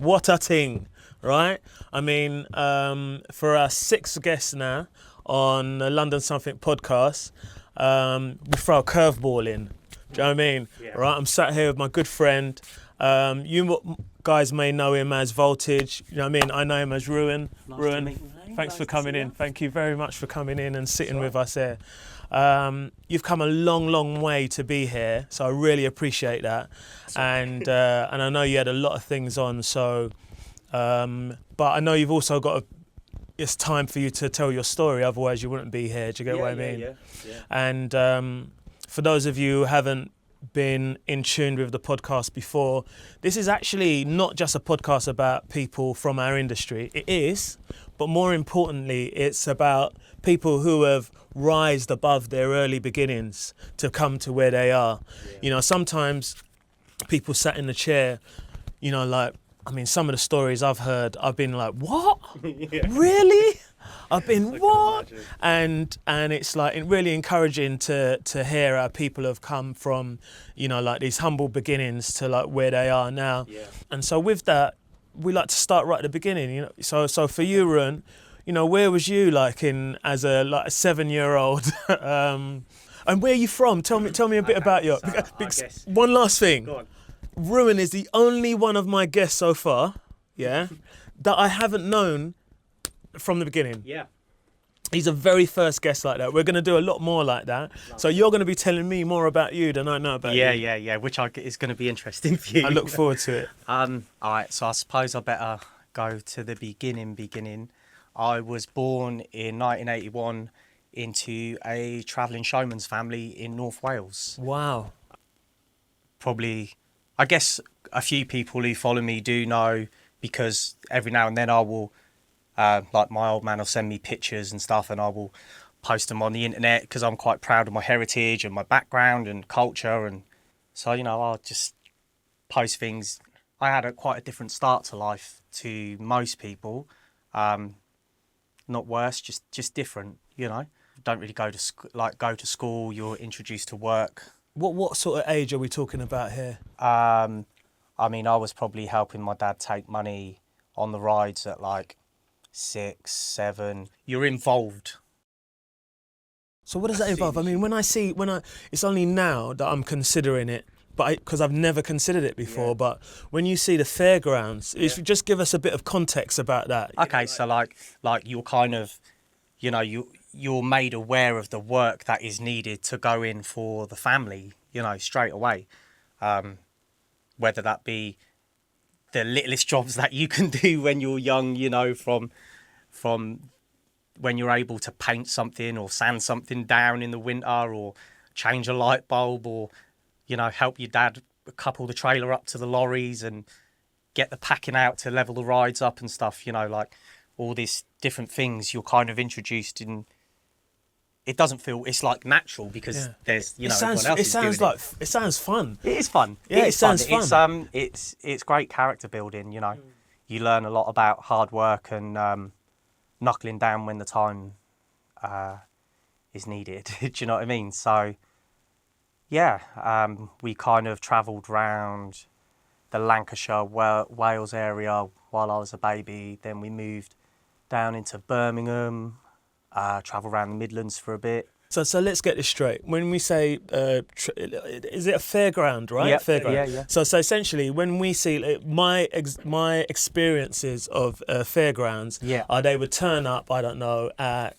What a ting, right? I mean, for our 6th guest now on the London Something podcast, we throw a curveball in. Do you know what I mean? Yeah. Right, I'm sat here with my good friend. You guys may know him as Voltage. You know what I mean? I know him as Ruin. Nice Ruin, to meet you, mate. thanks Nice for to coming see in. you. Thank you very much for coming in and sitting That's with us here. You've come a long, long way to be here, so I really appreciate that. And I know you had a lot of things on, so but I know you've also got it's time for you to tell your story, otherwise you wouldn't be here. Do you get what I mean? Yeah. And for those of you who haven't been in tune with the podcast before, this is actually not just a podcast about people from our industry. It is, but more importantly, it's about people who have rised above their early beginnings to come to where they are. Yeah. You know, sometimes people sat in the chair, you know, like, I mean, some of the stories I've heard, I've been like, what? Yeah. Really? I've been I can what? imagine. And it's like really encouraging to hear how people have come from, you know, like these humble beginnings to like where they are now. Yeah. And so with that, we like to start right at the beginning, you know. So for you, Run, you know, where was you like as a 7-year-old? And where are you from? Tell me a bit about your. So I because guess- one last thing. Go on. Ruin is the only one of my guests so far, yeah, that I haven't known from the beginning. Yeah. He's a very first guest like that. We're going to do a lot more like that. So you're going to be telling me more about you than I know about you. Yeah. Which is going to be interesting for you. I look forward to it. All right. So I suppose I better go to the beginning. I was born in 1981 into a travelling showman's family in North Wales. Wow. Probably, I guess a few people who follow me do know, because every now and then I will, like my old man will send me pictures and stuff, and I will post them on the internet because I'm quite proud of my heritage and my background and culture. And so, you know, I'll just post things. I had quite a different start to life to most people. Not worse, just different, you know. Don't really go to school. You're introduced to work. What sort of age are we talking about here? I mean, I was probably helping my dad take money on the rides at like 6, 7. You're involved. So what does that involve? I mean, it's only now that I'm considering it, but because I've never considered it before. Yeah. But when you see the fairgrounds, if you just give us a bit of context about that. Okay, so like you're kind of, you know, you're made aware of the work that is needed to go in for the family, you know, straight away. Whether that be the littlest jobs that you can do when you're young, you know, from when you're able to paint something or sand something down in the winter, or change a light bulb, or, you know, help your dad couple the trailer up to the lorries and get the packing out to level the rides up and stuff, you know, like all these different things you're kind of introduced in. It doesn't feel, it's like natural because there's, you know, everyone else is doing it. It sounds fun. It is fun. Yeah, it sounds fun. It's great character building, you know. You learn a lot about hard work and knuckling down when the time is needed. Do you know what I mean? So, yeah, we kind of travelled round the Lancashire, Wales area while I was a baby. Then we moved down into Birmingham, travel around the Midlands for a bit. So let's get this straight. When we say, is it a fairground, right? Yep. Fairground. Yeah. So essentially, when we see my experiences of fairgrounds, are they would turn up, at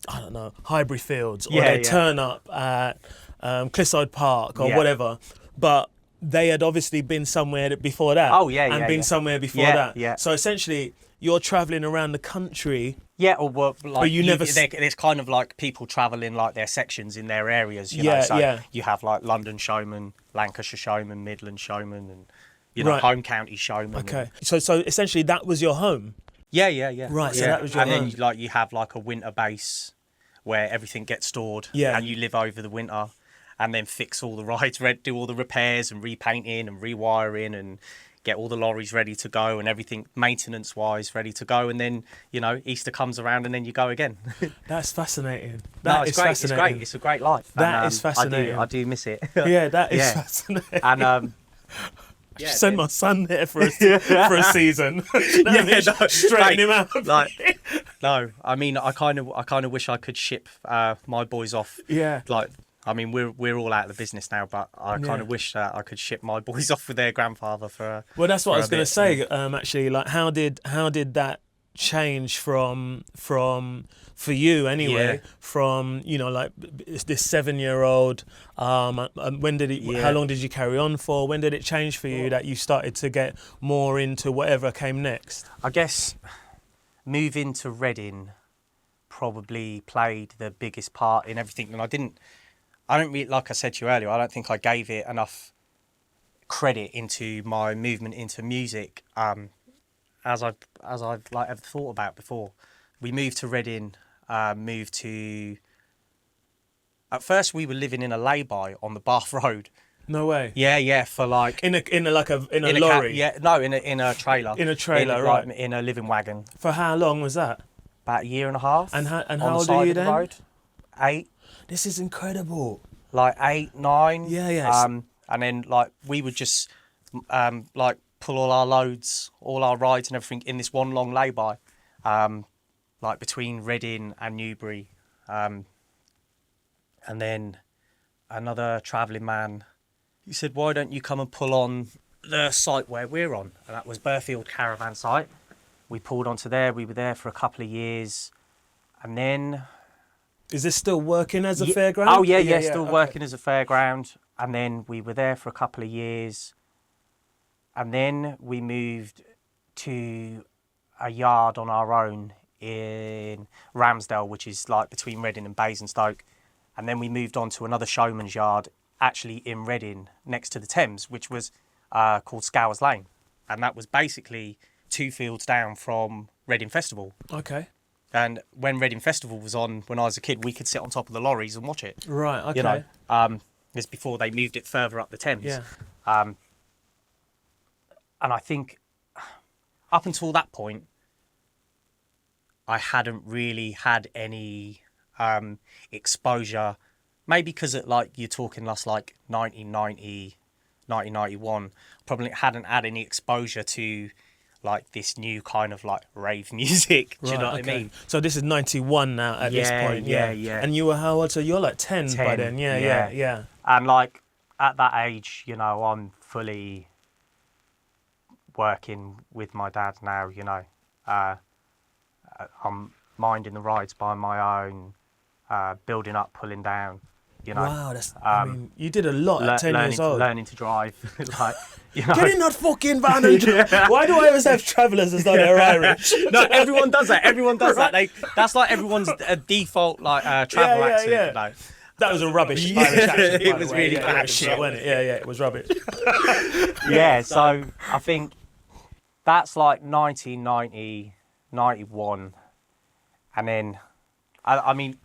Highbury Fields, or they turn up at Clissold Park or whatever, but they had obviously been somewhere before that. And been somewhere before that. Yeah. So essentially, you're travelling around the country. Yeah, or like but you never. It's kind of like people travelling like their sections in their areas. You know? So you have like London showman, Lancashire showman, Midland showman, and, you know, home county showman. Okay. So essentially, that was your home. Yeah. Right. So that was your home. And then you have like a winter base where everything gets stored. Yeah. And you live over the winter, and then fix all the rides, do all the repairs and repainting and rewiring and get all the lorries ready to go and everything maintenance-wise ready to go. And then, you know, Easter comes around and then you go again. That's fascinating. It's great. It's great. It's a great life. That is fascinating. I do miss it. Yeah, that is fascinating. And Send my son there for a season. Straighten him out. Like, no, I mean, I kind of wish I could ship my boys off. Yeah. Like, I mean, we're all out of the business now, but I kind of wish that I could ship my boys off with their grandfather for. Well, that's what I was going to say. Actually, like, how did that change from for you anyway? Yeah. From like this 7-year-old. When did it? Yeah. How long did you carry on for? When did it change for you that you started to get more into whatever came next? I guess moving to Reading probably played the biggest part in everything, and I don't really, like I said to you earlier, I don't think I gave it enough credit into my movement into music. As I've like ever thought about before. We moved to Reading, at first we were living in a lay-by on the Bath Road. No way. Yeah, for like in a lorry. In a trailer. In a trailer, right? Like, in a living wagon. For how long was that? About a year and a half. And how old are you then? Road. 8. This is incredible. Like 8, 9. Yeah. And then like we would just like pull all our loads, all our rides and everything in this one long lay-by, like between Reading and Newbury. And then another travelling man, he said, why don't you come and pull on the site where we're on? And that was Burfield Caravan Site. We pulled onto there. We were there for a couple of years. And then... Is this still working as a fairground? Oh, yeah, still working as a fairground. And then we were there for a couple of years. And then we moved to a yard on our own in Ramsdale, which is like between Reading and Basingstoke. And then we moved on to another showman's yard, actually in Reading, next to the Thames, which was called Scowers Lane. And that was basically 2 fields down from Reading Festival. Okay. And when Reading Festival was on, when I was a kid, we could sit on top of the lorries and watch it. Right, okay. It's before they moved it further up the Thames. Yeah. And I think up until that point, I hadn't really had any exposure. Maybe because you're talking last like 1990, 1991, probably hadn't had any exposure to like this new kind of like rave music. Do you know what I mean? So this is 91 now at this point. Yeah. And you were how old? So you're like 10 by then. Yeah. And like at that age, I'm fully working with my dad now, I'm minding the rides by my own, building up, pulling down, Wow, that's, you did a lot at 10 years old. Learning to drive, Get in that fucking van and drive. Why do I always have travellers as though they're Irish? No, everyone does that. Everyone does that. That's like everyone's default travel accent. Yeah. That was a rubbish Irish accent. It was really bad shit, wasn't it? Yeah, it was rubbish. So I think that's like 1990, 91. And then, I mean,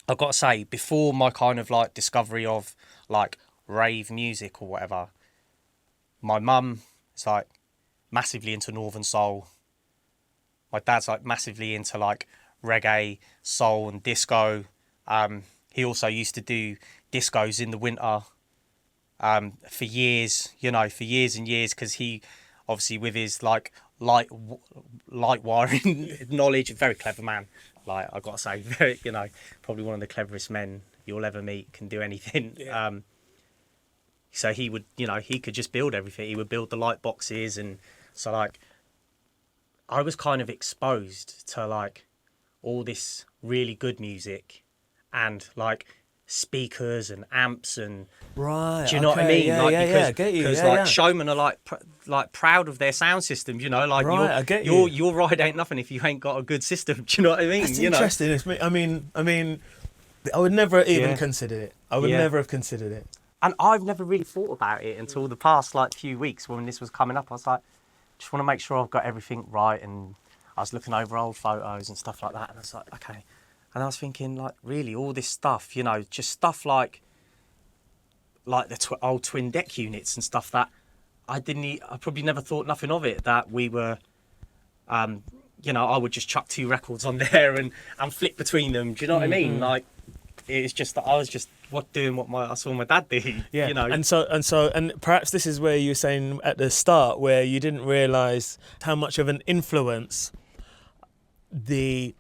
I've got to say, before my kind of like discovery of like rave music or whatever, my mum is like massively into Northern Soul. My dad's like massively into like reggae, soul and disco. He also used to do discos in the winter for years, and years, because he obviously with his like light wiring knowledge, very clever man. Like I've got to say, very, probably one of the cleverest men you'll ever meet, can do anything. Yeah. So he would, he could just build everything. He would build the light boxes, and so like I was kind of exposed to like all this really good music and like speakers and amps and right. Do you know what I mean? I get you. Because showmen are like proud of their sound system. Like right, I get you. Your ride ain't nothing if you ain't got a good system. Do you know what I mean? That's interesting. I mean, I would never even consider it. I would never have considered it. And I've never really thought about it until the past like few weeks when this was coming up. I was like, just want to make sure I've got everything right. And I was looking over old photos and stuff like that. And I was like, okay. And I was thinking, like, really, all this stuff, just stuff like the old twin deck units and stuff that I probably never thought nothing of it, that we were, I would just chuck 2 records on there and flick between them. Do you know what I mean? Like, it's just that I was just doing what I saw my dad do. Yeah, you know. And perhaps this is where you were saying at the start, where you didn't realise how much of an influence the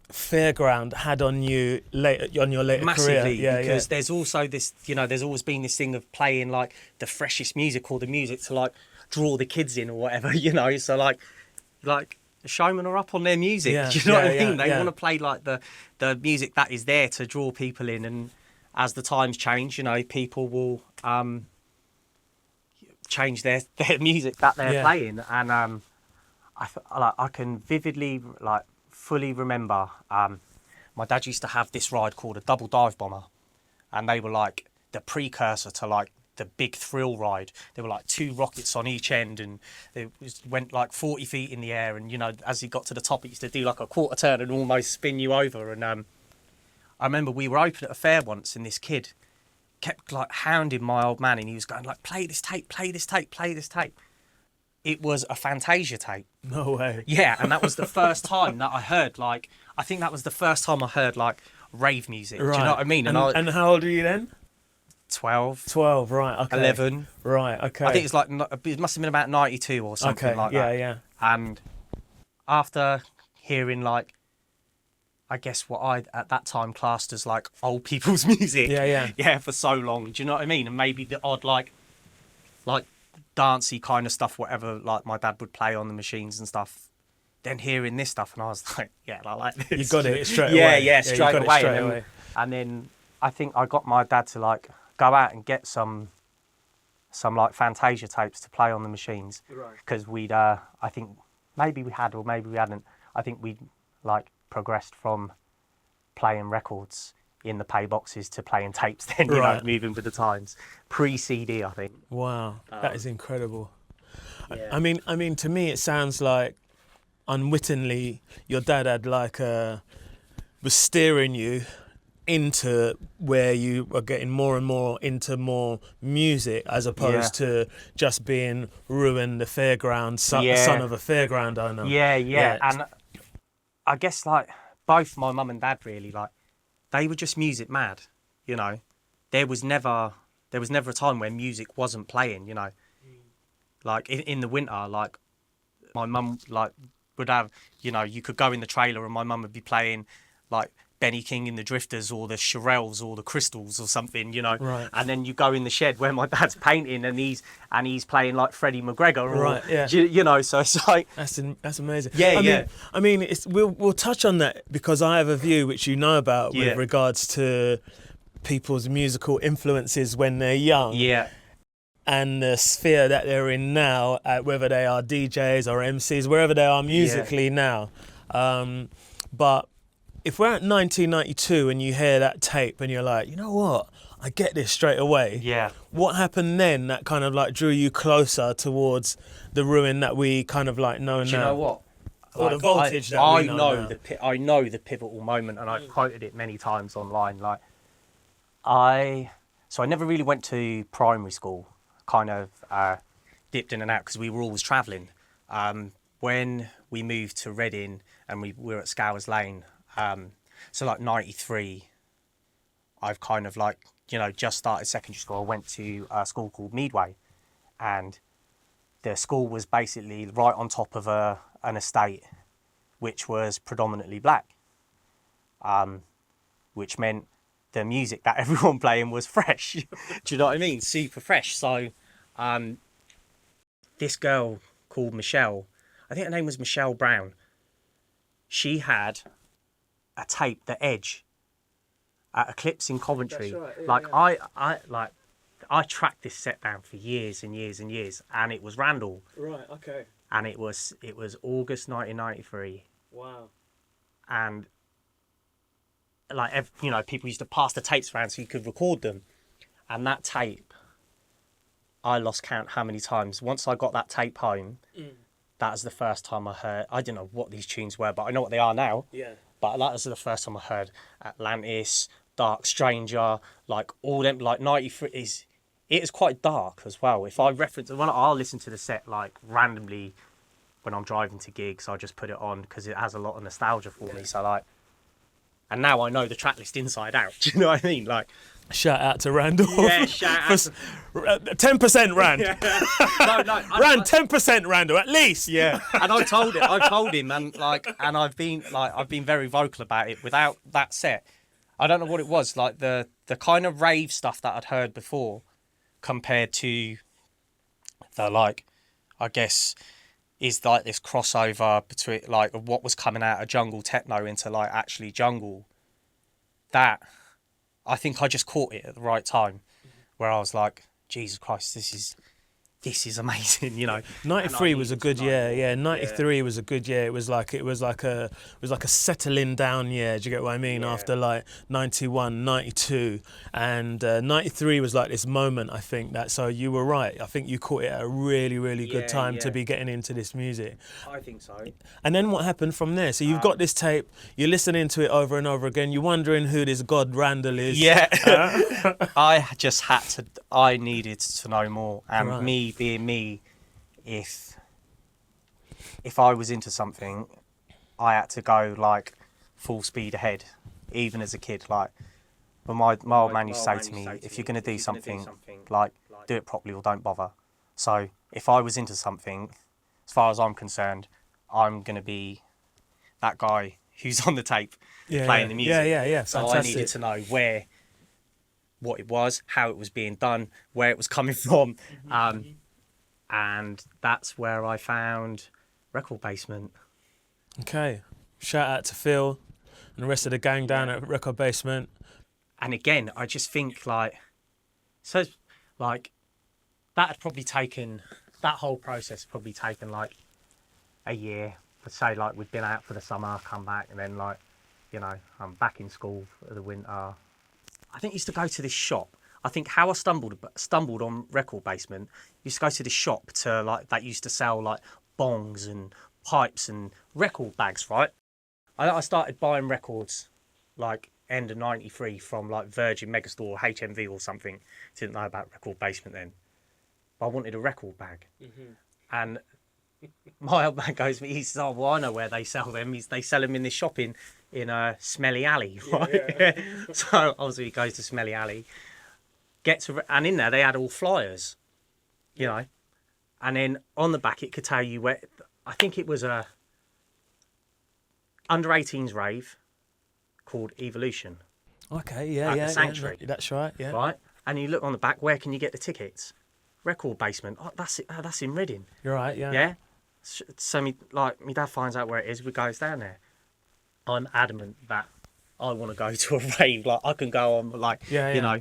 Fairground had on you on your later Massively, career. because there's also this, there's always been this thing of playing like the freshest music or the music to like draw the kids in or whatever, so like the showman are up on their music. Do you know what I mean? They want to play like the music that is there to draw people in, and as the times change, people will change their music that they're playing, and I can vividly fully remember my dad used to have this ride called a double dive bomber, and they were like the precursor to like the big thrill ride. There were like 2 rockets on each end, and it went like 40 feet in the air, and as he got to the top it used to do like a quarter turn and almost spin you over. And I remember we were open at a fair once, and this kid kept like hounding my old man, and he was going like, play this tape. It was a Fantasia tape. No way. Yeah, and that was the first time that I heard like rave music. Right. Do you know what I mean? And how old were you then? 12. 12, right, okay. 11. Right, okay. I think it must have been about 92 or something like that. Yeah. And after hearing like, I guess what I at that time classed as like old people's music. Yeah, for so long. Do you know what I mean? And maybe the odd like dancey kind of stuff, whatever, like my dad would play on the machines and stuff. Then hearing this stuff, and I was like, yeah, I like this. You got it straight away. Yeah, straight away. And then I think I got my dad to like go out and get some like Fantasia tapes to play on the machines, because we'd I think maybe we had or maybe we hadn't. I think we'd like progressed from playing records in the pay boxes to playing tapes then, moving with the times. Pre-CD, I think. Wow, that is incredible. Yeah. I mean, to me it sounds like unwittingly your dad had was steering you into where you were getting more and more into more music, as opposed to just being Ruin the Fairground, son of a fairground owner. Yeah. And I guess like both my mum and dad really, like, they were just music mad, There was never a time where music wasn't playing, Like in the winter, like my mum like would have, you could go in the trailer and my mum would be playing like Benny King and the Drifters or the Shirelles or the Crystals or something, Right. And then you go in the shed where my dad's painting and he's playing like Freddie McGregor, or, so it's like that's amazing. I mean, we'll touch on that, because I have a view which about with regards to people's musical influences when they're young. Yeah. And the sphere that they're in now, whether they are DJs or MCs, wherever they are musically now. But if we're at 1992 and you hear that tape and you're like, you know what, I get this straight away. Yeah. What happened then that kind of like drew you closer towards the Ruin that we kind of like know now? Do you know what? Or the voltage that we know now. I know the pivotal moment, and I've quoted it many times online. Like, I never really went to primary school. Kind of dipped in and out because we were always travelling. When we moved to Reading and we were at Scowers Lane, so like 93, I've kind of like, just started secondary school. I went to a school called Meadway, and the school was basically right on top of an estate which was predominantly black, which meant the music that everyone playing was fresh. Do you know what I mean? Super fresh. So this girl called Michelle, I think her name was Michelle Brown, she had a tape, The Edge, at Eclipse in Coventry. That's right, I tracked this set down for years and years and years, and it was Randall. Right, okay. And it was August 1993. Wow. And like, people used to pass the tapes around so you could record them. And that tape, I lost count how many times. Once I got that tape home, that was the first time I heard, I didn't know what these tunes were, but I know what they are now. Yeah. But that was the first time I heard Atlantis, Dark Stranger, like all them, like 93 it is quite dark as well. If I reference, I'll listen to the set like randomly when I'm driving to gigs, I just put it on because it has a lot of nostalgia for me. So like, And now I know the track list inside out. Do you know what I mean? Like, shout out to Randall. Yeah, shout out. 10% Rand. Yeah. No, Rand, 10% Randall, at least. Yeah. And I told him, and I've been very vocal about it. Without that set, I don't know what it was, like the kind of rave stuff that I'd heard before, compared to the, like, I guess, is like this crossover between like what was coming out of jungle techno into like actually jungle. That, I think I just caught it at the right time, where I was like, Jesus Christ, this is amazing, you know. 93 was a good year. Yeah, 93 was a good year. It was like a settling down year. Do you get what I mean? Yeah. After like 91, 92, and 93 was like this moment. I think that. So you were right. I think you caught it at a really, really good time to be getting into this music. I think so. And then what happened from there? So you've got this tape. You're listening to it over and over again. You're wondering who this God Randall is. Yeah. I needed to know more, and right. Me being me, if I was into something, I had to go like full speed ahead, even as a kid. Like, but my old man used to say to me, if you're going to do something, like, do it properly or don't bother. So if I was into something, as far as I'm concerned, I'm going to be that guy who's on the tape playing the music. Yeah. So fantastic. I needed to know what it was, how it was being done, where it was coming from. And that's where I found Record Basement. Okay. Shout out to Phil and the rest of the gang down at Record Basement. And again, I just think that had probably taken, that whole process probably taken like a year. But say like we'd been out for the summer, come back, and then like, you know, I'm back in school for the winter. I think I used to go to this shop. I think how I stumbled on Record Basement, used to go to this shop to like that used to sell like bongs and pipes and record bags, right? I started buying records like end of 93 from like Virgin Megastore or HMV or something. Didn't know about Record Basement then. But I wanted a record bag. Mm-hmm. And my old man goes to me, he says, oh, well, I know where they sell them. They sell them in this shop in a Smelly Alley, right? Yeah. So obviously he goes to Smelly Alley, and in there they had all flyers, you know, and then on the back it could tell you where. I think it was a under 18s rave called Evolution. Okay, yeah, the Sanctuary. Yeah, that's right, yeah. Right, and you look on the back. Where can you get the tickets? Record Basement. Oh, that's it. That's in Reading. You're right, yeah. Yeah. So my dad finds out where it is. We goes down there. I'm adamant that I want to go to a rave. Like I can go on, like you know,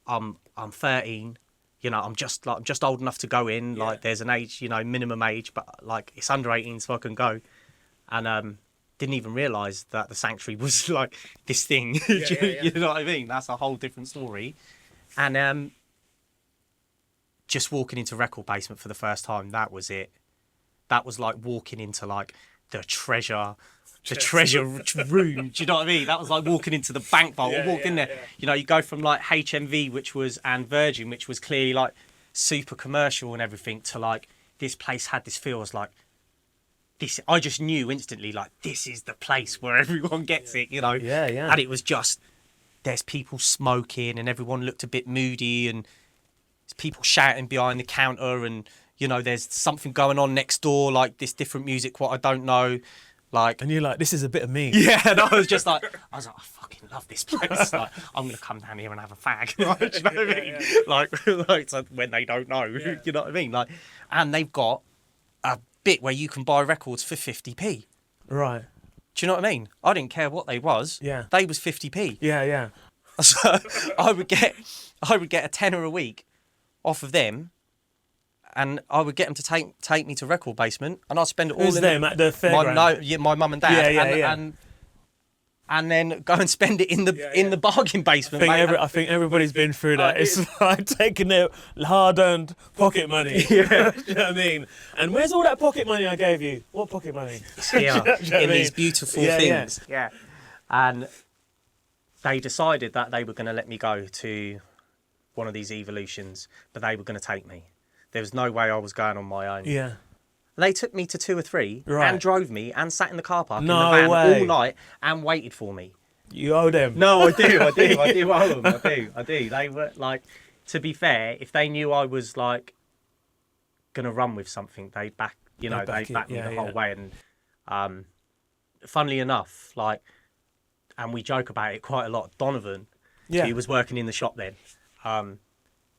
I'm 13. You know, I'm just old enough to go in. Like there's an age, you know, minimum age, but like it's under 18, so I can go. And didn't even realise that the Sanctuary was like this thing. You know what I mean? That's a whole different story. And just walking into Record Basement for the first time, that was it. That was like walking into like the treasure room. Do you know what I mean? That was like walking into the bank vault. I walked in there. Yeah. You know, you go from like HMV, and Virgin, which was clearly like super commercial and everything, to like this place had this feel. I was like, this. I just knew instantly, like this is the place where everyone gets it. You know. Yeah. And it was just there's people smoking and everyone looked a bit moody and there's people shouting behind the counter and. You know, there's something going on next door, like this different music, what I don't know. Like, and you're like, this is a bit of me. Yeah, and I was like, I fucking love this place. Like, I'm going to come down here and have a fag. Right? Do you know what I mean? Yeah. Like so when they don't know, you know what I mean? Like, and they've got a bit where you can buy records for 50p. Right. Do you know what I mean? I didn't care what they was. Yeah. They was 50p. Yeah. So I would get a tenner a week off of them. And I would get them to take me to Record Basement, and I'd spend it all Who's in them at the Fairground? My mum and dad. Yeah. And then go and spend it in the bargain basement. I think everybody's been through that. It's like taking their hard-earned pocket money. Yeah. Do you know what I mean? And where's all that pocket money I gave you? What pocket money? Yeah, in these beautiful things. Yeah. And they decided that they were going to let me go to one of these evolutions, but they were going to take me. There was no way I was going on my own. Yeah. They took me to 2 or 3 and drove me and sat in the car park in the No van way. all night and waited for me. You owe them. No, I do owe them. I do. They were like, to be fair, if they knew I was like gonna run with something, they back me the whole way. And funnily enough, like, and we joke about it quite a lot. Donovan, he was working in the shop then.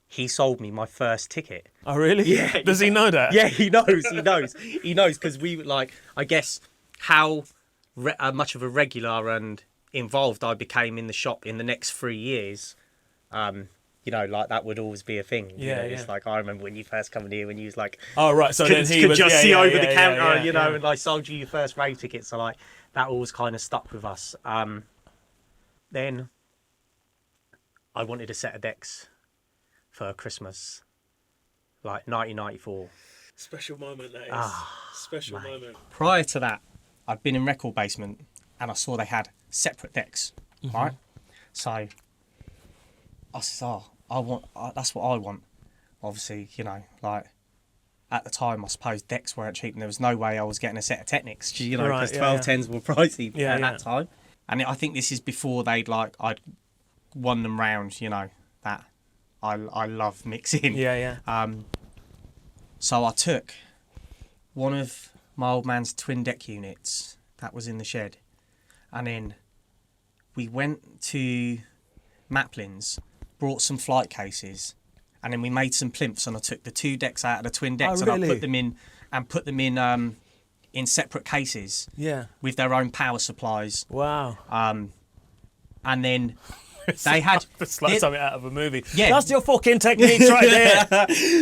He sold me my first ticket. Oh, really? Yeah. Does he know that? Yeah, he knows because we like, I guess how much of a regular and involved I became in the shop in the next 3 years. Like that would always be a thing. It's like, I remember when you first come in here, when you was like, oh right, so then he could was just see over the counter, and I sold you your first rave ticket. So like that always kind of stuck with us. Then I wanted a set of decks for Christmas, like 1994. Special moment, that is. Special moment. Prior to that, I'd been in Record Basement and I saw they had separate decks, right? So I said, that's what I want. Obviously, like at the time, I suppose decks weren't cheap and there was no way I was getting a set of Technics, because 1210s were pricey at that time. And I think this is before I'd won them round, that I love mixing. So I took one of my old man's twin deck units that was in the shed, and then we went to Maplin's, brought some flight cases, and then we made some plinths, and I took the two decks out of the twin decks and I put them in separate cases with their own power supplies. Wow. And then they had it's like something out of a movie. Yeah, that's your fucking techniques right there.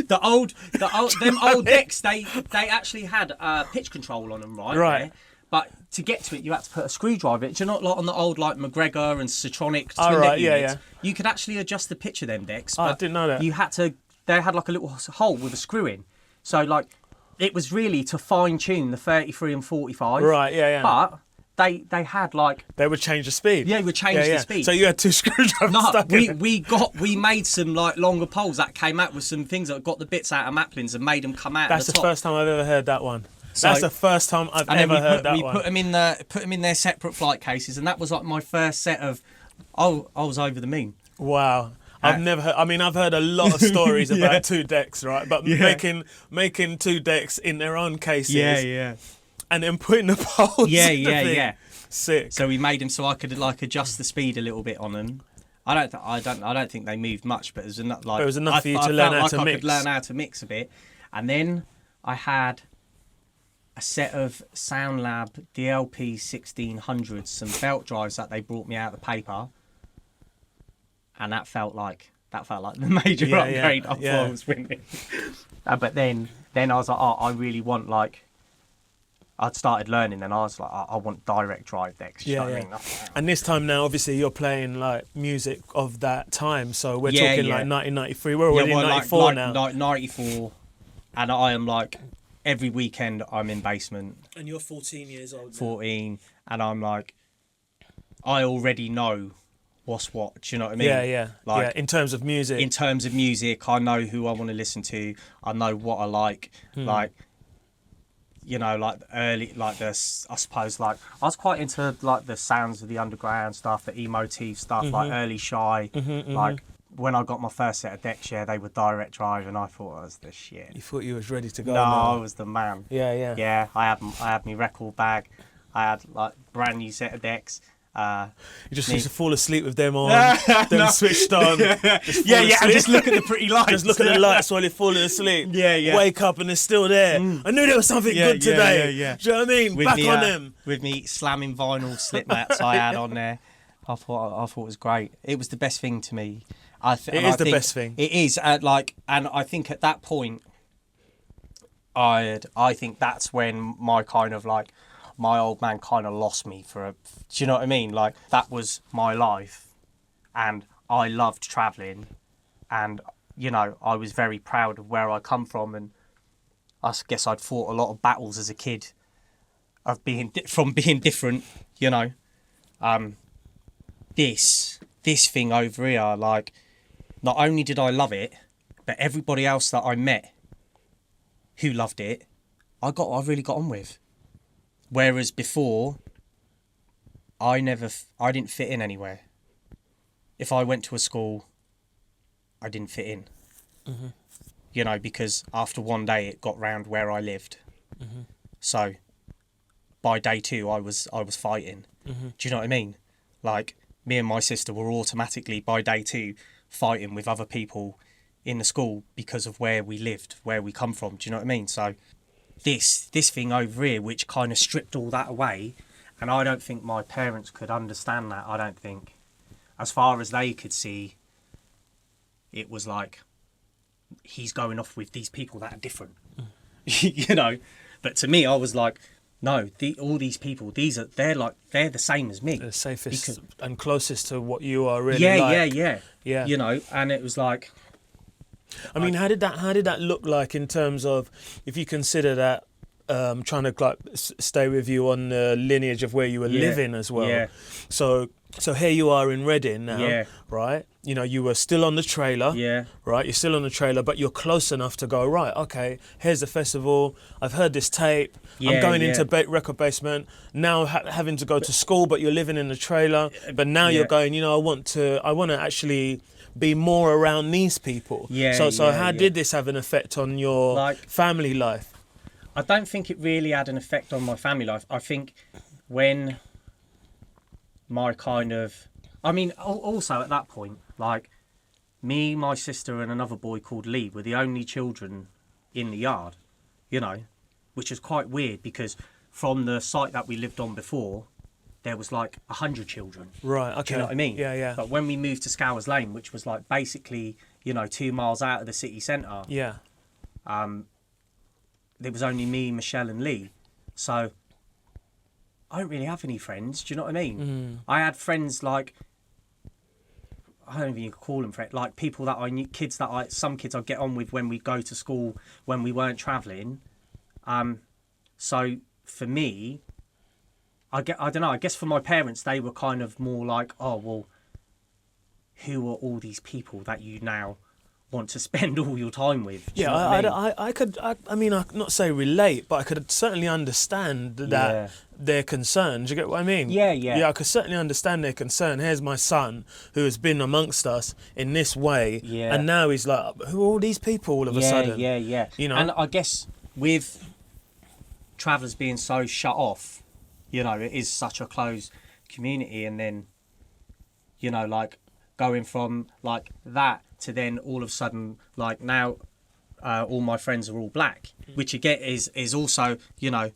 them old decks, they actually had pitch control on them, right? Right. But to get to it, you had to put a screwdriver in it. Do you know, like on the old like McGregor and Citronic twin deck units, you could actually adjust the pitch of them decks. I didn't know that. They had like a little hole with a screw in. So like, it was really to fine tune the 33 and 45. Right. Yeah. But they had like, they would change the speed. Yeah, would change the speed. So you had two screwdrivers stuck in it. we made some like longer poles that came out with some things that got the bits out of Maplin's and made them come out. That's the top. first time I've ever heard that one. That's the first time I've ever heard that one. We put them in their separate flight cases, and that was like my first set of. Oh, I was over the moon. Wow. I've never heard. I mean, I've heard a lot of stories about two decks, right? But making two decks in their own cases, and then putting the poles. Yeah. Sick. So we made them so I could like adjust the speed a little bit on them. I don't think they moved much, but it was enough. Like, it was enough for you to learn how to mix. I could learn how to mix a bit, and then I had a set of SoundLab DLP 1600s, some belt drives that they brought me out of the paper, and that felt like the major upgrade I thought I was winning. But then I was like, I really want like. I'd started learning, and I was like, I want direct drive decks. You know what I mean? And this time now, obviously, you're playing like music of that time. So we're talking like 1993. We're already in 94 now. Like 94, and I am like every weekend I'm in basement. And you're 14 years old. 14, and I'm like, I already know what's what. Do you know what I mean? Like in terms of music. In terms of music, I know who I want to listen to. I know what I like. Like. Like early, like this, I suppose, like I was quite into like the sounds of the underground stuff, the emotive stuff, like early Shy. Like when I got my first set of decks, they were direct drive, and I thought I was the shit. You thought you was ready to go? No, I was the man. Yeah. I had my record bag. I had like brand new set of decks. You just used to fall asleep with them on, then switched on. And just look at the pretty lights. Just look at the lights while you're falling asleep. Wake up and it's still there. I knew there was something good today. Do you know what I mean? Back on them. With me slamming vinyl slip mats I had on there. I thought it was great. It was the best thing to me. It is the best thing. It is. And I think at that point, I think that's when my kind of like. My old man kind of lost me do you know what I mean? Like, that was my life, and I loved travelling, and, I was very proud of where I come from, and I guess I'd fought a lot of battles as a kid of being different, This thing over here, like, not only did I love it, but everybody else that I met who loved it, I really got on with. Whereas before, I didn't fit in anywhere. If I went to a school, I didn't fit in. Mm-hmm. You know, because after one day it got round where I lived. Mm-hmm. So by day 2 I was fighting. Mm-hmm. Do you know what I mean? Like, me and my sister were automatically by day 2 fighting with other people in the school because of where we lived, where we come from. Do you know what I mean? So this thing over here, which kind of stripped all that away, and I don't think my parents could understand that. I don't think, as far as they could see, it was like, he's going off with these people that are different. You know, but to me, I was like, no, all these people, they're the same as me. The safest and closest to what you are really. Yeah. Yeah. You know, and it was like, I mean, how did that look like in terms of, if you consider that trying to like stay with you on the lineage of where you were living as well. Yeah. So here you are in Reading now, right? You know, you were still on the trailer, right? You're still on the trailer, but you're close enough to go, right, okay, here's the festival. I've heard this tape. I'm going into record basement. Now having to go to school, but you're living in the trailer. But now you're going, you know, I want to actually be more around these people. So how did this have an effect on your family life? I don't think it really had an effect on my family life. I think when my also at that point, like, me, my sister and another boy called Lee were the only children in the yard, you know, which is quite weird because from the site that we lived on before, there was like 100 children. Right, okay. Do you know what I mean? Yeah. But when we moved to Scowers Lane, which was like basically, you know, 2 miles out of the city centre, there was only me, Michelle and Lee. So I don't really have any friends, do you know what I mean? Mm. I had friends like, I don't even call them friends, like people that I knew, some kids I'd get on with when we'd go to school when we weren't travelling. So for me, I don't know, I guess for my parents, they were kind of more like, oh, well, who are all these people that you now want to spend all your time with? I mean, I not say relate, but I could certainly understand that their concern. Do you get what I mean? Yeah, I could certainly understand their concern. Here's my son who has been amongst us in this way, and now he's like, who are all these people all of a sudden? Yeah. You know, and I guess with Travellers being so shut off, you know, it is such a closed community, and then, you know, like going from like that to then all of a sudden, like now, all my friends are all black, which again is also, you know,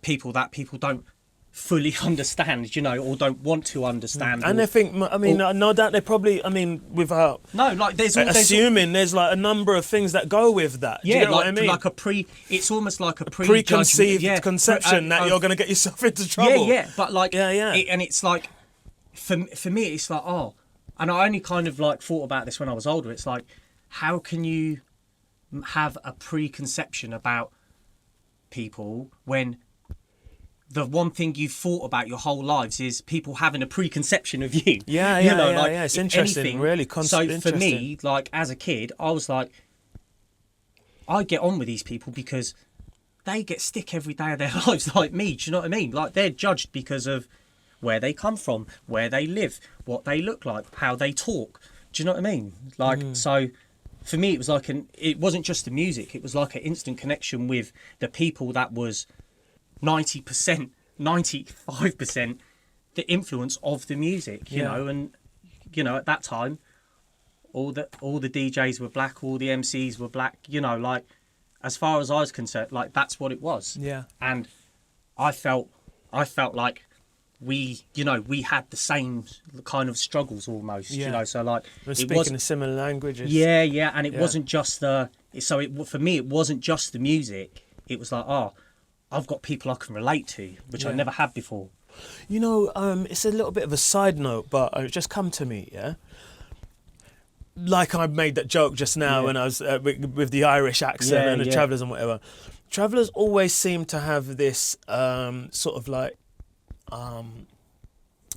people that people don't fully understand, you know, or don't want to understand. And they think, I mean, no doubt they probably, I mean, without assuming there's like a number of things that go with that. Do you know what I mean? Like it's almost like a preconceived conception that you're going to get yourself into trouble. But like, and it's like, for me, it's like, oh, and I only kind of like thought about this when I was older. It's like, how can you have a preconception about people when the one thing you've thought about your whole lives is people having a preconception of you? Yeah. It's interesting, anything, really. So for me, like as a kid, I was like, I get on with these people because they get stick every day of their lives like me. Do you know what I mean? Like, they're judged because of where they come from, where they live, what they look like, how they talk. Do you know what I mean? Like, so for me, it was like it wasn't just the music. It was like an instant connection with the people that was 90%, 95% the influence of the music, you know. And, you know, at that time, all the DJs were black, all the MCs were black, you know, like, as far as I was concerned, like, that's what it was. Yeah. And I felt like we had the same kind of struggles almost, you know, so like we're speaking the similar languages. Yeah, and it wasn't just for me, it wasn't just the music. It was like, oh, I've got people I can relate to, which I never had before. You know, it's a little bit of a side note, but it just come to me, like I made that joke just now when I was with the Irish accent and the Travellers and whatever. Travellers always seem to have this sort of like,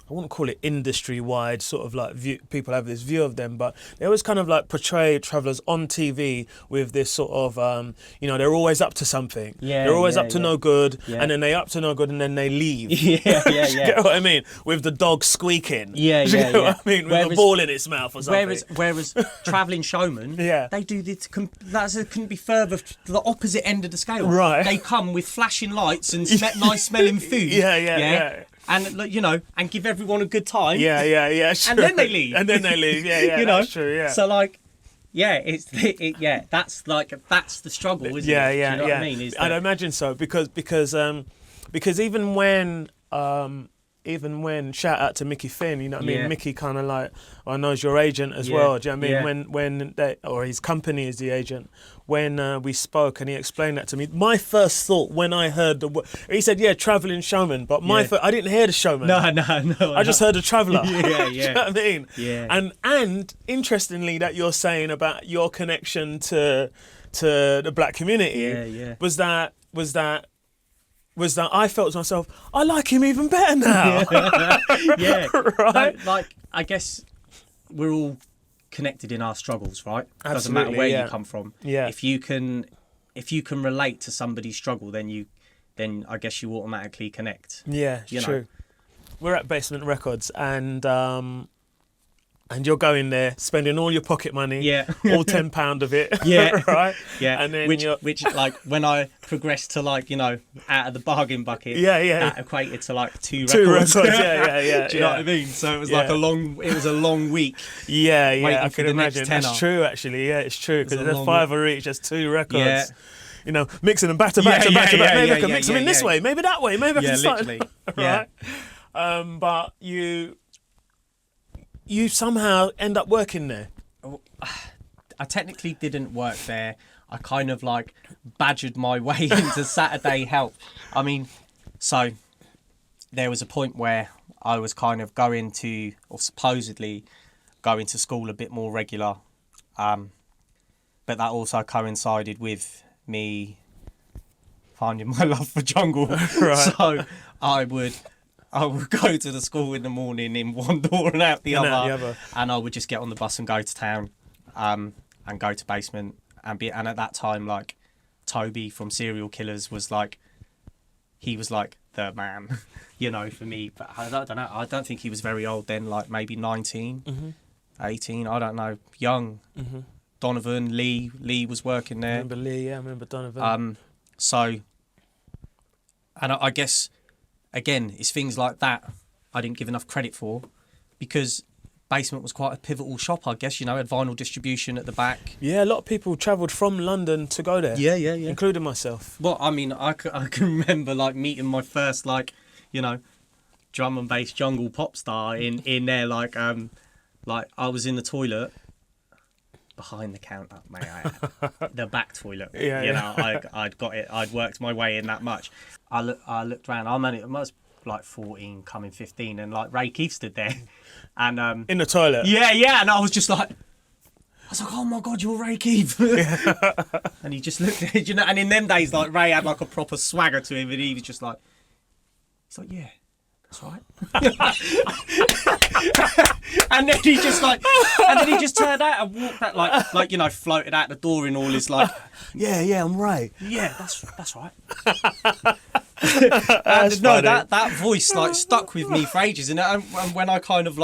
I wouldn't call it industry-wide sort of like view, people have this view of them, but they always kind of like portray travellers on TV with this sort of, you know, they're always up to something. Yeah, they're always up to no good, yeah. and then they up to no good, and then they leave. Yeah. You get what I mean? With the dog squeaking. Yeah. You get what I mean? With the ball in its mouth or something. Whereas travelling showman, they do this. Couldn't be further to the opposite end of the scale. Right. They come with flashing lights and nice smelling food. Yeah. And you know, and give everyone a good time. Yeah. Sure. And then they leave. Yeah. You know, that's true. Yeah. So like, that's the struggle, isn't it? Yeah. Do you know what I mean? I'd imagine so because even when shout out to Mickey Finn, you know what I mean? Mickey kind of like, I know he's your agent as well. Do you know what I mean? When they, or his company is the agent. When we spoke and he explained that to me, my first thought when I heard he said, travelling showman, but I didn't hear the showman. No. I just heard a traveller. Yeah. Do you know what I mean? Yeah. And interestingly, that you're saying about your connection to the black community was that I felt to myself, I like him even better now. Yeah. Right? No, like, I guess we're all connected in our struggles, right? Absolutely, doesn't matter where you come from. Yeah. If you can relate to somebody's struggle, then I guess you automatically connect. Yeah, you true. We're at Basement Records and you're going there, spending all your pocket money, all £10 of it, right? Yeah, and then which like when I progressed to like, you know, out of the bargain bucket, that equated to like two records. Yeah. Do you know what I mean? So it was like a long week. Yeah, I can imagine. That's true, actually. Yeah, it's true because there's £5 each, just 2 records. Yeah. You know, mixing them back to back. Maybe I can mix them in this way, maybe that way, maybe I can start. Literally. Right? But you somehow end up working there. I technically didn't work there. I kind of like badgered my way into Saturday help. I mean, so there was a point where I was kind of going to, or supposedly going to school a bit more regular. But that also coincided with me finding my love for jungle. Right. So I would go to the school in the morning in one door and out the other, and I would just get on the bus and go to town, and go to Basement and at that time, like, Toby from Serial Killers was like, he was like the man, you know, for me. But I don't know. I don't think he was very old then, like maybe 19, 18. I don't know. Young. Donovan, Lee was working there. I remember Donovan. So, and I guess, again, it's things like that I didn't give enough credit for, because Basement was quite a pivotal shop, I guess, you know, had vinyl distribution at the back. Yeah, a lot of people travelled from London to go there. Yeah. Including myself. Well, I mean, I can remember, like, meeting my first, like, you know, drum and bass jungle pop star in there, like I was in the toilet, behind the counter, mate, the back toilet. You know, I'd got it, I'd worked my way in that much. I looked around, I was like 14, coming 15, and like Ray Keith stood there. And in the toilet? Yeah, and I was like, oh my God, you're Ray Keith. And he just looked at it, you know, and in them days, like, Ray had like a proper swagger to him, and he was just like, yeah, that's right. And then he just turned out and walked out, like, you know, floated out the door in all his like, yeah, I'm right. Yeah, that's right. And no, that voice like stuck with me for ages, and when I kind of,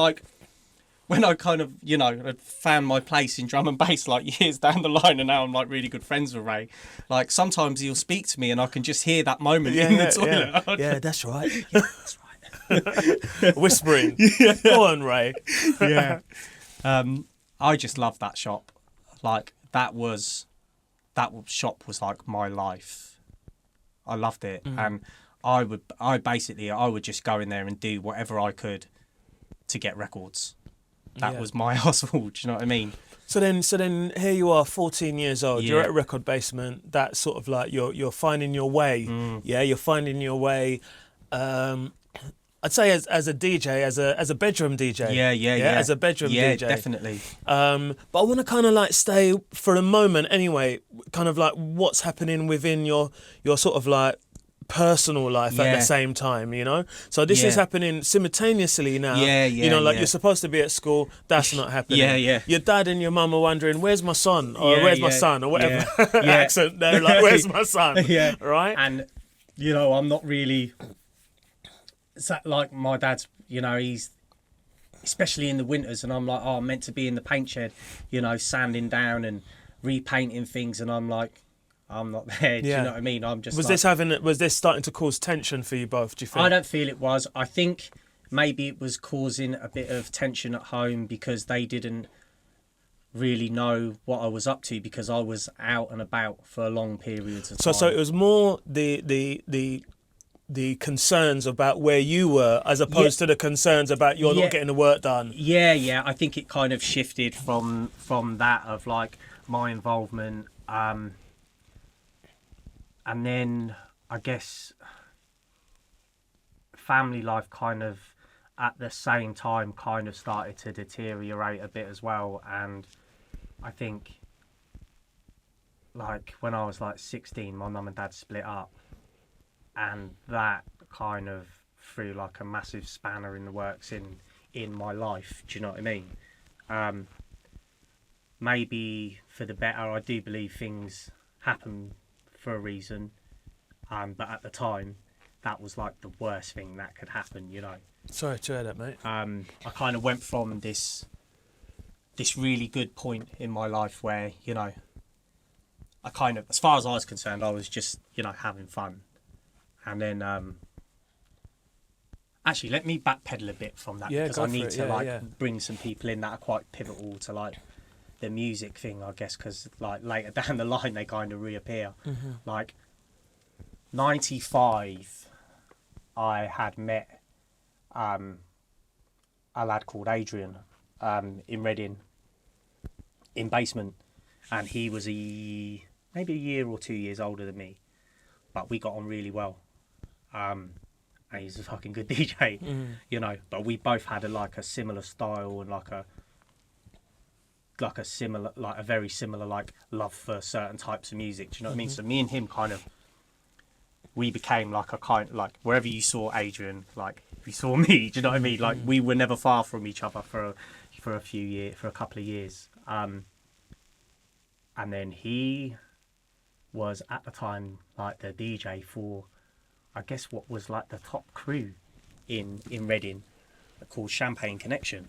you know, had found my place in drum and bass like years down the line, and now I'm like really good friends with Ray. Like, sometimes he'll speak to me and I can just hear that moment in the toilet. Yeah, that's right. Yeah, that's right. Whispering. Go on, Ray. Yeah. I just loved that shop. Like, that shop was like my life. I loved it. And I would just go in there and do whatever I could to get records. That was my hustle. Do you know what I mean? So then here you are, 14 years old. You're at Record Basement. That's sort of like you're finding your way. Yeah, you're finding your way. I'd say as a DJ, as a bedroom DJ. Yeah. As a bedroom DJ. Yeah, definitely. But I want to kind of like stay for a moment anyway, kind of like what's happening within your sort of like personal life at the same time, you know. So this is happening simultaneously now. You know, like you're supposed to be at school, that's not happening. Your dad and your mum are wondering, where's my son, or where's my son, or whatever accent. They're like, where's my son? Right. And you know, I'm not really like my dad's. You know, he's especially in the winters, and I'm like, oh, I'm meant to be in the paint shed, you know, sanding down and repainting things, and I'm like, I'm not there. Do you know what I mean? I'm just. Was this starting to cause tension for you both? Do you think? I don't feel it was. I think maybe it was causing a bit of tension at home because they didn't really know what I was up to because I was out and about for long periods of time. So it was more the concerns about where you were as opposed to the concerns about you're not getting the work done. Yeah. I think it kind of shifted from that of like my involvement. And then I guess family life kind of at the same time kind of started to deteriorate a bit as well. And I think like when I was like 16, my mum and dad split up. And that kind of threw like a massive spanner in the works in my life. Do you know what I mean? Maybe for the better. I do believe things happen for a reason. But at the time, that was like the worst thing that could happen, you know. Sorry to hear that, mate. I kind of went from this really good point in my life where, you know, I kind of, as far as I was concerned, I was just, you know, having fun. And then, actually, let me backpedal a bit from that because I need to bring some people in that are quite pivotal to like the music thing, I guess, because like later down the line they kind of reappear. Mm-hmm. Like 95, I had met a lad called Adrian in Reading in Basement, and he was maybe a year or 2 years older than me, but we got on really well. And he's a fucking good DJ, you know. But we both had a similar style and like a very similar like love for certain types of music. Do you know what I mean? So me and him we became like a kind like wherever you saw Adrian, like if you saw me, do you know what I mean? Like we were never far from each other for a couple of years. And then he was at the time like the DJ for, I guess, what was like the top crew in Reading called Champagne Connection.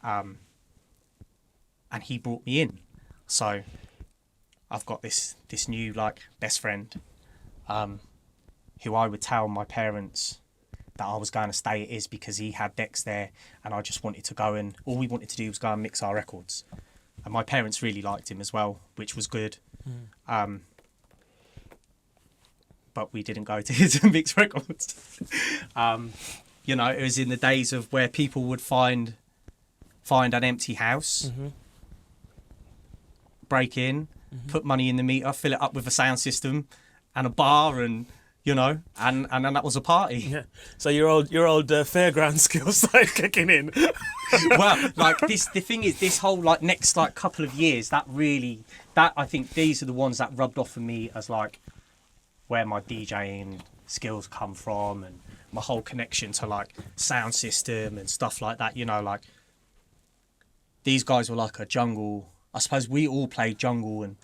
And he brought me in. So I've got this new like best friend who I would tell my parents that I was going to stay at his because he had decks there and I just wanted to go, and all we wanted to do was go and mix our records. And my parents really liked him as well, which was good. But we didn't go to his mix records. You know, it was in the days of where people would find an empty house, break in, put money in the meter, fill it up with a sound system and a bar, and you know, and then that was a party. Yeah. So your old Fairground skills started kicking in. Well, like the thing is, this whole like next like couple of years, that I think these are the ones that rubbed off on me as like where my DJing skills come from and my whole connection to like sound system and stuff like that. You know, like these guys were like a jungle. I suppose we all played jungle,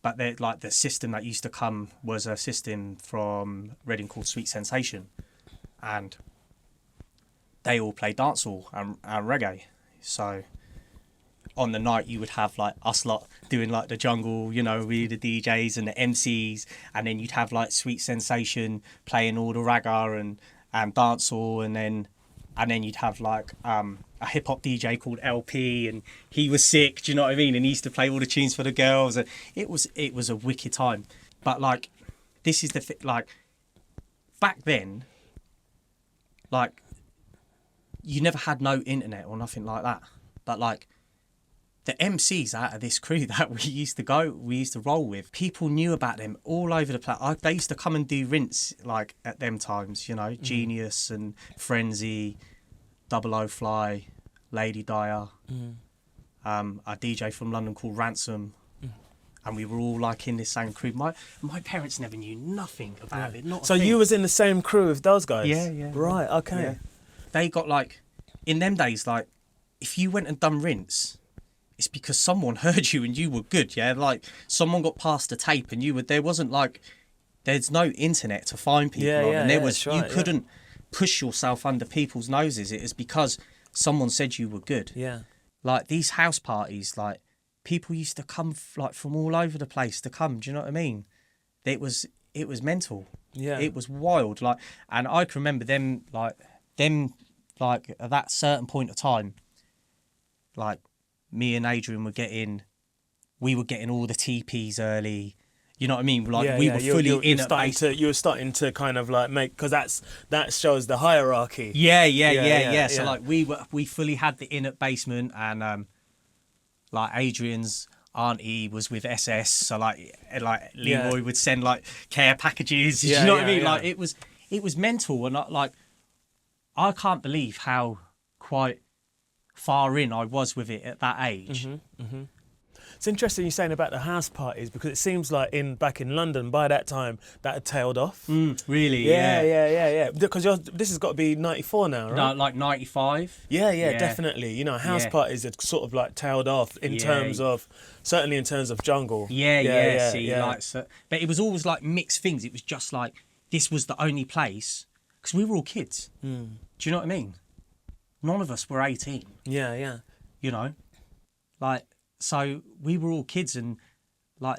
but they're like the system that used to come was a system from Reading called Sweet Sensation, and they all play dancehall and reggae. So on the night you would have like us lot doing like the jungle, you know, we the DJs and the MCs, and then you'd have like Sweet Sensation playing all the ragga and dancehall, and then you'd have like a hip hop DJ called LP, and he was sick, do you know what I mean? And he used to play all the tunes for the girls, and it was a wicked time. But like this is the thing, like back then, like you never had no internet or nothing like that, but like the MCs out of this crew that we used to roll with, people knew about them all over the place. They used to come and do rinse like at them times, you know, Genius and Frenzy, Double O Fly, Lady Dyer, a DJ from London called Ransom, and we were all like in the same crew. My parents never knew nothing about it. Not a so thing. you was in the same crew with those guys? Yeah. Right, okay. Yeah. They got like, in them days, like, if you went and done rinse, it's because someone heard you and you were good, yeah? Like, someone got past the tape and there's no internet to find people on. And you couldn't push yourself under people's noses. It is because someone said you were good. Yeah. Like, these house parties, like, people used to come like from all over the place to come. Do you know what I mean? It was mental. Yeah. It was wild. Like, and I can remember them at that certain point of time, like, me and Adrian were getting all the TPs early. You know what I mean? Like, we were fully in at base. You were starting to kind of like make, because that shows the hierarchy. Yeah. So like we fully had the in at basement, and like Adrian's auntie was with SS, so like Leroy would send like care packages. You know what I mean? Like, it was mental, and I can't believe how quite far in I was with it at that age. It's interesting you're saying about the house parties, because it seems like back in London by that time that had tailed off. Really? Yeah. Because this has got to be 94 now, right? No, like 95. Yeah, definitely. You know, house parties had sort of like tailed off certainly in terms of jungle. Like, so, but it was always like mixed things. It was just like, this was the only place, because we were all kids. Do you know what I mean? None of us were 18. Yeah. You know, like, so we were all kids, and like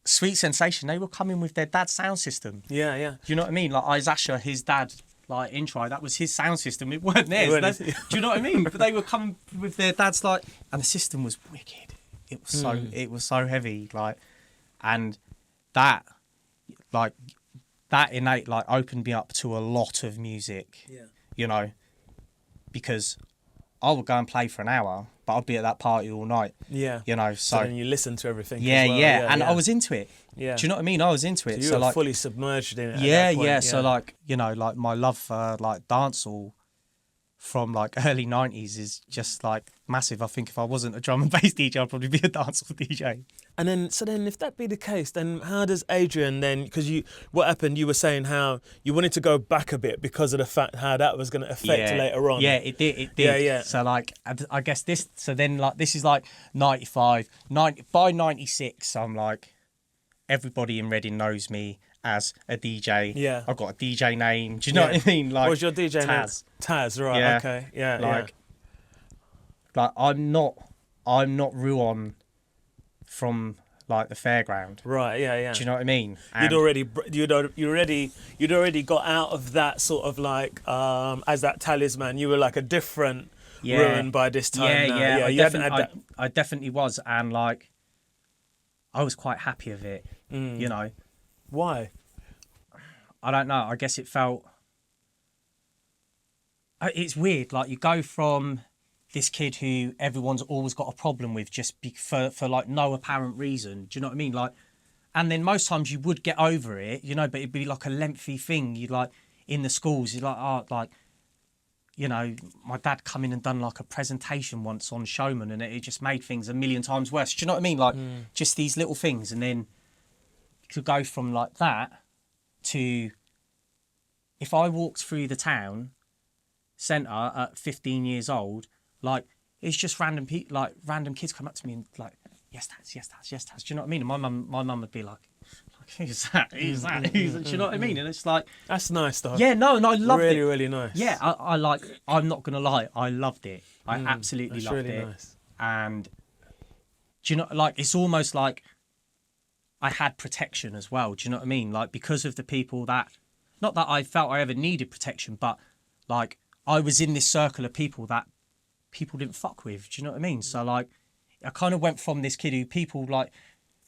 Sweet Sensation, they were coming with their dad's sound system. Yeah. Do you know what I mean? Like, Isasha, his dad, like, intro, that was his sound system. It weren't theirs. Do you know what I mean? But they were coming with their dad's, like, and the system was wicked. It was so heavy, like, and that innate, like, opened me up to a lot of music. Yeah. You know, because I would go and play for an hour, but I'd be at that party all night. Yeah. You know, so then you listen to everything. Yeah. And I was into it. Yeah. Do you know what I mean? I was into it. So you were like fully submerged in it. Yeah. So like, you know, like, my love for like dancehall from like early 90s is just like massive. I think if I wasn't a drum and bass DJ, I'd probably be a dancehall DJ. And then if that be the case, then how does Adrian then, because what happened, you were saying how you wanted to go back a bit because of the fact how that was going to affect later on. Yeah, it did. Yeah. So like, I guess this is like 95, by 96, I'm like, everybody in Reading knows me as a DJ. Yeah. I've got a DJ name. Do you know what I mean? Like, what's your DJ name? Taz, right, yeah. Okay. Yeah, like I'm not Ruon from like the Fairground. Right, yeah. Do you know what I mean? And you'd already got out of that sort of like as that talisman. You were like a different Ruin by this time. I definitely was, and like I was quite happy of it. You know. Why? I don't know. I guess it felt. It's weird. Like, you go from this kid who everyone's always got a problem with for like no apparent reason. Do you know what I mean? Like, and then most times you would get over it, you know, but it'd be like a lengthy thing. You'd like in the schools, you'd like, you know, my dad come in and done like a presentation once on Showman, and it just made things a million times worse. Do you know what I mean? Like, just these little things, and then to go from like that to, if I walked through the town centre at 15 years old, like, it's just random kids come up to me and like, yes, Taz. Do you know what I mean? And my mum would be like, who's that? Do you know what I mean? And it's like, that's nice though. Yeah, no, and I loved it. Really nice. Yeah, I'm not gonna lie, I loved it. I absolutely loved really it. Nice. And do you know, like, it's almost like I had protection as well. Do you know what I mean? Like, because of the people that, not that I felt I ever needed protection, but like, I was in this circle of people that people didn't fuck with. Do you know what I mean? So like, I kind of went from this kid who people like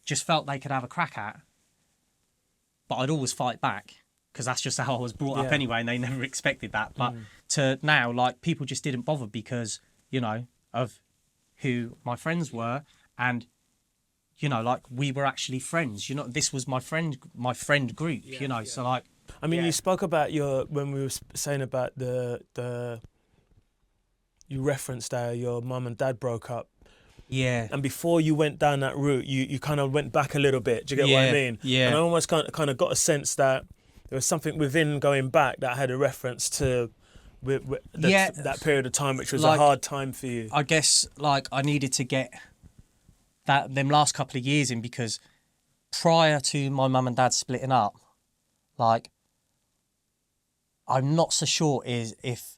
just felt they could have a crack at, but I'd always fight back because that's just how I was brought up anyway, and they never expected that. But to now, like, people just didn't bother because, you know, of who my friends were, and, you know, like, we were actually friends. You know, this was my friend group. You know, so like. I mean, you spoke about when we were saying about the you referenced your mum and dad broke up. Yeah. And before you went down that route, you kind of went back a little bit. Do you get what I mean? Yeah. And I almost kind of got a sense that there was something within going back that had a reference to that period of time, which was a hard time for you. I guess like I needed to get them last couple of years in, because prior to my mum and dad splitting up, like I'm not so sure if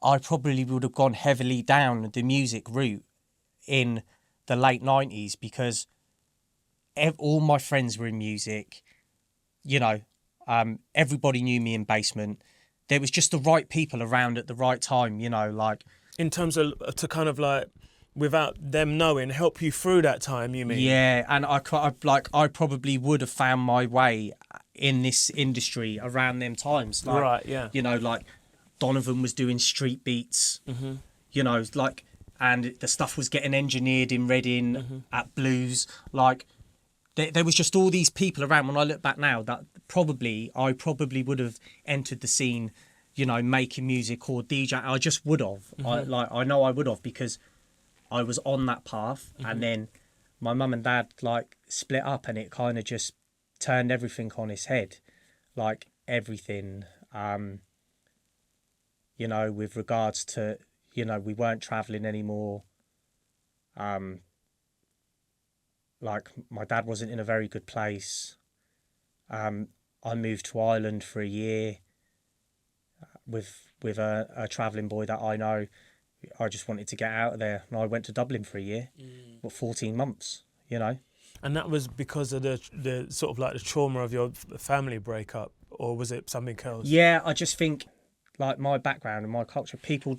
I probably would have gone heavily down the music route in the late 90s, because all my friends were in music, you know, everybody knew me in Basement. There was just the right people around at the right time, you know, like... In terms of, to kind of like, without them knowing, help you through that time, you mean? Yeah, and I probably would have found my way in this industry around them times. Like, right, yeah. You know, like Donovan was doing street beats, you know, like, and the stuff was getting engineered in Reading at Blues. Like, there was just all these people around. When I look back now, that I probably would have entered the scene, you know, making music or DJ. I just would have. I know I would have, because I was on that path, and then my mum and dad like split up, and it kind of just turned everything on its head, like everything. You know, with regards to, you know, we weren't travelling anymore. Like my dad wasn't in a very good place. I moved to Ireland for a year with a travelling boy that I know. I just wanted to get out of there, and I went to Dublin for a year, 14 months, you know. And that was because of the sort of like the trauma of your family breakup, or was it something else? Yeah, I just think, like my background and my culture, people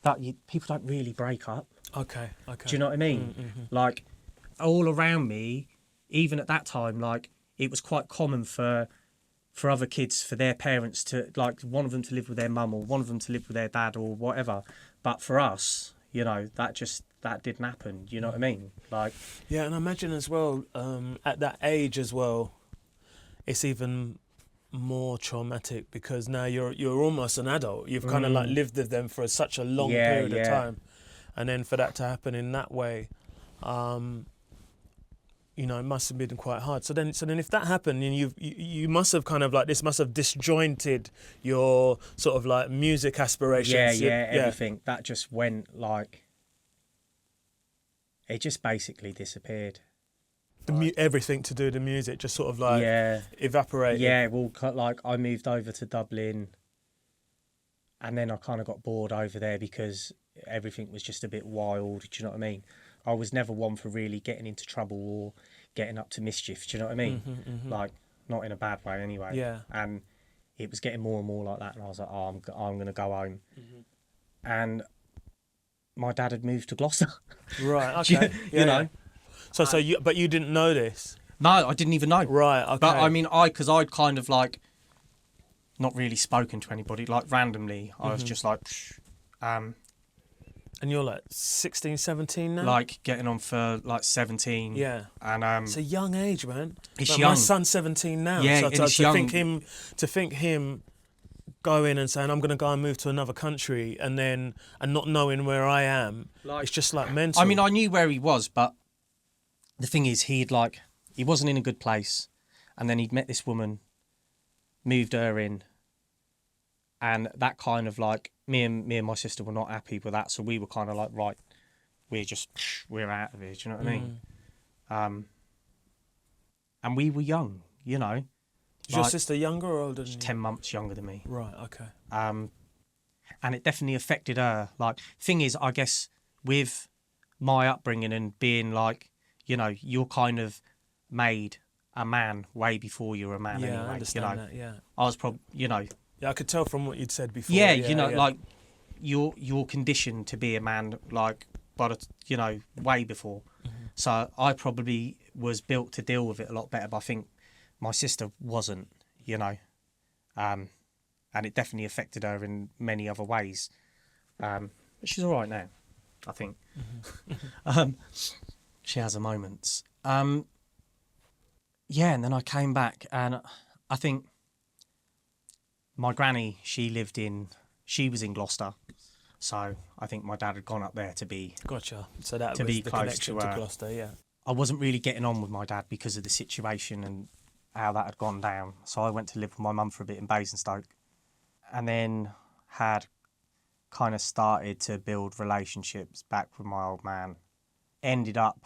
don't really break up. Okay. Do you know what I mean? Like, all around me, even at that time, like it was quite common for other kids, for their parents to, like, one of them to live with their mum, or one of them to live with their dad, or whatever. But for us, you know, that didn't happen. Do you know what I mean? Like, yeah, and I imagine as well, at that age as well, it's even more traumatic, because now you're almost an adult. You've kind of like lived with them for such a long period of time, and then for that to happen in that way, you know, it must have been quite hard. So then if that happened, and you must have kind of like, this must have disjointed your sort of like music aspirations. Yeah, everything. That just went like, it just basically disappeared. Everything to do with the music just sort of like evaporated. Yeah, well, like I moved over to Dublin, and then I kind of got bored over there because everything was just a bit wild. Do you know what I mean? I was never one for really getting into trouble or getting up to mischief. Do you know what I mean? Like, not in a bad way anyway. Yeah. And it was getting more and more like that, and I was like, oh, I'm going to go home. And my dad had moved to Gloucester. Right, okay. you know? So but you didn't know this? No, I didn't even know. Right, okay. But I mean, because I'd kind of like not really spoken to anybody, like randomly. I was just like, and you're like 16, 17 now? Like getting on for like 17. Yeah. And it's a young age, man. It's like young. My son's 17 now. Yeah, so and it's young. To think him going and saying, I'm going to go and move to another country, and not knowing where I am, like, it's just like mental. I mean, I knew where he was, but the thing is, he wasn't in a good place, and then he'd met this woman, moved her in, and that kind of like, me and my sister were not happy with that, so we were kind of like, right, we're out of here. Do you know what I mean? And we were young, you know. Is your sister younger or older than you? 10 months younger than me. Right, okay. And it definitely affected her. Like, thing is, I guess with my upbringing and being like, you know, you're kind of made a man way before you're a man anyway. I understand that, yeah. I was probably, you know. Yeah, I could tell from what you'd said before. Yeah, you know, like, you're conditioned to be a man, like, but, you know, way before. So I probably was built to deal with it a lot better, but I think my sister wasn't, you know. And it definitely affected her in many other ways. But she's all right now, I think. She has her moments. Yeah, and then I came back, and I think my granny, she was in Gloucester. So I think my dad had gone up there to be... Gotcha. So that to was be the close connection to to Gloucester, yeah. I wasn't really getting on with my dad because of the situation and how that had gone down. So I went to live with my mum for a bit in Basingstoke, and then had kind of started to build relationships back with my old man. Ended up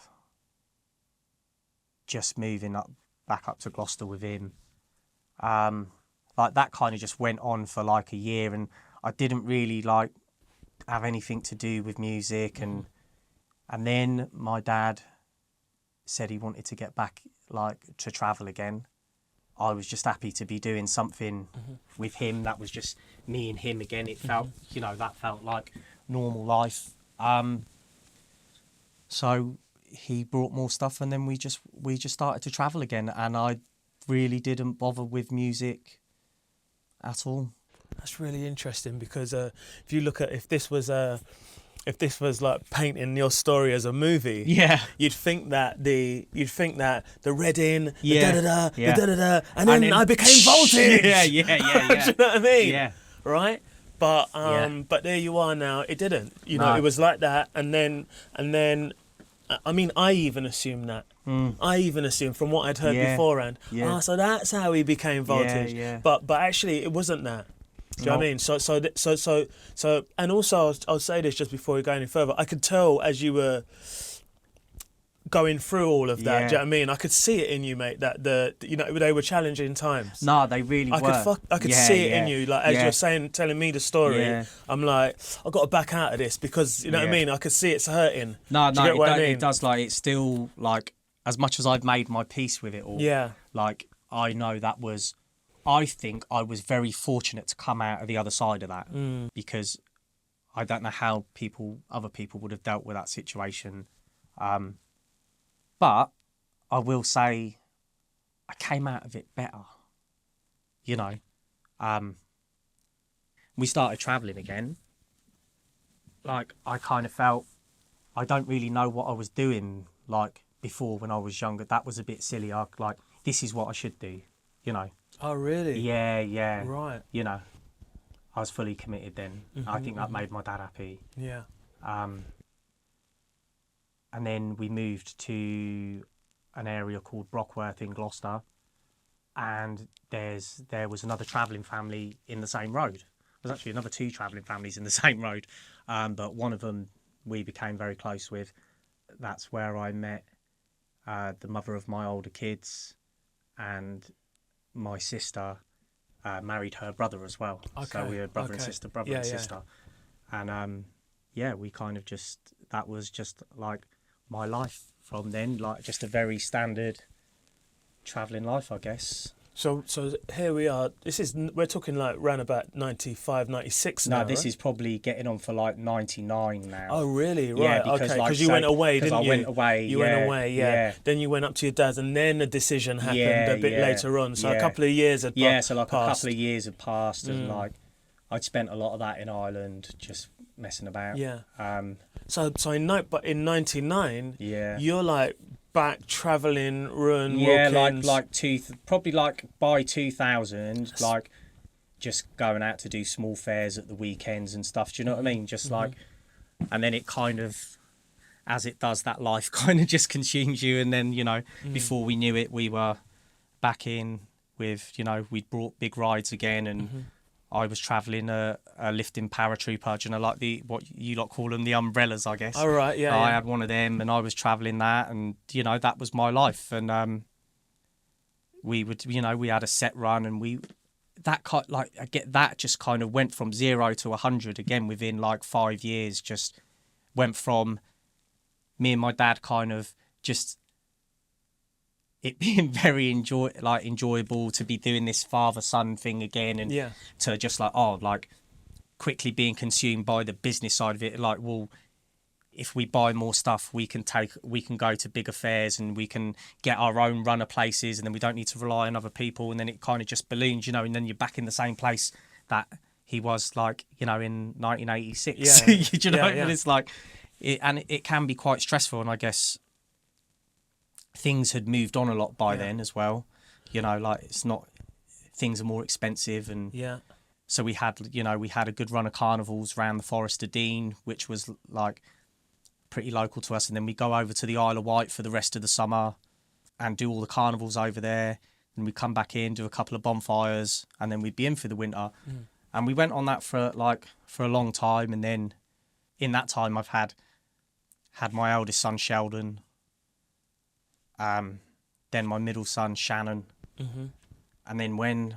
just moving back up to Gloucester with him. Like that kind of just went on for like a year, and I didn't really like have anything to do with music, and then my dad said he wanted to get back, like, to travel again. I was just happy to be doing something with him that was just me and him again. It felt, you know, that felt like normal life. So he brought more stuff, and then we just started to travel again, and I really didn't bother with music at all. That's really interesting, because if you look at if this was like painting your story as a movie, you'd think that the Reading, the da-da-da, and then I became Voltage. Yeah. Do you know what I mean? Yeah. Right? But but there you are now. It didn't. You know, it was like that, and then I mean, I even assumed that. I even assumed from what I'd heard beforehand. So that's how he became Voltage. But actually, it wasn't that. Do you know what I mean? So, and also I'll say this just before we go any further. I could tell as you were going through all of that. Do you know what I mean? I could see it in you, mate. That they were challenging times. No, they really were. I could see it in you. Like as you're telling me the story, I'm like, I've got to back out of this, because you know what I mean. I could see it's hurting. It does. Like, it's still like, as much as I've made my peace with it all. Yeah. Like, I know that was. I think I was very fortunate to come out of the other side of that, because I don't know how other people would have dealt with that situation. But I will say I came out of it better. You know, we started travelling again. Like, I kind of felt I don't really know what I was doing, like, before when I was younger. That was a bit silly. This is what I should do, you know. Oh, really? Yeah. Right. You know, I was fully committed then. I think that made my dad happy. Yeah. And then we moved to an area called Brockworth in Gloucester, and there was another travelling family in the same road. There's actually another 2 travelling families in the same road, but one of them we became very close with. That's where I met the mother of my older kids, and my sister married her brother as well. Okay. So we were brother and sister, and sister. And we kind of that was just like my life from then, like just a very standard travelling life, I guess. So here we are. We're talking like round about 95, 96 now. No, this is probably getting on for like 99 now. Oh, really? Right. Yeah, because you went away, didn't you? I went away. You went away, yeah. Then you went up to your dad's, and then a decision happened a bit later on. So a couple of years had passed. Yeah, so like a couple of years had passed, and like I'd spent a lot of that in Ireland just messing about. Yeah. But in 99, you're like back travelling, walking. Probably like by 2000, like just going out to do small fairs at the weekends and stuff. Do you know what I mean? Just like, and then it kind of, as it does, that life kind of just consumes you. And then, you know, before we knew it, we were back in with, you know, we'd brought big rides again, and I was travelling a lifting paratrooper, you know, like what you lot call them, the umbrellas, I guess. Oh, right, yeah. I had one of them, and I was travelling that, and, you know, that was my life. And we would, you know, we had a set run, and that just kind of went from 0 to 100 again within like 5 years. Just went from me and my dad kind of just it being very enjoyable to be doing this father-son thing again, and to just like quickly being consumed by the business side of it. Like, well, if we buy more stuff, we can go to bigger fairs, and we can get our own run of places, and then we don't need to rely on other people. And then it kind of just balloons, you know, and then you're back in the same place that he was, like, you know, in 1986. You know, and it's like, it can be quite stressful. And I guess things had moved on a lot by then as well. You know, like, things are more expensive, and So we had a good run of carnivals around the Forest of Dean, which was like pretty local to us, and then we go over to the Isle of Wight for the rest of the summer and do all the carnivals over there. And we come back in, do a couple of bonfires, and then we'd be in for the winter. And we went on that for a long time. And then in that time, I've had my eldest son Sheldon, then my middle son Shannon, and then when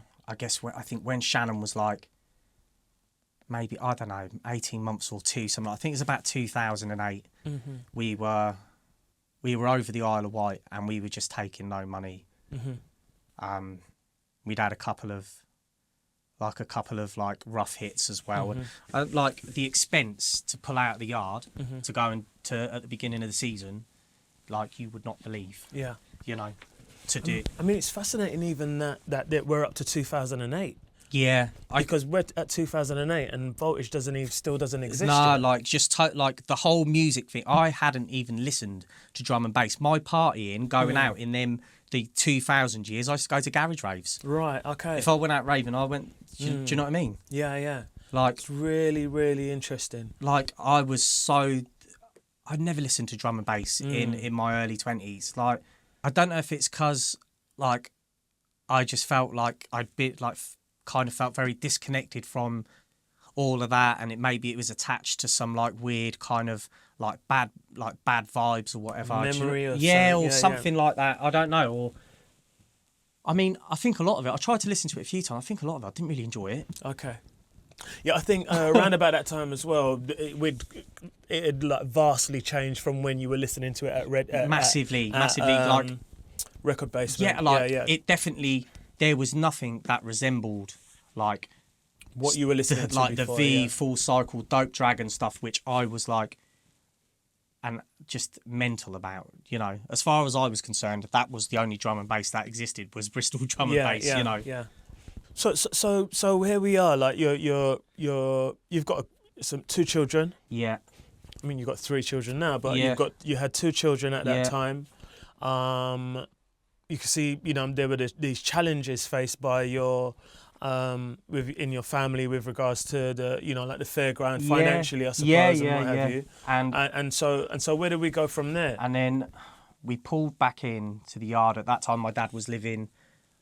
Shannon was like maybe, I don't know, 18 months or two, something. I think it was about 2008. We were over the Isle of Wight, and we were just taking no money. We'd had a couple of rough hits as well, and like the expense to pull out of the yard to go and at the beginning of the season, like you would not believe. Yeah, to do. I mean, it's fascinating even that we're up to 2008. Yeah, because we're at 2008 and Voltage still doesn't exist. No, yet. like like the whole music thing. I hadn't even listened to drum and bass. My partying, going out in the 2000 years, I used to go to garage raves. Right. Okay. If I went out raving, I went. Do you know what I mean? Yeah. Yeah. Like, it's really, really interesting. Like I'd never listened to drum and bass in my early 20s. Like, I don't know if it's because like I just felt like kind of felt very disconnected from all of that, and maybe it was attached to some like weird kind of like bad vibes or whatever. Memory or something like that. I don't know. Or I mean, I think a lot of it, I tried to listen to it a few times. I think a lot of it I didn't really enjoy it. Okay. Yeah, I think around about that time as well, it had like vastly changed from when you were listening to it at massively like Record Basement. It definitely, there was nothing that resembled like what you were listening to like before, the Full Cycle Dope Dragon stuff, which I was like and just mental about. As far as I was concerned, that was the only drum and bass that existed, was Bristol drum and bass. Yeah. So here we are. Like you've got two children. Yeah. I mean, you've got 3 children now, but you had 2 children at that time. You can see, there were these challenges faced by in your family with regards to the, like the Fairground financially, I suppose, and what have you. And so where did we go from there? And then we pulled back in to the yard. At that time, my dad was living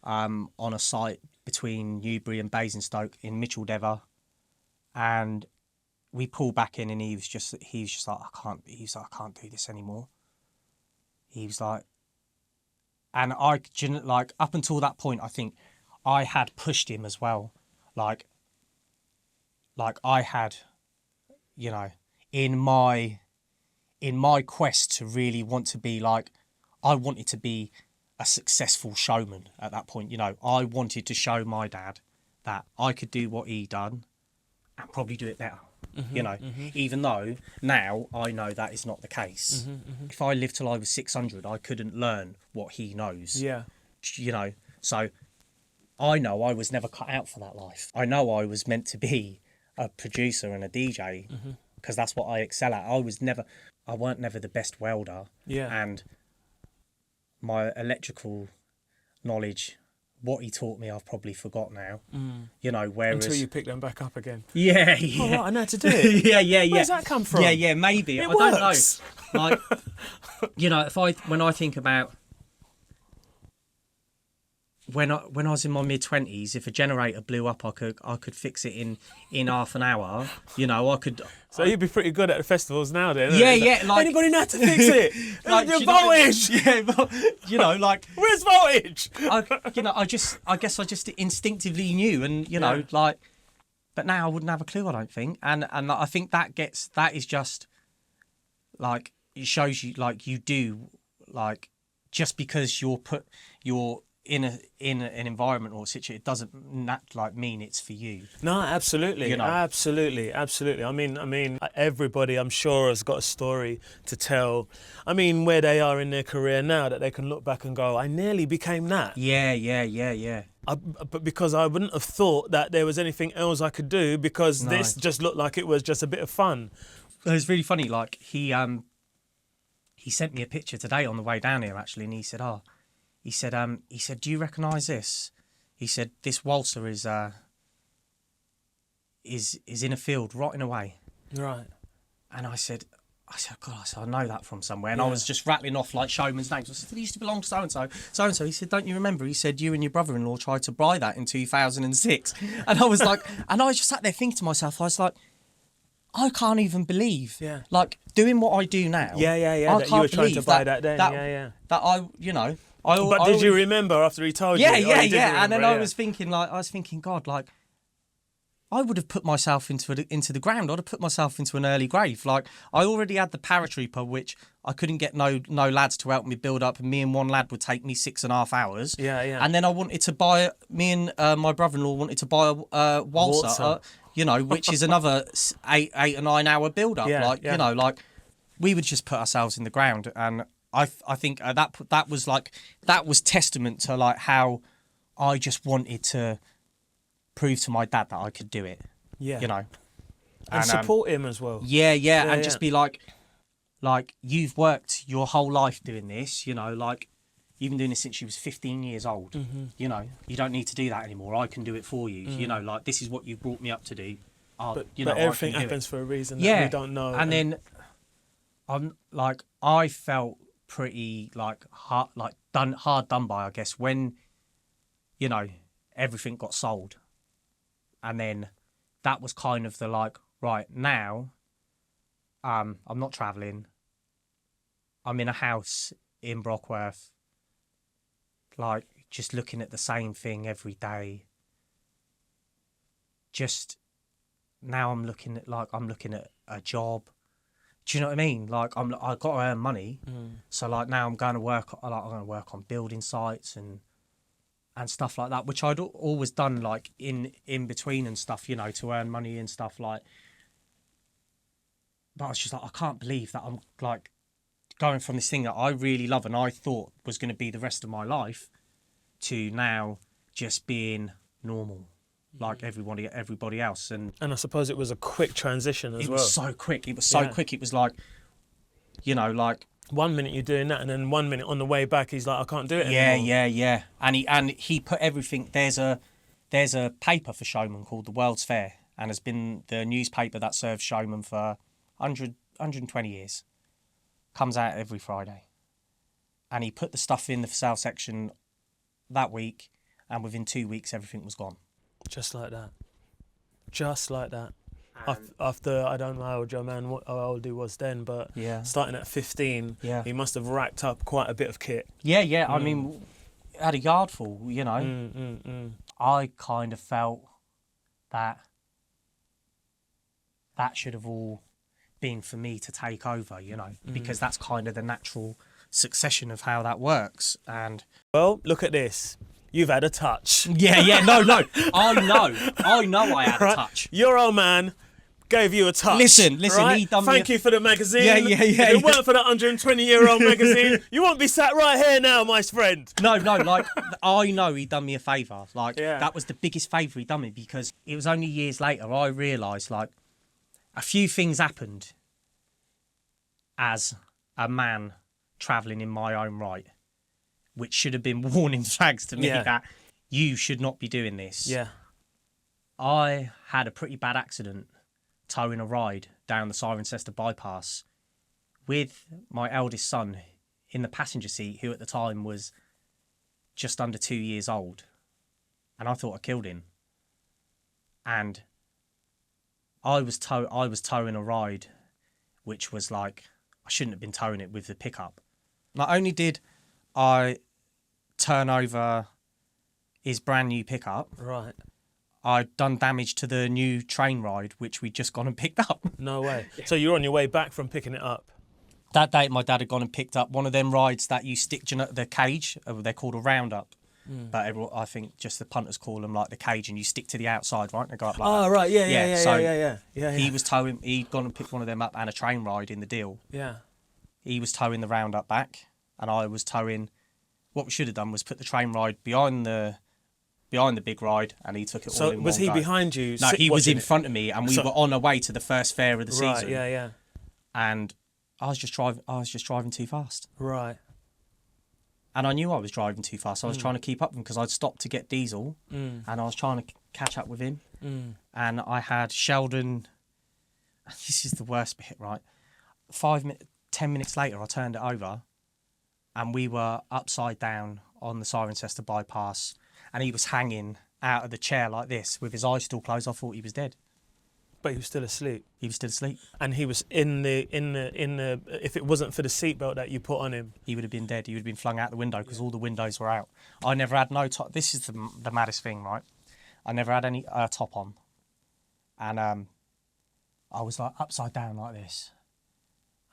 on a site between Newbury and Basingstoke in Micheldever, and we pulled back in, and he was just like, I can't do this anymore. He was like, and up until that point, I think I had pushed him as well, like I had, in my quest to really want to be like, I wanted to be a successful showman at that point. I wanted to show my dad that I could do what he done and probably do it better. Even though now I know that is not the case. If I lived till I was 600, I couldn't learn what he knows. Yeah. So I know I was never cut out for that life. I know I was meant to be a producer and a DJ because that's what I excel at. I weren't never the best welder. Yeah. And my electrical knowledge, what he taught me, I've probably forgot now. Whereas until you pick them back up again. Yeah. Oh, right, I know how to do it. yeah. Where's that come from? Yeah, maybe. It I works. Don't know. Like, when I think about when I was in my mid-20s, if a generator blew up, I could fix it in half an hour. I could. So you'd be pretty good at the festivals now, then. Yeah. Like, anybody know how to fix it? Like, voltage. Like, where's voltage? I guess I just instinctively knew, and like, but now I wouldn't have a clue. I don't think, and I think that is just like, it shows you, like, you do, like, just because you're in an environment or a situation, it doesn't mean it's for you. No, absolutely, absolutely. I mean, everybody, I'm sure, has got a story to tell. I mean, where they are in their career now, that they can look back and go, I nearly became that. Yeah. But because I wouldn't have thought that there was anything else I could do, because this just looked like it was just a bit of fun. It was really funny. Like, he sent me a picture today on the way down here, actually, and he said, He said, do you recognise this? He said, this waltzer is is in a field rotting away. Right. And I said, God, I know that from somewhere. And I was just rattling off like showman's names. I said, it used to belong to so-and-so, so-and-so. He said, don't you remember? He said, you and your brother-in-law tried to buy that in 2006. And I was like, and I was just sat there thinking to myself, I was like, I can't even believe, like, doing what I do now. Yeah. That you were trying to buy that then. That I, you know. But did you remember after he told you? Yeah. And then I was thinking, God, like, I would have put myself into the ground. I'd have put myself into an early grave. Like, I already had the paratrooper, which I couldn't get no lads to help me build up, and me and one lad would take me 6.5 hours. Yeah. And then I wanted to buy, me and my brother-in-law wanted to buy a waltzer, you know, which is another 8 or 9 hour build up. You know, like, we would just put ourselves in the ground, and I think that was testament to like how I just wanted to prove to my dad that I could do it. Yeah. You know. And support him as well. Yeah. And just be like, you've worked your whole life doing this, you know, like, you've been doing this since you was 15 years old. Mm-hmm. You know, you don't need to do that anymore. I can do it for you. You know, like, this is what you brought me up to do. But everything happens for a reason that we don't know. And then I felt pretty hard done by, I guess, when, you know, everything got sold. And then that was kind of the like, right, now I'm not travelling. I'm in a house in Brockworth, like, just looking at the same thing every day. Just now I'm looking at a job. Do you know what I mean? Like, I've got to earn money. So like now I'm going to work on building sites and stuff like that, which I'd always done like in between and stuff, you know, to earn money and stuff like. But I was just like, I can't believe that I'm like going from this thing that I really love and I thought was going to be the rest of my life to now just being normal, like everybody else. And I suppose it was a quick transition as well. It was so quick. It was so quick. It was like, you know, like, 1 minute you're doing that, and then 1 minute on the way back he's like, I can't do it anymore. Yeah. And he put everything. There's a paper for Showman called the World's Fair, and has been the newspaper that serves Showman for 120 years. Comes out every Friday, and he put the stuff in the for sale section that week, and within 2 weeks everything was gone. Just like that. After, I don't know how old he was then, but starting at 15, he must have racked up quite a bit of kit. Yeah. I mean, had a yard full, you know. I kind of felt that should have all been for me to take over, you know, because that's kind of the natural succession of how that works. And well, look at this. You've had a touch. Yeah. No. I know I had a touch. Your old man gave you a touch. Listen, right? He done Thank you for the magazine. Yeah. If it weren't for that 120-year-old magazine, you wouldn't be sat right here now, my friend. No, like, I know he done me a favour. Like, that was the biggest favour he done me, because it was only years later I realised, like, a few things happened as a man travelling in my own right, which should have been warning flags to me that you should not be doing this. Yeah. I had a pretty bad accident towing a ride down the Cirencester bypass with my eldest son in the passenger seat, who at the time was just under 2 years old. And I thought I killed him. And I was towing a ride, which was like, I shouldn't have been towing it with the pickup. Not only did I turn over his brand new pickup, right, I'd done damage to the new train ride, which we'd just gone and picked up. No way. So you're on your way back from picking it up? That day, my dad had gone and picked up one of them rides that you stick the cage. They're called a roundup. But everyone, I think just the punters call them like the cage, and you stick to the outside, right? They go up like that. Oh, right, yeah. He was towing. He'd gone and picked one of them up and a train ride in the deal. Yeah. He was towing the roundup back, and I was towing. What we should have done was put the train ride behind the big ride, and he took it all in one go. So was he behind you? No, he was in front of me, and we were on our way to the first fair of the season. Right, yeah. And I was just driving too fast. Right. And I knew I was driving too fast. So I was trying to keep up with him because I'd stopped to get diesel and I was trying to catch up with him. And I had Sheldon. This is the worst bit, right? 10 minutes later, I turned it over and we were upside down on the Cirencester bypass and he was hanging out of the chair like this with his eyes still closed. I thought he was dead. But he was still asleep. He was still asleep. And he was in the if it wasn't for the seatbelt that you put on him, he would have been dead. He would have been flung out the window because all the windows were out. I never had no top. This is the maddest thing, right? I never had any top on. And I was like upside down like this.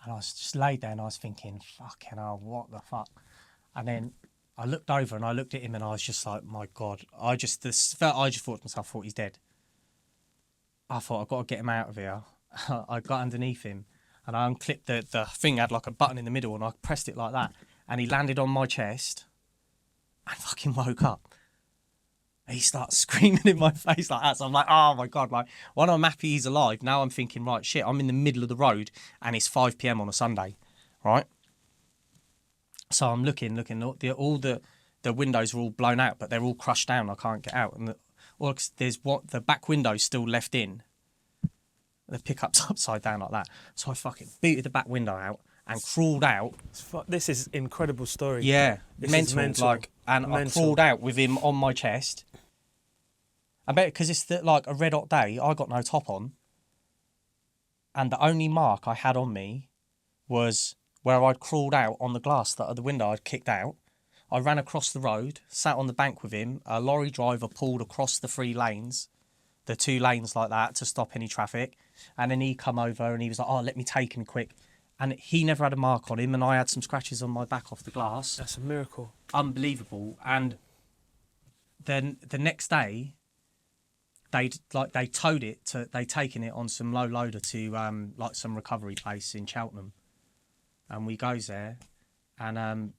And I was just laid there and I was thinking, fucking hell, what the fuck? And then I looked over and I looked at him and I was just like, my God. I just thought to myself, I thought he's dead. I thought, I've got to get him out of here. I got underneath him and I unclipped the thing, had like a button in the middle and I pressed it like that. And he landed on my chest and fucking woke up. And he starts screaming in my face like that. So I'm like, oh my God. Like, when I'm happy he's alive, now I'm thinking, right, shit, I'm in the middle of the road and it's 5 p.m. on a Sunday, right? So I'm looking, all the windows are all blown out, but they're all crushed down. I can't get out. And there's the back window's still left in. The pickup's upside down like that. So I fucking booted the back window out and crawled out. This is an incredible story. Yeah, this mental. Like, and I crawled out with him on my chest. I bet because it's like a red hot day, I got no top on. And the only mark I had on me was where I'd crawled out on the glass that the window I'd kicked out. I ran across the road, sat on the bank with him. A lorry driver pulled across the 3 lanes, the 2 lanes like that to stop any traffic. And then he come over and he was like, oh, let me take him quick. And he never had a mark on him and I had some scratches on my back off the glass. That's a miracle. Unbelievable. And then the next day, they towed it they'd taken it on some low loader to like some recovery place in Cheltenham. And we goes there and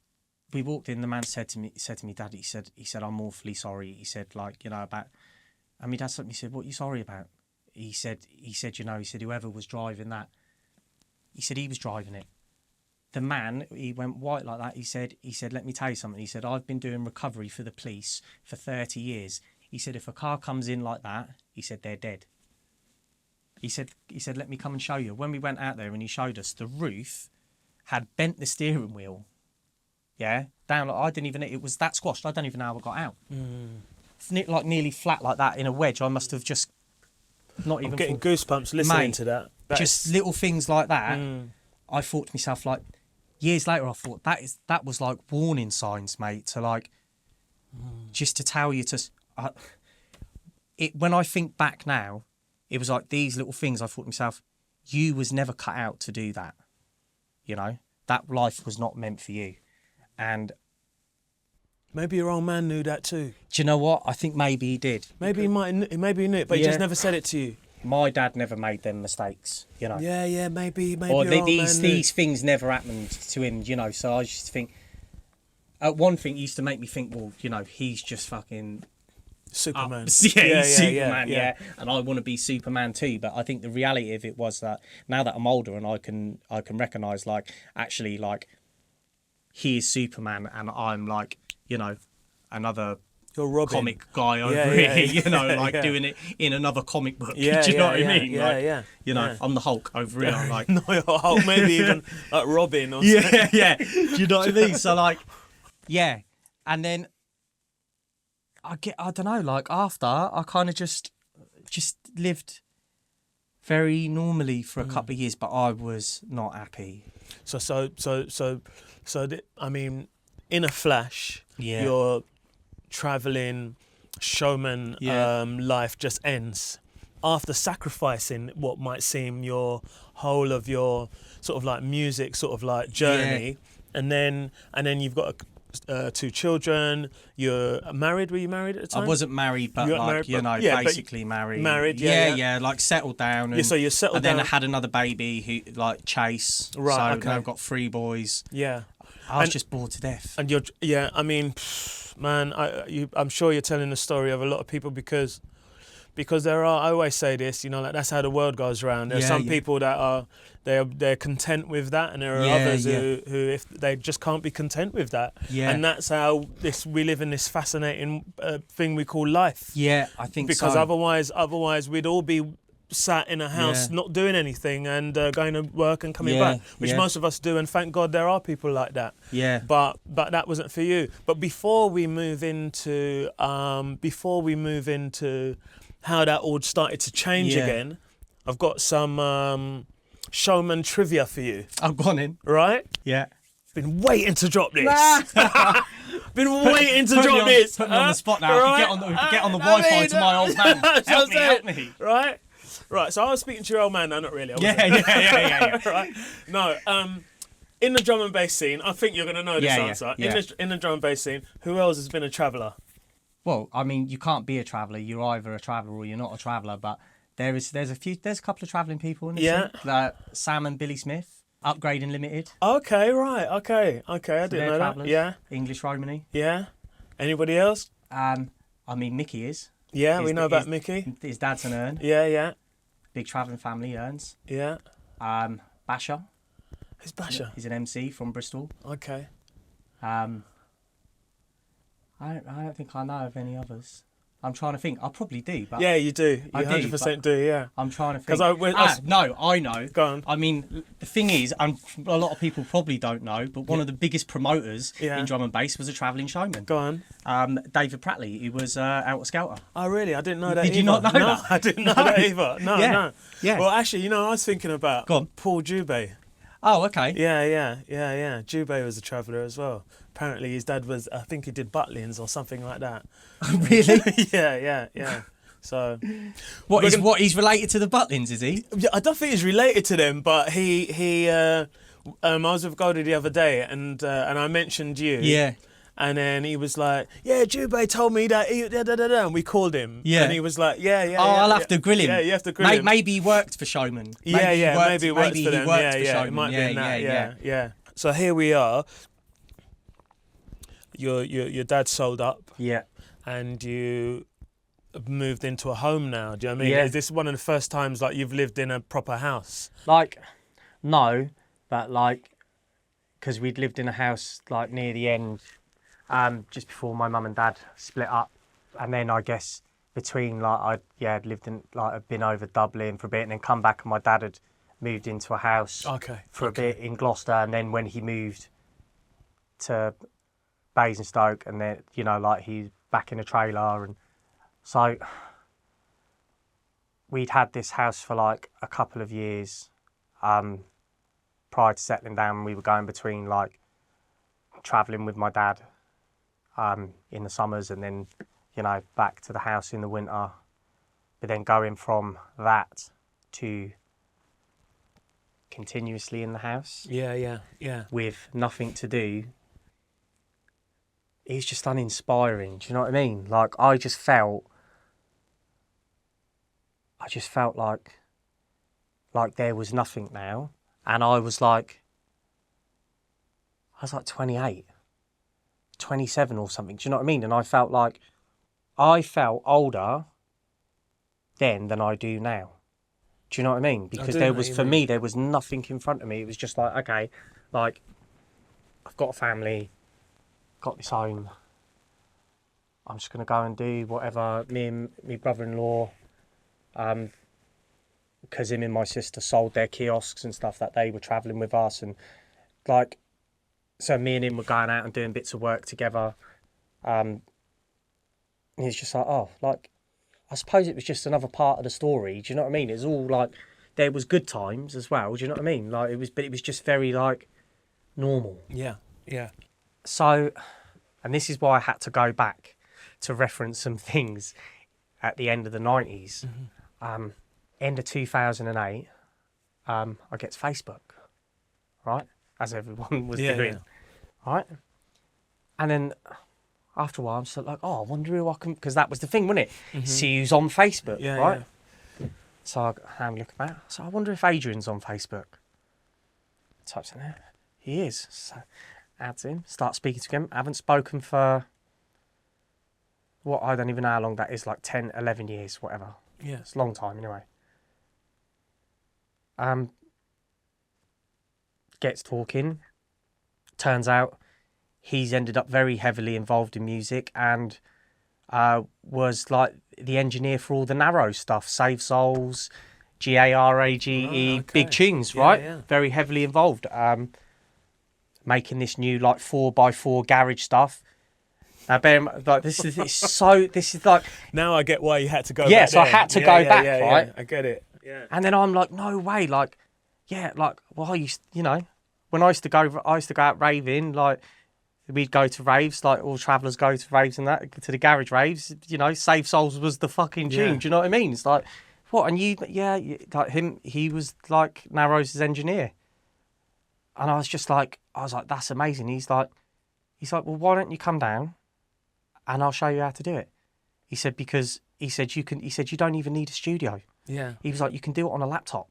we walked in, the man said to me, Dad, he said, I'm awfully sorry. He said, like, you know, about, and my dad said to me, what are you sorry about? He said, you know, whoever was driving that, he said he was driving it. The man, he went white like that. He said, let me tell you something. He said, I've been doing recovery for the police for 30 years. He said, if a car comes in like that, he said, they're dead. He said, let me come and show you. When we went out there and he showed us, the roof had bent the steering wheel. Yeah, down. Like, I didn't even. It was that squashed. I don't even know how I got out. Like nearly flat like that in a wedge. I must have just not even. I'm getting goosebumps listening to that. Just little things like that. I thought to myself, like, years later, I thought that was like warning signs, mate. To like, just to tell you to. When I think back now, it was like these little things. I thought to myself, you was never cut out to do that. You know, that life was not meant for you. And maybe your old man knew that too. Do you know what? I think maybe he did. Maybe he knew it, but he just never said it to you. My dad never made them mistakes, you know. Yeah, maybe. Or these things never happened to him, you know. So I just think, one thing used to make me think, well, you know, he's just fucking Superman. He's Superman, yeah. And I want to be Superman too. But I think the reality of it was that now that I'm older and I can recognise, like, actually, like, he is Superman and I'm like, you know, another comic guy over here, you know, like doing it in another comic book. Do you know what I mean? You know, I'm the Hulk over here. Like, no, Hulk, maybe even like Robin or something. Yeah. Do you know what I mean? So like, yeah. And then I don't know, like after I kind of just lived very normally for a couple of years, but I was not happy. I mean, in a flash, your traveling showman life just ends after sacrificing what might seem your whole of your sort of like music sort of like journey, and then you've got 2 children. You're married. Were you married at the time? I wasn't married, but basically married. Married, like settled down. And, so you're settled and down. then I had another baby who like Chase. Right. So okay. now I've got 3 boys. Yeah. I was just bored to death. And I mean, man, I'm sure you're telling the story of a lot of people because because I always say this, like that's how the world goes around. There are some people that are they're content with that, and there are others who if they just can't be content with that. And that's how we live in this fascinating thing we call life. I think because so. otherwise we'd all be sat in a house not doing anything and going to work and coming back, which most of us do, and thank God there are people like that. But that wasn't for you. But before we move into how that all started to change again, I've got some showman trivia for you. I've gone in. Right? Yeah. Been waiting to drop this. Been waiting to drop this. Put me on the spot now. Right? We can get on the Wi-Fi to my old man. Help me. Right, so I was speaking to your old man. No, not really. Yeah. Right? No, in the drum and bass scene, I think you're going to know this answer. Yeah. In the drum and bass scene, who else has been a traveller? Well, I mean, you can't be a traveller. You're either a traveller or you're not a traveller. But there's a couple of travelling people in the scene. Like Sam and Billy Smith, Upgrading Limited. Okay, right. Okay. I didn't know that. Yeah. English Romany. Yeah. Anybody else? I mean, Mickey is. Yeah, we know about Mickey. His dad's an Ern. Yeah. Big travelling family, Erns. Yeah. Basher. Who's Basher? He's an MC from Bristol. Okay. I don't think I know of any others. I'm trying to think. I probably do. But yeah, you do. You 100% do, yeah. I'm trying to think. No, I know. Go on. I mean, the thing is, and a lot of people probably don't know, but one of the biggest promoters in drum and bass was a travelling showman. Go on. David Pratley, who was out at Scouter. Oh, really? I didn't know that Did you not know that? I didn't know that either. No. Yeah. Well, actually, I was thinking about Paul Jubei. Oh, okay. Yeah. Jubei was a traveller as well. Apparently his dad was, I think he did Butlins or something like that. Really? Yeah. So, he's related to the Butlins, is he? Yeah, I don't think he's related to them, but he I was with Goldie the other day, and I mentioned you. Yeah. And then he was like, "Yeah, Jubei told me that." And we called him. Yeah. And he was like, "Yeah." Oh, I'll have to grill him. Yeah, you have to grill him. Maybe he worked for Showman. Maybe he worked for them. Yeah. It might be in that. Yeah. So here we are. Your dad sold up. Yeah. And you moved into a home now. Do you know what I mean? Yeah. Is this one of the first times like you've lived in a proper house? No, but because we'd lived in a house near the end, just before my mum and dad split up, and then I guess between I'd lived in I'd been over Dublin for a bit, and then come back, and my dad had moved into a house for a bit in Gloucester, and then when he moved to Basingstoke, and then he's back in a trailer, and so we'd had this house for a couple of years prior to settling down. We were going between travelling with my dad in the summers, and then back to the house in the winter, but then going from that to continuously in the house with nothing to do. It's just uninspiring. Do you know what I mean? I just felt like there was nothing now, and I was 28, 27 or something. Do you know what I mean? And I felt older then than I do now. Do you know what I mean? Because there was nothing in front of me. It was just okay, I've got a family, got this home. I'm just going to go and do whatever. Me and my brother-in-law, because him and my sister sold their kiosks and stuff that they were travelling with us, and so me and him were going out and doing bits of work together. And he's just I suppose it was just another part of the story. Do you know what I mean? It's all there was good times as well. Do you know what I mean? But it was just very normal. Yeah. So, and this is why I had to go back to reference some things at the end of the 90s. Mm-hmm. End of 2008, I get to Facebook, right? As everyone was doing, right? And then after a while, I'm just I wonder who I can, because that was the thing, wasn't it? Mm-hmm. See who's on Facebook, right? Yeah. So I look about. So I wonder if Adrian's on Facebook. Types in there. He is. So adds him. Start speaking to him. I haven't spoken for what, I don't even know how long that is, like 10, 11 years, whatever. Yeah. It's a long time anyway. Gets talking. Turns out he's ended up very heavily involved in music and was like the engineer for all the Narrow stuff, Save Souls, Garage, Right, okay. big tunes, Yeah, right? yeah. Very heavily involved. Making this new like 4x4 garage stuff. Now, bear in mind, like this is like. Now I get why you had to go. Yes, back I there. had to go back, yeah, right? Yeah, I get it. Yeah. And then I'm like, no way, like, yeah, like, well, I used, when I used to go out raving, like, we'd go to raves, like all travellers go to raves and that, to the garage raves, Save Souls was the fucking tune. Yeah. Do you know what I mean? It's like, what? And like him, he was like Narrows' engineer. And I was like, that's amazing. He's like, well, why don't you come down and I'll show you how to do it? He said, because he said, you don't even need a studio. Yeah. He was like, you can do it on a laptop.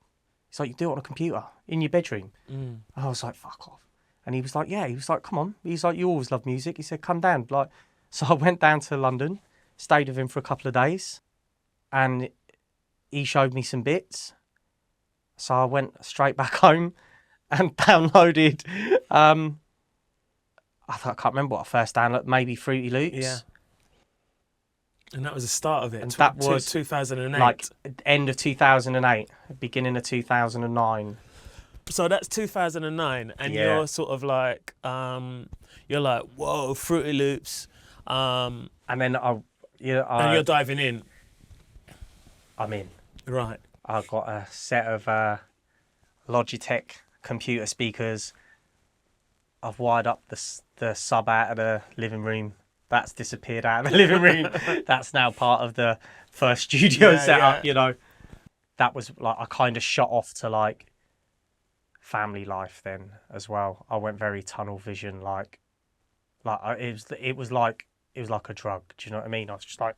He's like, you do it on a computer in your bedroom. Mm. And I was like, fuck off. And he was like, yeah. He was like, come on. He's like, you always love music. He said, come down. Like, so I went down to London, stayed with him for a couple of days, and he showed me some bits. So I went straight back home and downloaded. I can't remember what I first downloaded. Maybe Fruity Loops. Yeah. And that was the start of it. And that was 2008. like end of 2008, beginning of 2009. So that's 2009, and Yeah. you're sort of like, you're like, whoa, Fruity Loops, And then and you're diving in. I'm in. Right. I've got a set of Logitech computer speakers. I've wired up the sub out of the living room. That's disappeared out of the living room. That's now part of the first studio setup. Yeah. That was like, I kind of shot off to like family life then as well. I went very tunnel vision, it was like a drug. Do you know what I mean? I was just like,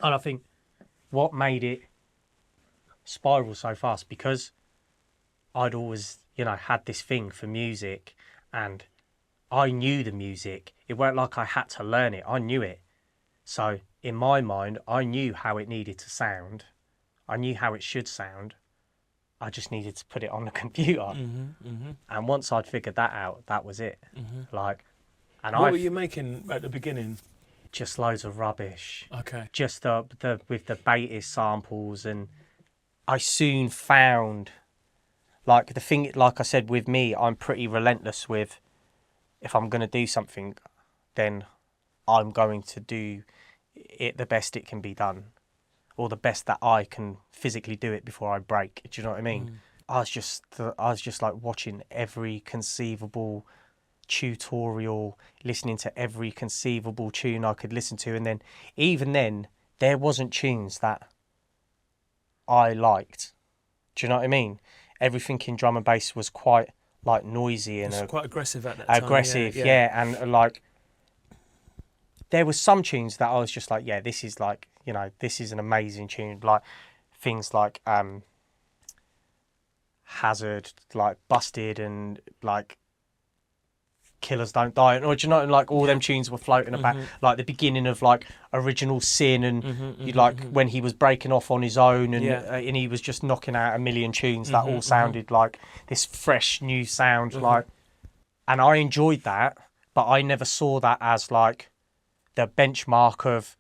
and I think what made it spiral so fast, because I'd always had this thing for music, and I knew the music. It weren't like I had to learn it. I knew it. So in my mind, I knew how it needed to sound. I knew how it should sound. I just needed to put it on the computer. Mm-hmm, mm-hmm. And once I'd figured that out, that was it. Mm-hmm. What were you making at the beginning? Just loads of rubbish. Okay. Just with the basis samples, and I soon found, like, the thing, like I said, with me, I'm pretty relentless with, if I'm going to do something, then I'm going to do it the best it can be done, or the best that I can physically do it before I break. Do you know what I mean? Mm. I was just like watching every conceivable tutorial, listening to every conceivable tune I could listen to, and then even then there wasn't tunes that I liked. Do you know what I mean? Everything in drum and bass was quite like noisy and quite aggressive at that time. Aggressive, yeah. And like there was some tunes that I was just like, yeah, this is like, this is an amazing tune. Like things like Hazard, like Busted, and like Killers Don't Die, or do you know, like all them tunes were floating about, like the beginning of like Original Sin, and when he was breaking off on his own, and and he was just knocking out a million tunes that all sounded like this fresh new sound, like, and I enjoyed that, but I never saw that as like the benchmark of.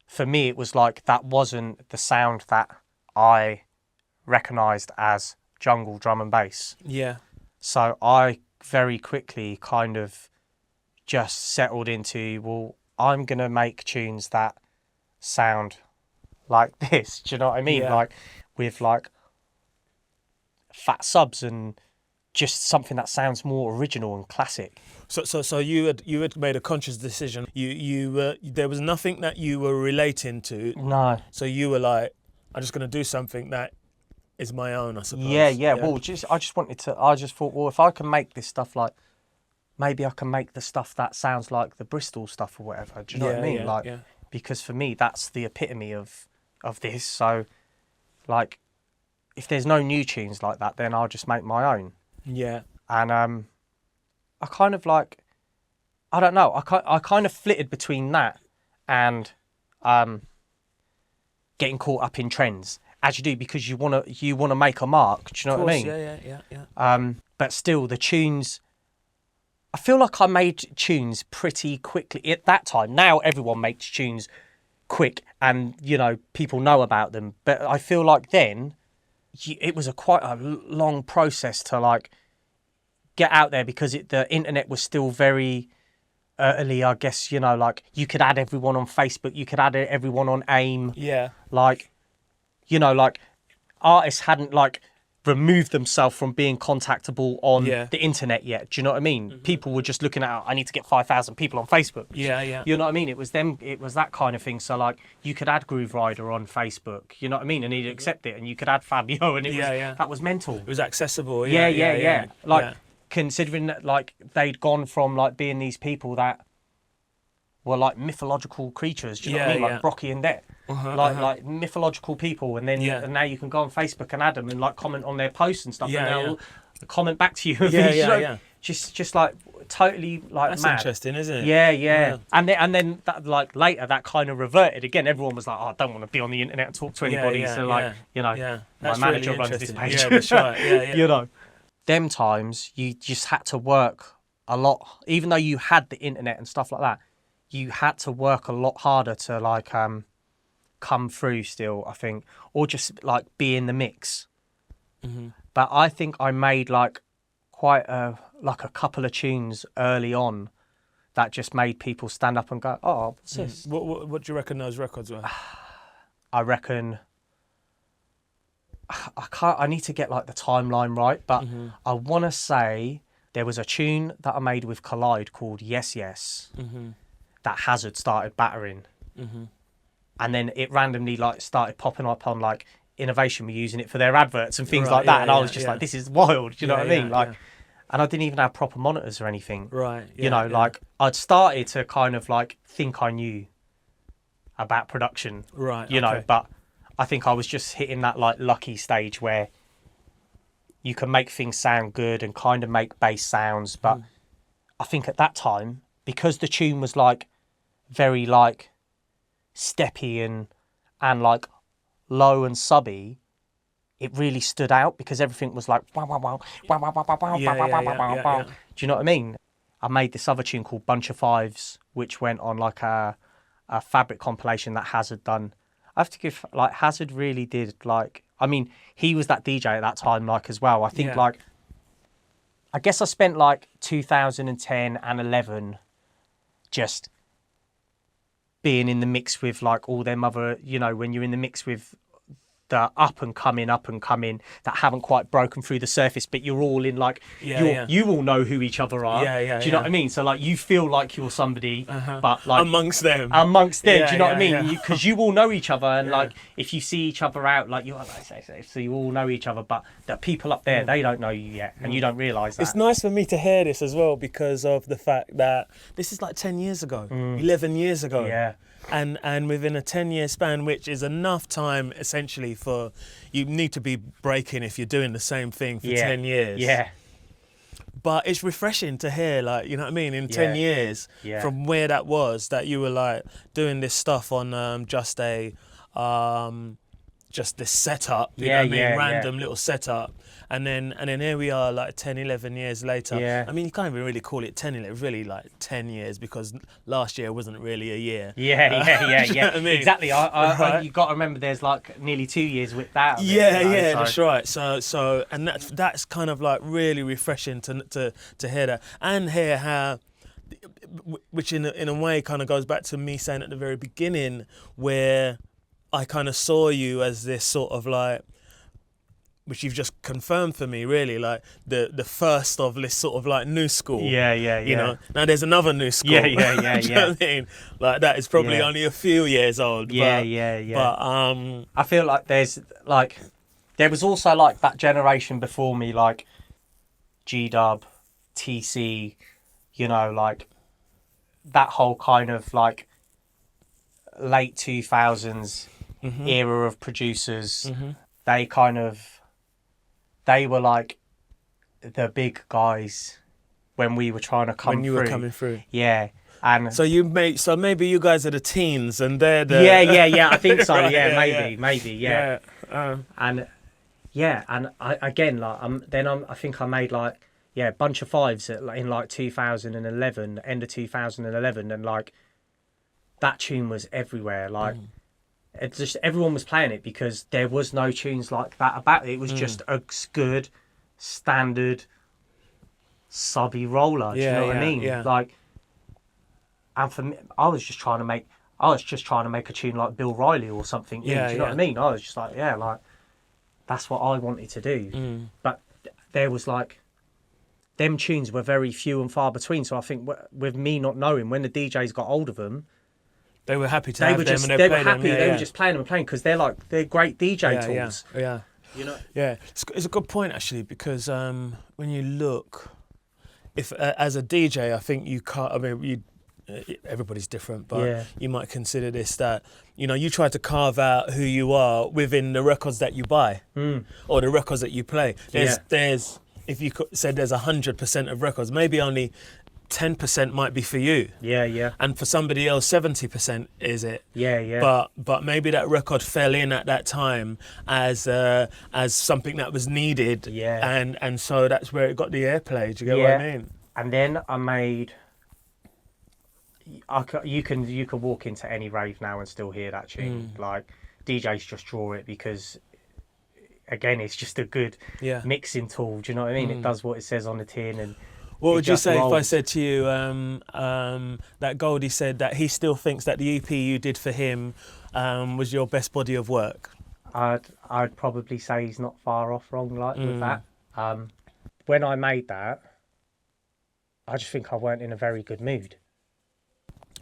For me, it was like that wasn't the sound that I recognised as jungle drum and bass. Yeah. So I very quickly kind of just settled into, well, I'm going to make tunes that sound like this. Do you know what I mean? Yeah. Like with like fat subs and just something that sounds more original and classic. So you had made a conscious decision. You there was nothing that you were relating to. No. So you were like, I'm just going to do something that is my own, I suppose. Yeah. Well, I just thought, well, if I can make this stuff, like maybe I can make the stuff that sounds like the Bristol stuff or whatever. Do you know what I mean? Yeah. Because for me, that's the epitome of this. So, like, if there's no new tunes like that, then I'll just make my own. Yeah. And I kind of like I don't know. I kind of flitted between that and getting caught up in trends, as you do, because you wanna make a mark. Do you know what I mean? Yeah. But still, the tunes. I feel like I made tunes pretty quickly at that time. Now everyone makes tunes quick, and people know about them. But I feel like then it was quite a long process to like get out there, because the internet was still very early. I guess like you could add everyone on Facebook, you could add everyone on AIM. Yeah. Like like artists hadn't like removed themselves from being contactable on the internet yet. Do you know what I mean? Mm-hmm. People were just looking at, I need to get 5,000 people on Facebook. Yeah. You know what I mean? It was that kind of thing. So like you could add Groove Rider on Facebook, you know what I mean? And he'd accept it. And you could add Fabio, and that was mental. It was accessible. Yeah. Like considering that like they'd gone from like being these people that were like mythological creatures, do you know what I mean? Like Brocky and Det. Like mythological people, and then and now you can go on Facebook and add them and like comment on their posts and stuff, and they'll comment back to you. Just like totally like that's mad. Interesting, isn't it? Yeah. And then that, like later that kind of reverted again. Everyone was like, I don't want to be on the internet and talk to anybody. So like my manager runs this page. Yeah, that's right. Yeah. Them times you just had to work a lot, even though you had the internet and stuff like that. You had to work a lot harder to like come through still, I think, or just like be in the mix. Mm-hmm. But I think I made like quite a couple of tunes early on that just made people stand up and go, "Oh, what's this?" What do you reckon those records were? I reckon I need to get like the timeline right, but I want to say there was a tune that I made with Collide called Yes Yes that Hazard started battering. And then it randomly like started popping up on like Innovation were using it for their adverts and things like that, and I was just like, this is wild, you know what I mean? Like, and I didn't even have proper monitors or anything. Right. Like I'd started to kind of like think I knew about production. Right. You know, but I think I was just hitting that like lucky stage where you can make things sound good and kind of make bass sounds, but I think at that time, because the tune was like very like steppy and like low and subby, it really stood out because everything was like wow wow wow wow wow wow wow wow wow. Do you know what I mean? I made this other tune called Bunch of Fives, which went on like a Fabric compilation that Hazard done. I have to give like Hazard really did like, I mean, he was that DJ at that time like as well. I think like I guess I spent like 2010 and 11 just being in the mix with like all them other, when you're in the mix with the up and coming that haven't quite broken through the surface, but you're all in like, you all know who each other are. Do you know what I mean? So like you feel like you're somebody, but like amongst them, do you know what I mean? Because you all know each other, and like if you see each other out, like you're like, so you all know each other, but the people up there, they don't know you yet, and you don't realise that. It's nice for me to hear this as well because of the fact that this is like 10 years ago, 11 years ago. Yeah. And within a 10-year span, which is enough time essentially for you need to be breaking if you're doing the same thing for 10 years. Yeah. But it's refreshing to hear, like, you know what I mean, in 10 years from where that was, that you were like doing this stuff on just this setup, you know what I mean, random little setup. And then here we are like 10, 11 years later. Yeah. I mean, you can't even really call it 10, it's really like 10 years because last year wasn't really a year. Yeah. You know what I mean? Exactly. You've got to remember there's like nearly 2 years with that. That's right. So and that's kind of like really refreshing to hear that and hear how, which in a way kind of goes back to me saying at the very beginning where I kind of saw you as this sort of like, which you've just confirmed for me, really, like the first of this sort of like new school. Yeah. You know, now there's another new school. Yeah. Do you know what I mean? Like that is probably only a few years old. But I feel like there was also like that generation before me, like G-Dub, TC, like that whole kind of like late 2000s era of producers. They were like the big guys when we were trying to come when you through. were coming through. Yeah. And so maybe you guys are the teens and they're the yeah, I think so. Right, yeah, maybe. And I think I made like a bunch of fives in like 2011, end of 2011, and like that tune was everywhere. Like it's just everyone was playing it because there was no tunes like that about it. It was just a good standard subby roller. Do you know what I mean? Yeah. Like, and for me, I was just trying to make a tune like Bill Riley or something. Yeah, do you know what I mean? I was just like, like that's what I wanted to do. But there was like, them tunes were very few and far between. So I think with me not knowing, when the DJs got hold of them, they were happy to have them. They were happy. They were just playing them and playing because they're great DJ tools. Yeah. You know. Yeah, it's a good point actually, because when you look, if as a DJ, I think you can't. I mean, everybody's different, but you might consider this that you try to carve out who you are within the records that you buy or the records that you play. There's if you said there's 100% of records, maybe only 10% might be for you. Yeah. And for somebody else, 70% is it. Yeah. But maybe that record fell in at that time as something that was needed. Yeah. And so that's where it got the airplay. Do you get what I mean? And then I made. You can walk into any rave now and still hear that tune. Like DJs just draw it because, again, it's just a good mixing tool. Do you know what I mean? It does what it says on the tin. And what would you say if I said to you that Goldie said that he still thinks that the EP you did for him was your best body of work? I'd probably say he's not far off wrong with that. When I made that, I just think I weren't in a very good mood.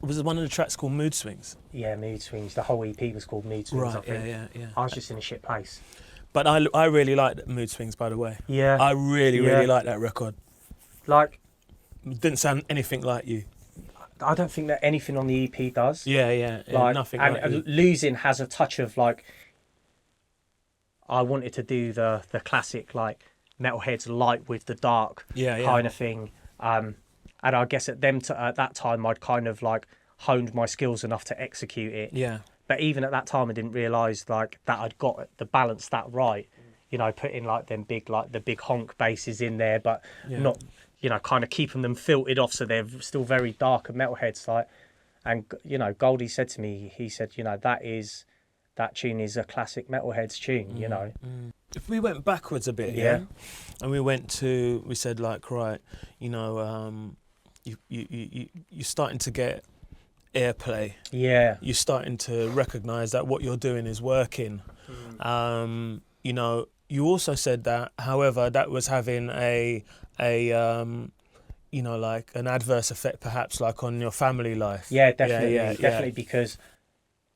Was one of the tracks called Mood Swings? Yeah, Mood Swings. The whole EP was called Mood Swings, right, I think. Yeah. I was just in a shit place. But I really like Mood Swings, by the way. Yeah. I really like that record. Like... It didn't sound anything like you. I don't think that anything on the EP does. Yeah. Like, nothing and like you. Losing has a touch of, like... I wanted to do the classic, like, Metalhead's light with the dark kind of thing. And I guess at that time, I'd kind of like honed my skills enough to execute it. Yeah. But even at that time, I didn't realise like that I'd got the balance that right. Putting like them big, like the big honk basses in there, but not, kind of keeping them filtered off so they're still very dark and Metalheads. Like, and Goldie said to me, he said, that tune is a classic Metalheads tune. If we went backwards a bit, and we said like, right, you're starting to get airplay. Yeah. You're starting to recognise that what you're doing is working. You also said that, however, that was having a like an adverse effect perhaps like on your family life. Yeah, definitely, because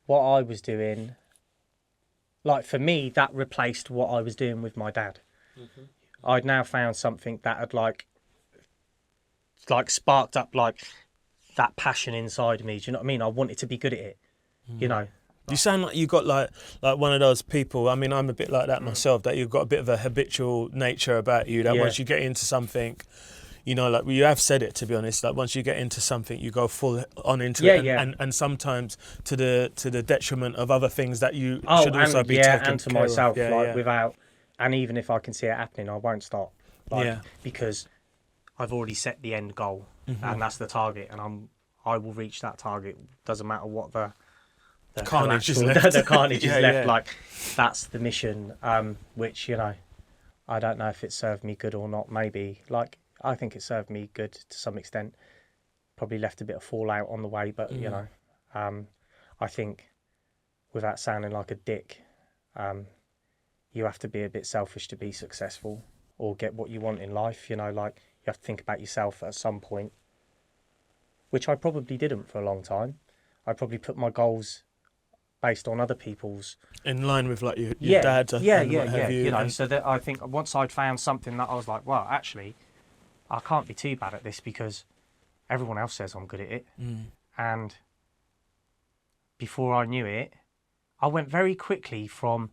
what I was doing, like for me, that replaced what I was doing with my dad. I'd now found something that had like sparked up like that passion inside me. Do you know what I mean? I wanted to be good at it. You sound like you got like one of those people. I mean, I'm a bit like that myself. That you've got a bit of a habitual nature about you. That once you get into something, like you have said it, to be honest. Like once you get into something, you go full on into it, and sometimes to the detriment of other things that you should also be taking care of. And to myself, without, and even if I can see it happening, I won't stop. Because I've already set the end goal, and that's the target, and I will reach that target. Doesn't matter what the carnage is left. The carnage is left. Like that's the mission. Which I don't know if it served me good or not. Maybe I think it served me good to some extent. Probably left a bit of fallout on the way, but I think without sounding like a dick, you have to be a bit selfish to be successful or get what you want in life. You have to think about yourself at some point, which I probably didn't for a long time. I probably put my goals based on other people's, in line with like your dad. What have you. So that I think once I'd found something that I was like, well, actually, I can't be too bad at this because everyone else says I'm good at it. And before I knew it, I went very quickly from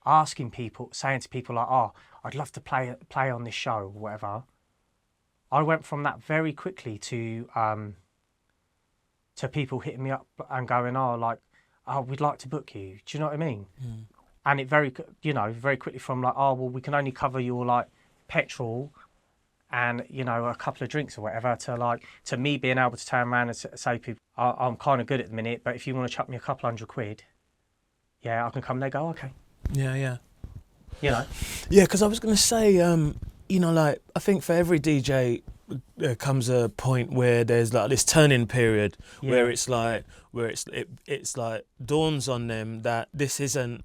saying to people like, oh, I'd love to play on this show or whatever, I went from that very quickly to people hitting me up and going, oh, we'd like to book you. Do you know what I mean? Mm. And it very quickly from like, oh, well, we can only cover your like petrol and, you know, a couple of drinks or whatever, to me being able to turn around and say to people, I'm kind of good at the minute, but if you want to chuck me a couple £100, yeah, I can come. They go, okay. Yeah. You know? Yeah, because I was going to say, you know, like, I think for every DJ, there comes a point where there's like this turning period where it's like dawns on them that this isn't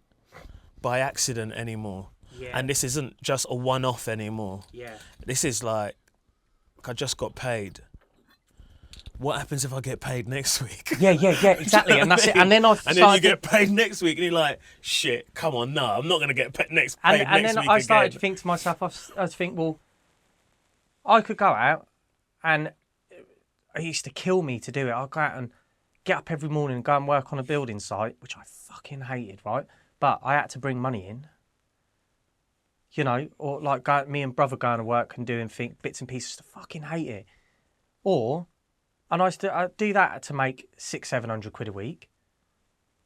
by accident anymore, and this isn't just a one-off anymore. This is like I just got paid. What happens if I get paid next week? Yeah, exactly. And that's it. And then you get paid next week, and you're like, shit, come on, no, I'm not going to get paid next week. And then I started to think to myself, I was thinking, well, I could go out, and it used to kill me to do it. I'd go out and get up every morning and go and work on a building site, which I fucking hated, right? But I had to bring money in, you know, or like me and brother going to work and doing bits and pieces. I fucking hate it. And I do that to make £600-700 a week,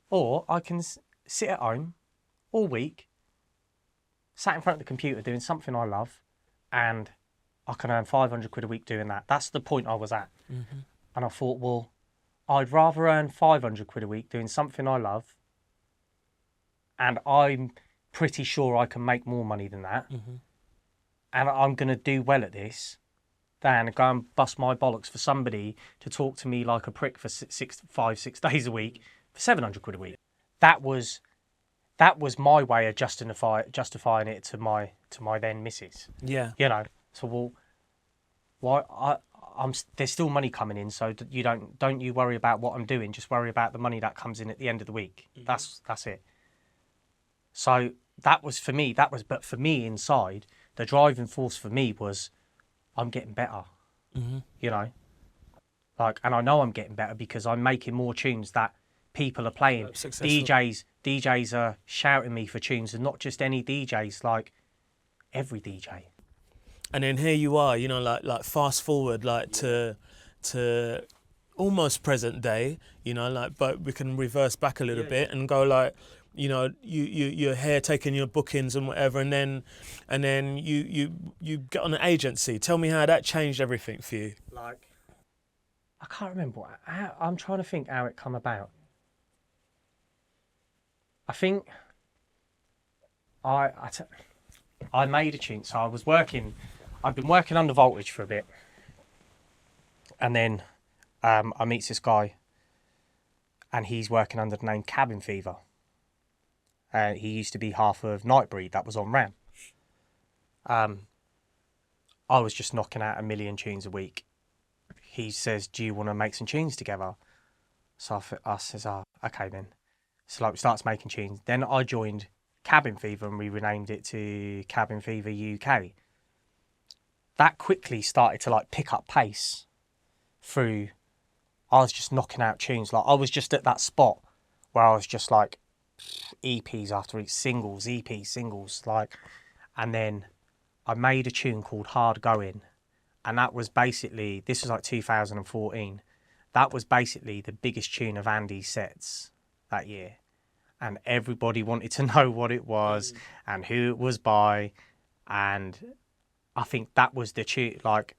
or I can sit at home all week, sat in front of the computer doing something I love, and I can earn £500 a week doing that. That's the point I was at. Mm-hmm. And I thought, well, I'd rather earn £500 a week doing something I love, and I'm pretty sure I can make more money than that, and I'm going to do well at this, than go and bust my bollocks for somebody to talk to me like a prick for 6 days a week for £700 a week. That was my way of justifying it to my then missus. Yeah. You know. So well, why there's still money coming in, so you don't you worry about what I'm doing. Just worry about the money that comes in at the end of the week. That's it. So that was for me. But for me inside, the driving force for me was, I'm getting better, you know, like, and I know I'm getting better because I'm making more tunes that people are playing. DJs are shouting me for tunes, and not just any DJs, like every DJ. And then here you are, you know, like fast forward, like to almost present day, you know, like, but we can reverse back a little bit and go like, you know, you're here taking your bookings and whatever, and then you get on an agency. Tell me how that changed everything for you. Like, I can't remember. I'm trying to think how it come about. I think I made a tune. So I've been working under Voltage for a bit, and then I meet this guy, and he's working under the name Cabin Fever. He used to be half of Nightbreed, that was on Ram. I was just knocking out 1 million tunes a week. He says, do you want to make some tunes together? So I says, oh, okay then. So like, we starts making tunes. Then I joined Cabin Fever, and we renamed it to Cabin Fever UK. That quickly started to like pick up pace through. I was just knocking out tunes. Like, I was just at that spot where I was just like, EPs after each, EPs, singles, like, and then I made a tune called Hard Going, and that was basically, this was like 2014, that was basically the biggest tune of Andy's sets that year, and everybody wanted to know what it was and who it was by, and I think that was the tune, like,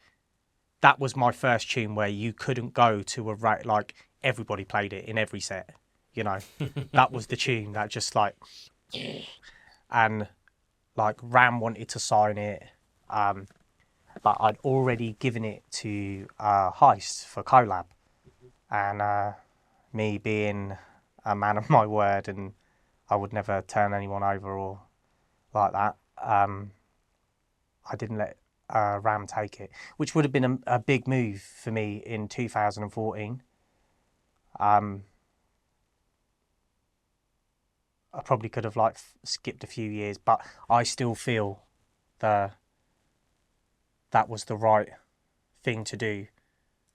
that was my first tune where you couldn't go to like, everybody played it in every set. You know, that was the tune that just like, and like Ram wanted to sign it, but I'd already given it to Heist for collab, and me being a man of my word, and I would never turn anyone over or like that. I didn't let Ram take it, which would have been a big move for me in 2014. I probably could have like skipped a few years, but I still feel that was the right thing to do.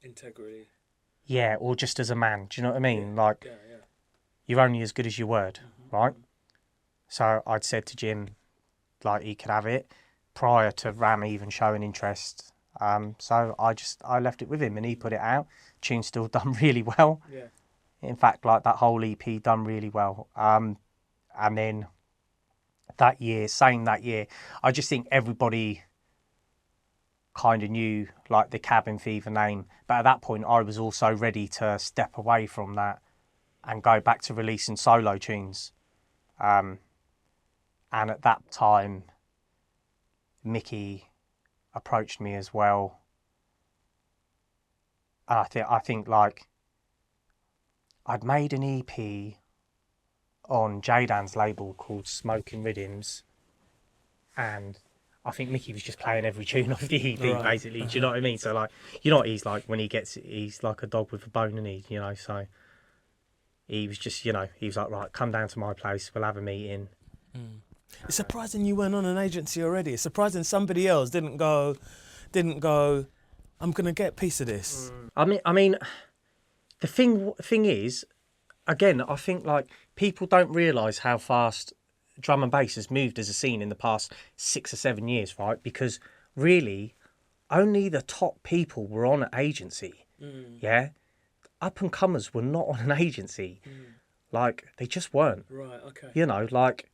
Integrity. Yeah, or just as a man. Do you know what I mean? Like, you're only as good as your word, right? So I'd said to Jim, like, he could have it prior to Ram even showing interest. So I left it with him, and he put it out. Tune's still done really well. Yeah. In fact, like that whole EP done really well. And then that year, I just think everybody kind of knew like the Cabin Fever name. But at that point, I was also ready to step away from that and go back to releasing solo tunes. And at that time, Mickey approached me as well. And I think like I'd made an EP on Jaydan's label called Smoking Rhythms, and I think Mickey was just playing every tune off the EP, basically. Do you know what I mean? So like, you know what he's like when he's like a dog with a bone, and you know. So he was just, he was like, right, come down to my place, we'll have a meeting. It's surprising you weren't on an agency already. It's surprising somebody else didn't go, I'm gonna get a piece of this. I mean, the thing is, again, I think like people don't realise how fast drum and bass has moved as a scene in the past 6 or 7 years, right? Because really, only the top people were on an agency. Yeah, up and comers were not on an agency. Like they just weren't. Right. Okay. Like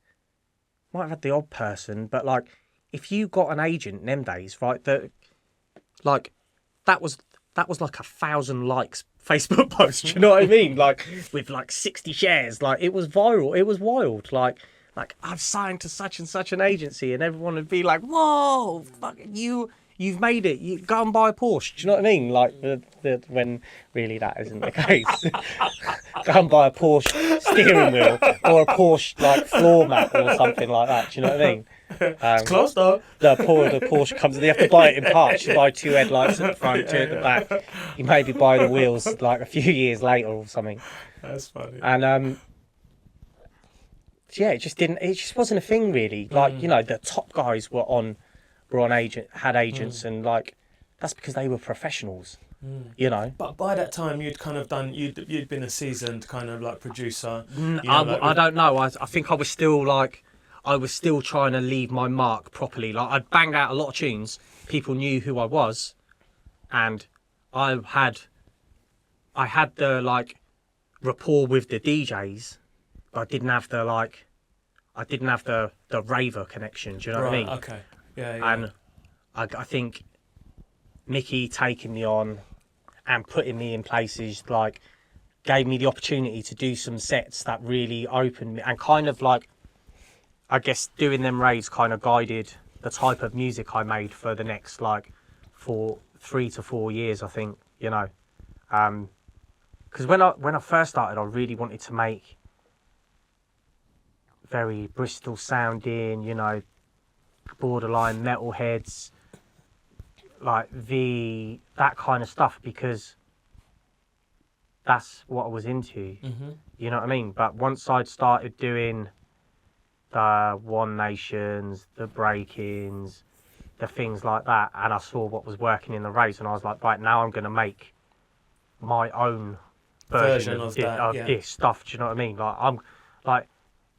might have had the odd person, but like if you got an agent in them days, right? That was like 1,000 likes Facebook post. Do you know what I mean? Like with like 60 shares. Like it was viral. It was wild. Like I've signed to such and such an agency, and everyone would be like, "Whoa, fuck you've made it. You go and buy a Porsche." Do you know what I mean? Like when really that isn't the case. Go and buy a Porsche steering wheel or a Porsche like floor mat or something like that. Do you know what I mean? It's close though. The Porsche comes, and you have to buy it in parts. You buy 2 headlights at the front, 2 at the back. You maybe buy the wheels like a few years later or something. That's funny. And yeah, it just wasn't a thing really. Like the top guys had agents, and like that's because they were professionals. But by that time, you'd been a seasoned kind of like producer. I don't know. I think I was still trying to leave my mark properly. Like I'd banged out a lot of tunes. People knew who I was, and I had the like rapport with the DJs. But I didn't have the raver connection. Do you know what I mean? Okay. Yeah. And I think Mickey taking me on and putting me in places like gave me the opportunity to do some sets that really opened me, and kind of like, I guess doing them raves kind of guided the type of music I made for the next like 3 to 4 years, I think, because when I first started, I really wanted to make very Bristol sounding, borderline metalheads, like that kind of stuff, because that's what I was into. You know what I mean? But once I'd started doing the One Nations, the break-ins, the things like that, and I saw what was working in the raves, and I was like, right, now I'm going to make my own version of this stuff. Do you know what I mean? Like I'm like,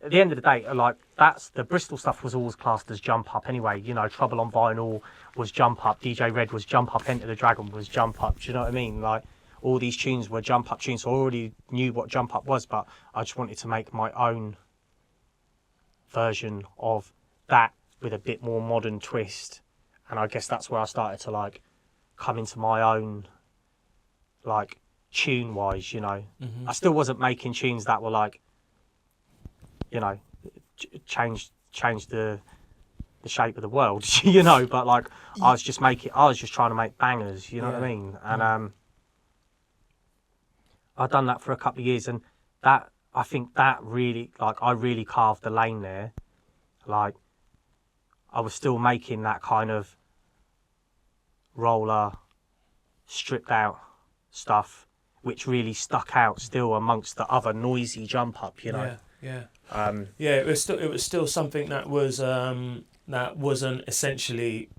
at the end of the day, like that's the Bristol stuff was always classed as jump up anyway. Trouble on Vinyl was jump up, DJ Red was jump up, Enter the Dragon was jump up. Do you know what I mean? Like all these tunes were jump up tunes, so I already knew what jump up was, but I just wanted to make my own version of that with a bit more modern twist. And I guess that's where I started to like come into my own, like tune wise. I still wasn't making tunes that were like, change the shape of the world, but like I was just trying to make bangers, what I mean? And I've done that for a couple of years, and that, I think that really, like I really carved the lane there. Like I was still making that kind of roller, stripped out stuff, which really stuck out still amongst the other noisy jump up, Yeah. It was still something that wasn't essentially.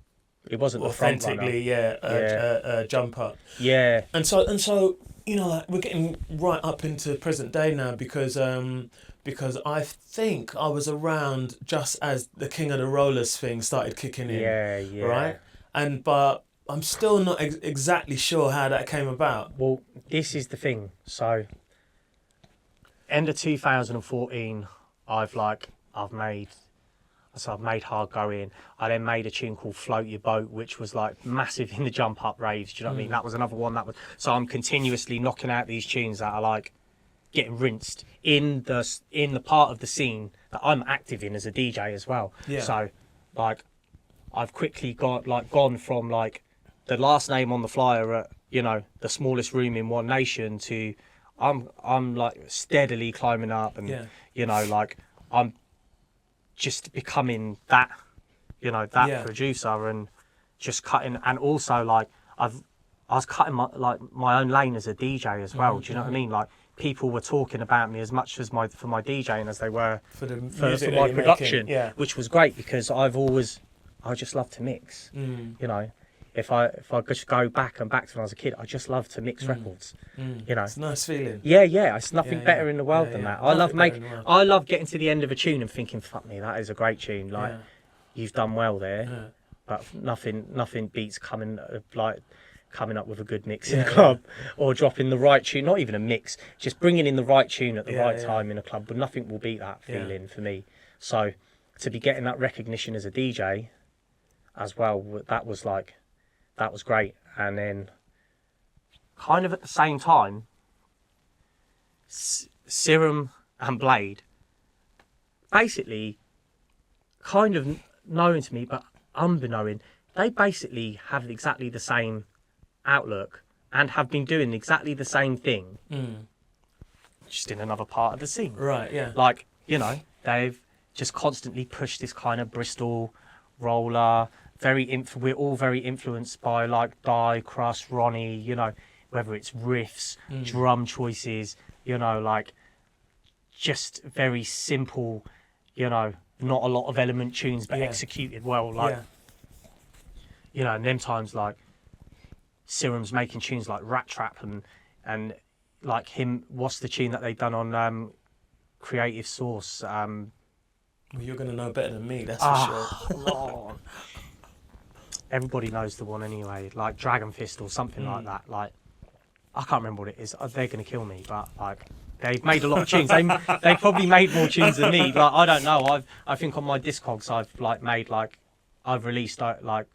It wasn't authentically, a jump up. Yeah. And so like we're getting right up into present day now, because I think I was around just as the King of the Rollers thing started kicking in. Yeah. Right. But I'm still not exactly sure how that came about. Well, this is the thing. So, end of 2014, I've made Hard Go In. I then made a tune called Float Your Boat, which was like massive in the jump up raves. Do you know what I mean? That was another one that was. So I'm continuously knocking out these tunes that are like getting rinsed in the part of the scene that I'm active in as a DJ as well. Yeah. So, like, I've quickly gone from like the last name on the flyer at, you know, the smallest room in One Nation to I'm like steadily climbing up, and you know, like I'm just becoming that, you know, that producer, and just cutting. And also like I was cutting my own lane as a DJ as well. Do you know what I mean? Like, people were talking about me as much as for my DJing as they were for my production, which was great, because I just love to mix. You know, if I just go back to when I was a kid, I just love to mix records. You know, it's a nice feeling. Yeah. It's nothing better in the world than that. I love getting to the end of a tune and thinking, fuck me, that is a great tune. Like, you've done well there, but nothing beats coming up with a good mix in a club, or dropping the right tune. Not even a mix, just bringing in the right tune at the right time in a club. But nothing will beat that feeling for me. So to be getting that recognition as a DJ as well, that was great. And then kind of at the same time, Serum and Blade basically kind of known to me, but unbeknown, they basically have exactly the same outlook and have been doing exactly the same thing, just in another part of the scene. Right, yeah. Like, you know, they've just constantly pushed this kind of Bristol roller. We're all very influenced by like Die, Crust, Ronnie. You know, whether it's riffs, drum choices. You know, like just very simple. You know, not a lot of element tunes, but executed well. Like, you know, and them times like Serum's making tunes like Rat Trap and like him. What's the tune that they done on Creative Source? Well, you're gonna know better than me, that's for sure. Lord. Everybody knows the one anyway, like Dragon Fist or something like that. Like, I can't remember what it is. They're gonna kill me, but like they've made a lot of tunes. They probably made more tunes than me. Like, I don't know. I think on my Discogs I've released like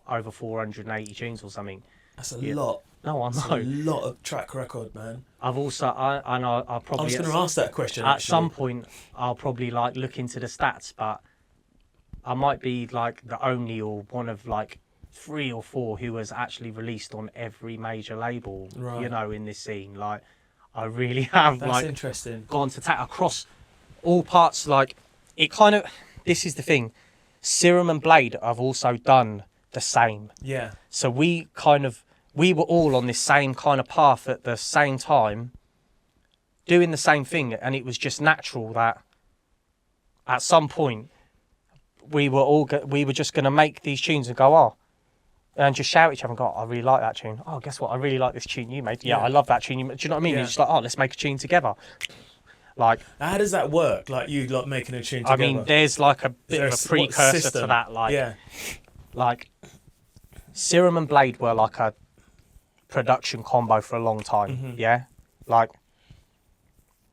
over 480 tunes or something. That's a lot. No, I know. That's a lot of track record, man. I've also I'll probably. I was going to ask that question. At some point, I'll probably like look into the stats, but I might be like the only or one of like 3 or 4 who has actually released on every major label. Right. You know, in this scene, like I really have. That's like interesting. Gone to across all parts. Like, it kind of. This is the thing. Serum and Blade have also done the same. Yeah. So we were all on this same kind of path at the same time, doing the same thing, and it was just natural that at some point we were just going to make these tunes and go, and just shout at each other and go, I really like that tune. Oh, guess what? I really like this tune you made. Yeah, I love that tune you made. Do you know what I mean? Yeah. You're just like, let's make a tune together. Like, how does that work? Like, you like making a tune together? I mean, there's like a bit of a precursor to that. Like, like Serum and Blade were like a production combo for a long time. Yeah, like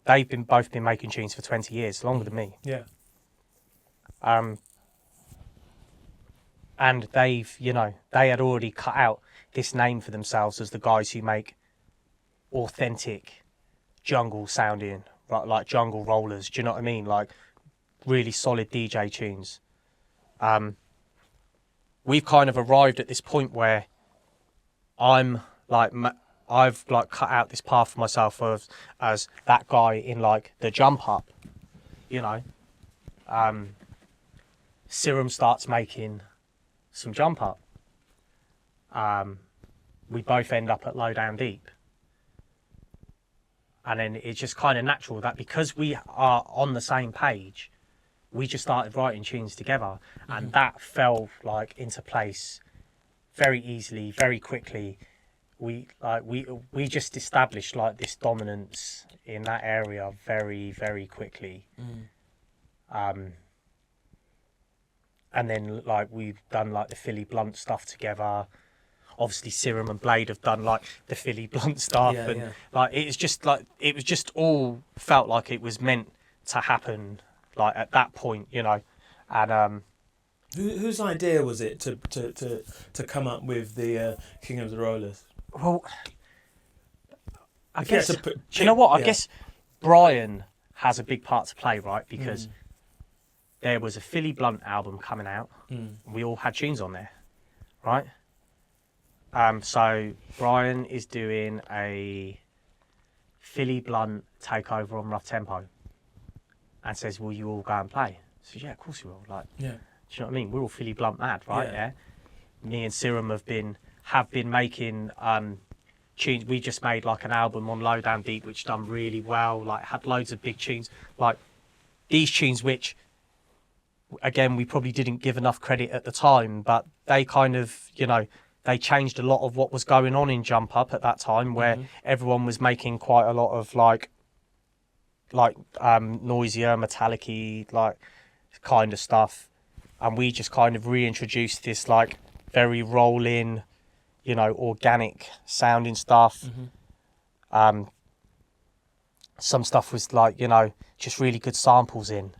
they've both been making tunes for 20 years, longer than me. Yeah. And they had already cut out this name for themselves as the guys who make authentic jungle sounding, like jungle rollers. Do you know what I mean? Like really solid DJ tunes. We've kind of arrived at this point where I've like cut out this path for myself as that guy in like the jump up, you know. Serum starts making some jump up. We both end up at Low Down Deep. And then it's just kind of natural that because we are on the same page, we just started writing tunes together, and that fell like into place very easily, very quickly. We just established like this dominance in that area very, very quickly. And then like we've done like the Philly Blunt stuff together. obviously Serum and Blade have done like the Philly Blunt stuff, and like it's just like it was just all felt like it was meant to happen, like at that point, you know. And whose idea was it to come up with the King of the Rollers? Well, I guess do you know what? I guess Brian has a big part to play, right? Because there was a Philly Blunt album coming out. We all had tunes on there, right? So Brian is doing a Philly Blunt takeover on Rough Tempo, and says, "Will you all go and play?" So yeah, of course we will. Like, do you know what I mean? We're all Philly Blunt mad, right? Yeah. Me and Serum have been making tunes. We just made like an album on Low Down Deep, which done really well. Like, had loads of big tunes. Like these tunes, which again we probably didn't give enough credit at the time, but they kind of, you know, they changed a lot of what was going on in Jump Up at that time, where everyone was making quite a lot of like noisier, metallic-y, like kind of stuff, and we just kind of reintroduced this like very rolling, you know, organic sounding stuff. Some stuff was like, you know, just really good samples in.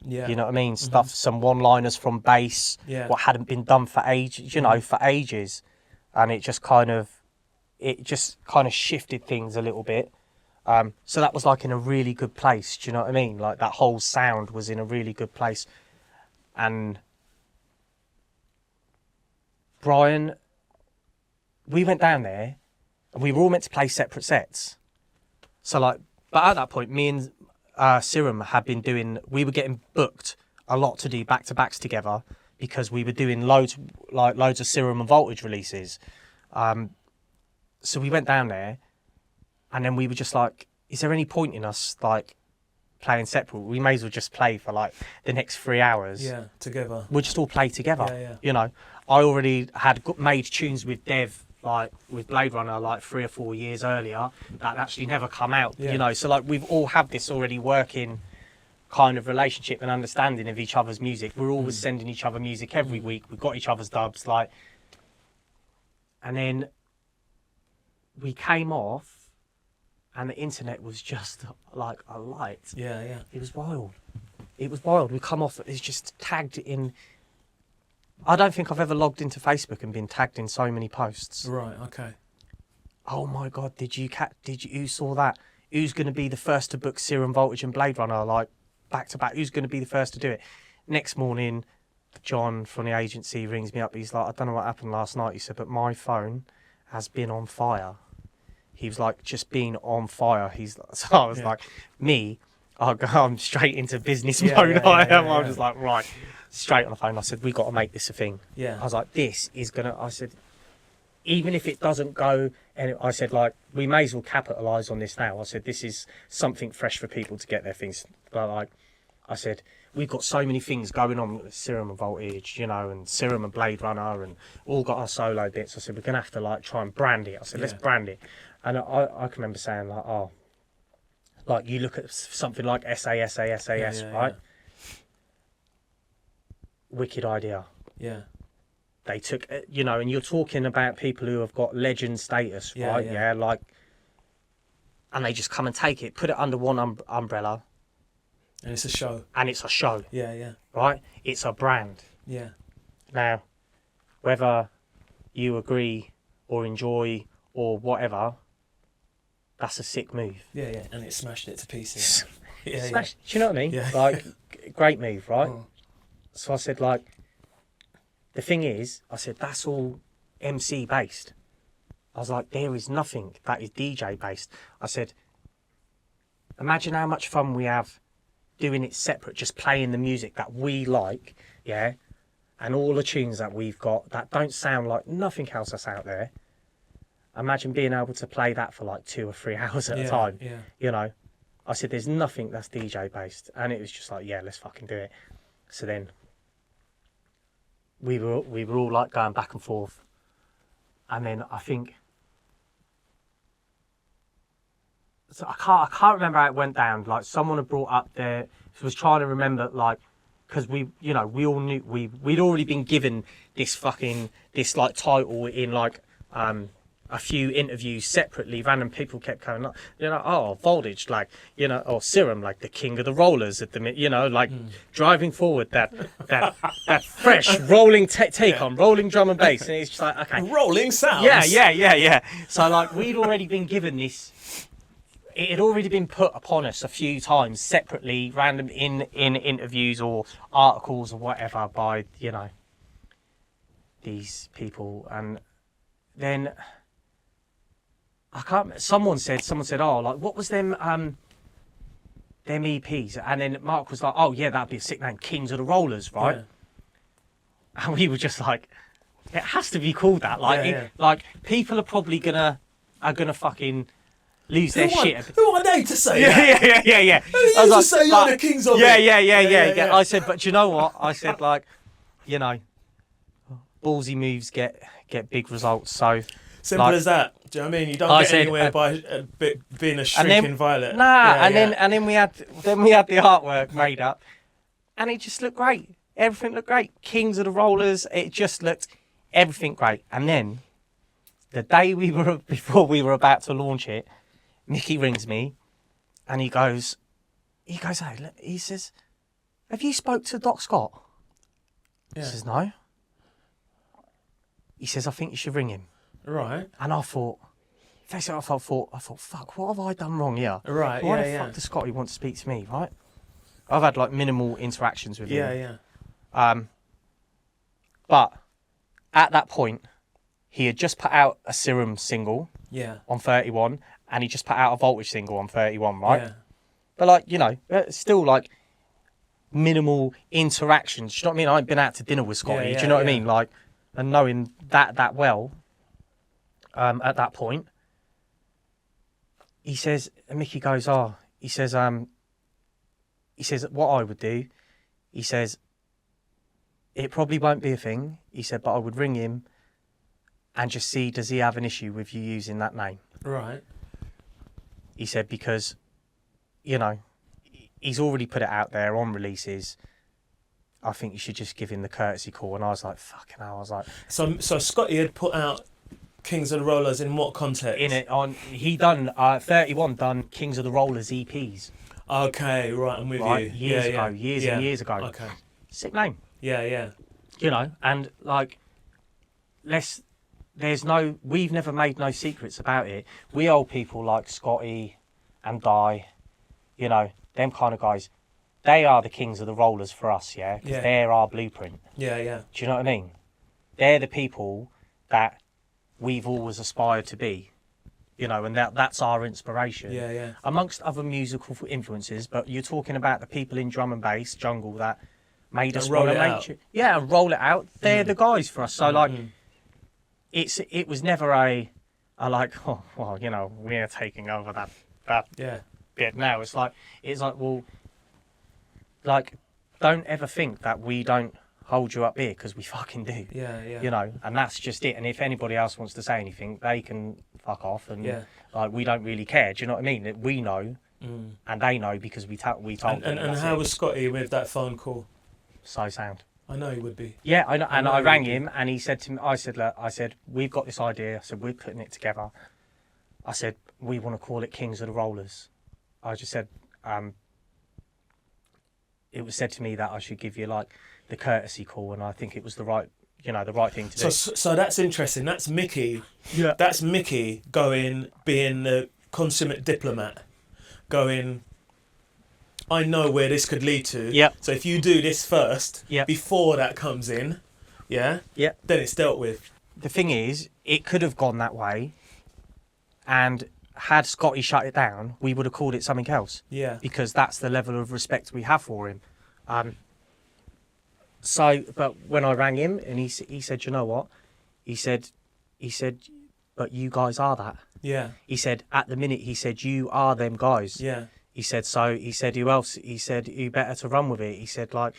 You know what I mean? Stuff, some one-liners from bass, what hadn't been done for ages, you know, for ages, and it just kind of shifted things a little bit. So that was like in a really good place. Do you know what I mean? Like that whole sound was in a really good place. And Brian, we went down there and we were all meant to play separate sets. So like, but at that point, me and Serum had been we were getting booked a lot to do back-to-backs together because we were doing loads of Serum and Voltage releases. So we went down there, and then we were just like, is there any point in us like playing separate? We may as well just play for like the next 3 hours. Yeah, together. We'll just all play together. You know, I already had made tunes with Dev, like with Blade Runner, like 3 or 4 years earlier that actually never come out. You know, so like we've all had this already working kind of relationship and understanding of each other's music. We're always sending each other music every week. We've got each other's dubs, like, and then we came off. And the internet was just like a light. It was wild. It was wild. We come off, it's just tagged in. I don't think I've ever logged into Facebook and been tagged in so many posts. Right, okay. Oh my God, did you saw that? Who's going to be the first to book Serum, Voltage and Blade Runner, like back to back? Who's going to be the first to do it? Next morning, John from the agency rings me up. He's like, I don't know what happened last night. He said, but my phone has been on fire. He was like, just being on fire. So I was like, I'm straight into business mode. I'm just like, right, straight on the phone. I said, we got to make this a thing. I was like, this is going to, I said, even if it doesn't go, and I said, like, we may as well capitalise on this now. I said, this is something fresh for people to get their things. But like, I said, we've got so many things going on with Serum and Voltage, you know, and Serum and Blade Runner, and all got our solo bits. I said, we're going to have to like try and brand it. I said, let's brand it. And I can remember saying like, oh, like you look at something like SAS, right? Wicked idea. Yeah. They took, you know, and you're talking about people who have got legend status, right? Yeah, like, and they just come and take it, put it under one umbrella. And it's a show. Yeah. Right? It's a brand. Yeah. Now, whether you agree or enjoy or whatever, that's a sick move. Yeah. And it smashed it to pieces. Do you know what I mean? Yeah. Like, great move, right? Oh. So I said, like, the thing is, I said, that's all MC based. I was like, there is nothing that is DJ based. I said, imagine how much fun we have doing it separate, just playing the music that we like, yeah? And all the tunes that we've got that don't sound like nothing else that's out there. Imagine being able to play that for like 2 or 3 hours at a time. Yeah. You know, I said, there's nothing that's DJ based. And it was just like, yeah, let's fucking do it. So then we were all like going back and forth. And then I think, so I can't remember how it went down. Like someone had brought up there, was trying to remember, like, because we all knew we'd already been given this like title in like a few interviews separately, random people kept coming up, oh, Voltage, like, or Serum, like the king of the rollers at the minute, like driving forward that fresh rolling take on rolling drum and bass, and it's just like, okay, rolling sounds. Yeah. So like we'd already been given this. It had already been put upon us a few times separately, random in interviews or articles or whatever by these people, and then. I can't. Someone said, oh, like what was them EPs? And then Mark was like, oh yeah, that'd be a sick name, Kings of the Rollers, right? Yeah. And we were just like, it has to be called that. Like, like people are probably gonna fucking lose their shit. Who are they to say that? Yeah. Who are you to say you're the kings of it? Yeah. I said, but you know what? I said, like, ballsy moves get big results. So. Simple as that. Do you know what I mean? You don't get anywhere by being a shrinking violet. Then we had the artwork made up, and it just looked great. Everything looked great. Kings of the Rollers. It just looked everything great. And then the day before we were about to launch it, Mickey rings me, and he goes, hey, look, he says, have you spoke to Doc Scott? Yeah. He says, no. He says, I think you should ring him. Right. And I thought, fuck, what have I done wrong here? Right, Why the fuck does Scotty want to speak to me, right? I've had like minimal interactions with him. Yeah. But at that point, he had just put out a Serum single on 31, and he just put out a Voltage single on 31, right? Yeah. But like, still like minimal interactions. Do you know what I mean? I ain't been out to dinner with Scotty. Do you know what I mean? Like, and knowing that well. At that point, he says, and Mickey goes, he says, what I would do, he says, it probably won't be a thing. He said, but I would ring him and just see, does he have an issue with you using that name? Right. He said, because, he's already put it out there on releases. I think you should just give him the courtesy call. And I was like, fucking hell. I was like... So Scotty had put out Kings of the Rollers in what context? He done 31 done Kings of the Rollers EPs. Okay, right, I'm with you. Years ago. Okay. Sick name. Yeah. And like, we've never made no secrets about it. We old people like Scotty and Di, them kind of guys, they are the Kings of the Rollers for us, because they're our blueprint. Yeah. Do you know what I mean? They're the people that we've always aspired to be, and that's our inspiration. Yeah. Amongst other musical influences, but you're talking about the people in drum and bass, jungle, that made us roll it out. And roll it out. They're the guys for us. So it was never a like, oh well, we're taking over that bit now. It's like well, like, don't ever think that we don't hold you up here, because we fucking do. Yeah. And that's just it. And if anybody else wants to say anything, they can fuck off. And like, we don't really care. Do you know what I mean? We know, and they know because we told them. And how was Scotty with that phone call? So sound. I know he would be. Yeah, I know, and I rang him, and he said to me, I said, we've got this idea. I said, we're putting it together. I said, we want to call it Kings of the Rollers. I just said, it was said to me that I should give you like the courtesy call, and I think it was the right thing to do. So that's interesting. That's Mickey. Yeah. That's Mickey being the consummate diplomat, going, I know where this could lead to. Yep. So if you do this first, before that comes in, then it's dealt with. The thing is, it could have gone that way, and had Scotty shut it down, we would have called it something else. Yeah. Because that's the level of respect we have for him. But when I rang him, and he said, you know what? He said, but you guys are that. Yeah. He said, at the minute, you are them guys. Yeah. He said, who else? He said, you better to run with it. He said, I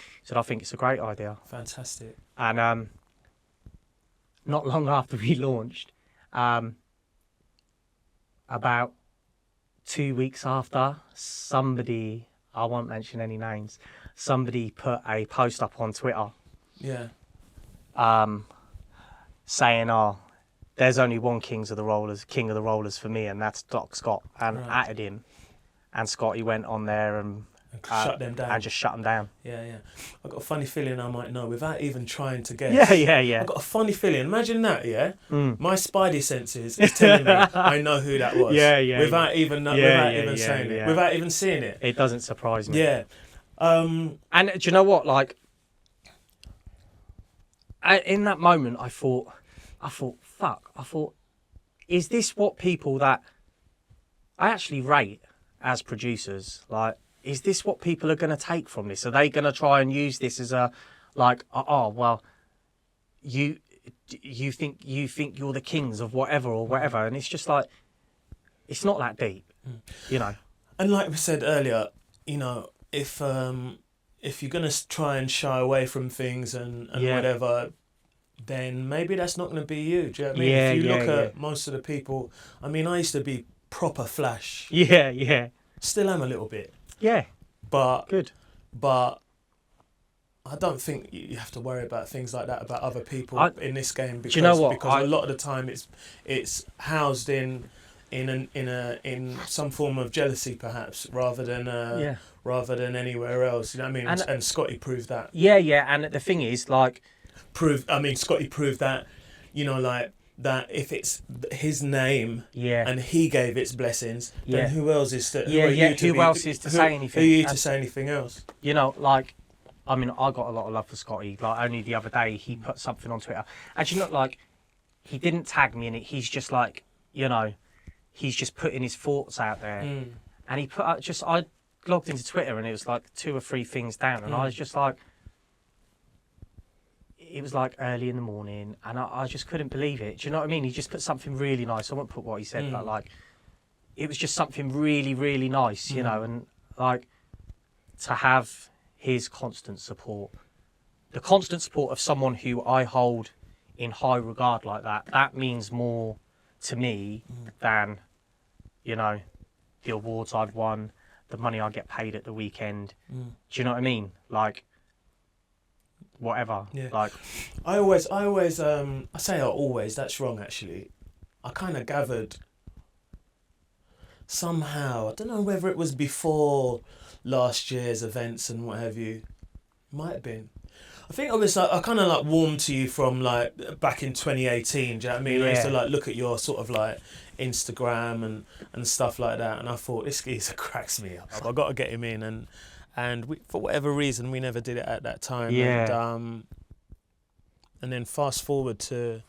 think it's a great idea. Fantastic. And not long after we launched, about 2 weeks after, somebody, I won't mention any names, somebody put a post up on Twitter. Yeah. Saying, there's only one king of the rollers for me, and that's Doc Scott, and added him. And Scotty went on there and shut them down. And just shut them down. Yeah. I've got a funny feeling I might know without even trying to guess. Yeah. I've got a funny feeling. Imagine that, yeah? My spidey senses is telling me I know who that was. Without even saying it. Without even seeing it. It doesn't surprise me. Yeah. And do you know what? Like, in that moment, I thought, fuck. I thought, is this what people that I actually rate as producers, like, is this what people are going to take from this? Are they going to try and use this as a, like, well, you think you're the kings of whatever or whatever, and it's just like, it's not that deep, you know. And like we said earlier, you know, if you're going to try and shy away from things and whatever, then maybe that's not going to be you. Do you know what I mean? If you look at most of the people, I mean, I used to be proper flash. Yeah. Still am a little bit. Yeah. But good. But I don't think you have to worry about things like that about other people in this game, because, do you know what? Because a lot of the time it's housed in some form of jealousy, perhaps, rather than anywhere else. You know what I mean? And Scotty proved that. Yeah. And the thing is, like, Scotty proved that, you know, like, that if it's his name and he gave its blessings, then who else is to say anything? Who are you to say anything else? You know, like, I mean, I got a lot of love for Scotty. Like, only the other day he put something on Twitter. And you know, like, he didn't tag me in it. He's just like, you know, he's just putting his thoughts out there. And he put up I logged into Twitter and it was like 2 or 3 things down, and I was just like, it was like early in the morning, and I just couldn't believe it. Do you know what I mean? He just put something really nice. I won't put what he said, but like, it was just something really, really nice, you know, and like, to have his constant support, the constant support of someone who I hold in high regard like that means more to me than, you know, the awards I've won, the money I get paid at the weekend. Do you know what I mean? Like, whatever. Yeah. Like, I always that's wrong, actually. I kind of gathered somehow, I don't know whether it was before last year's events and what have you, might have been. I think I kind of like warmed to you from like back in 2018. Do you know what I mean? I used to like look at your sort of like Instagram and stuff like that, and I thought, this geezer cracks me up. I've got to get him in, and we, for whatever reason, we never did it at that time. And then fast forward to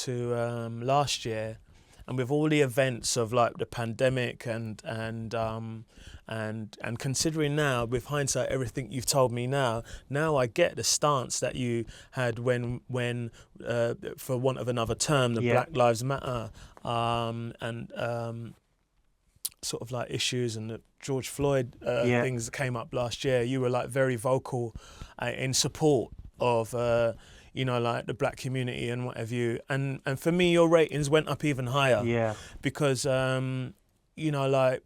last year, and with all the events of like the pandemic and considering now, with hindsight, everything you've told me now I get the stance that you had when for want of another term, the Black Lives Matter sort of like issues and the George Floyd things that came up last year. You were like very vocal in support of you know, like the black community and what have you. And for me, your ratings went up even higher. Yeah. Because you know, like,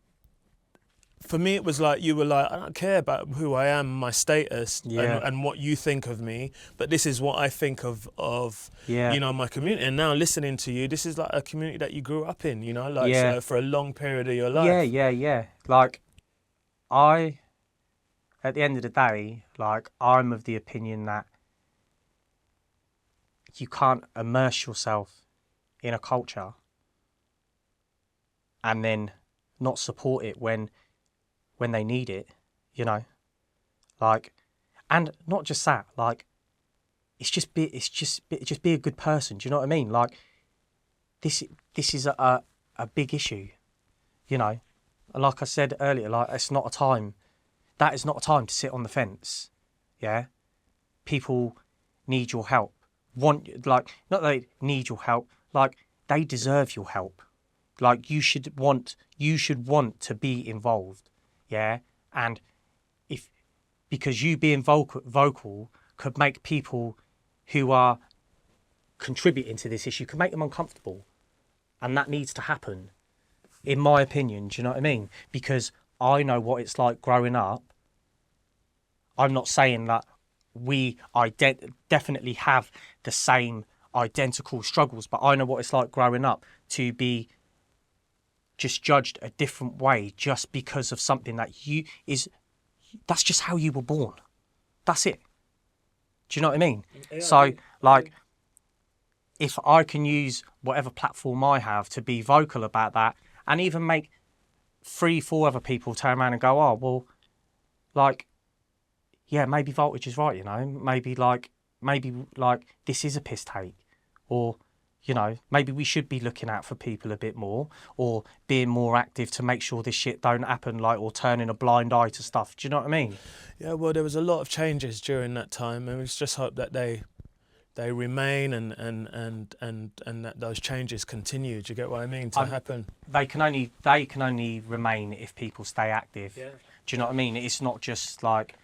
for me, it was like you were like, I don't care about who I am, my status, and what you think of me, but this is what I think of you know, my community. And now listening to you, this is like a community that you grew up in, you know, like so for a long period of your life. Yeah. Like, at the end of the day, like, I'm of the opinion that you can't immerse yourself in a culture and then not support it when they need it, you know, like, and not just that, like, just be a good person. Do you know what I mean? Like, this is a big issue, you know, and like I said earlier, like, that is not a time to sit on the fence. Yeah, people need your help. Not that they need your help, like, they deserve your help. Like, you should want to be involved. Yeah, and because you being vocal could make people who are contributing to this issue, could make them uncomfortable, and that needs to happen, in my opinion. Do you know what I mean? Because I know what it's like growing up. I'm not saying that I definitely have the same identical struggles, but I know what it's like growing up to be just judged a different way just because of something that's just how you were born. That's it. Do you know what I mean? Yeah, so, like, if I can use whatever platform I have to be vocal about that, and even make 3-4 other people turn around and go, oh, well, like, yeah, maybe Voltage is right, you know, maybe this is a piss take, or, you know, maybe we should be looking out for people a bit more, or being more active to make sure this shit don't happen, like, or turning a blind eye to stuff. Do you know what I mean? Yeah, well, there was a lot of changes during that time, and it's just hope that they remain and that those changes continue. Do you get what I mean? To happen. They can only remain if people stay active. Yeah. Do you know what I mean? It's not just like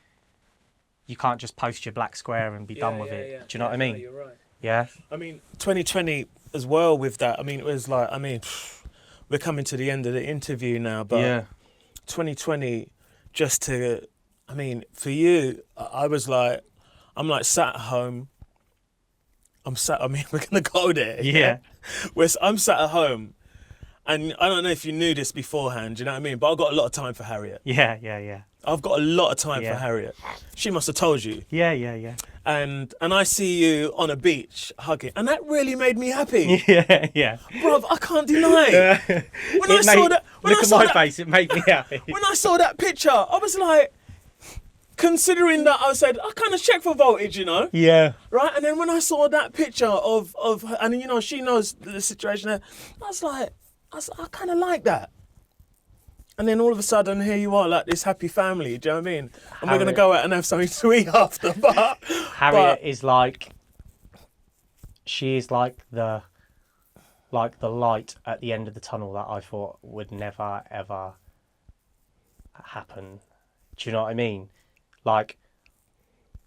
you can't just post your black square and be done with it. Yeah. Do you know what I mean? No, you're right. Yeah. I mean, 2020 as well with that. I mean, it was like, we're coming to the end of the interview now, but yeah. 2020, for you, I was like, I'm like sat at home. we're going to go there. Yeah. I'm sat at home, and I don't know if you knew this beforehand, do you know what I mean? But I've got a lot of time for Harriet. Yeah. I've got a lot of time for Harriet. She must have told you. Yeah. And I see you on a beach hugging, and that really made me happy. Yeah. Bruv, I can't deny it. Look at my face, it made me happy. When I saw that picture, I was like, considering that, I said, I kind of check for Voltage, you know? Yeah. Right? And then when I saw that picture of her, and, you know, she knows the situation there, I was like, I kind of like that. And then all of a sudden, here you are, like this happy family, do you know what I mean? And we're going to go out and have something to eat after. But Harriet is like, she is like the light at the end of the tunnel that I thought would never, ever happen. Do you know what I mean? Like,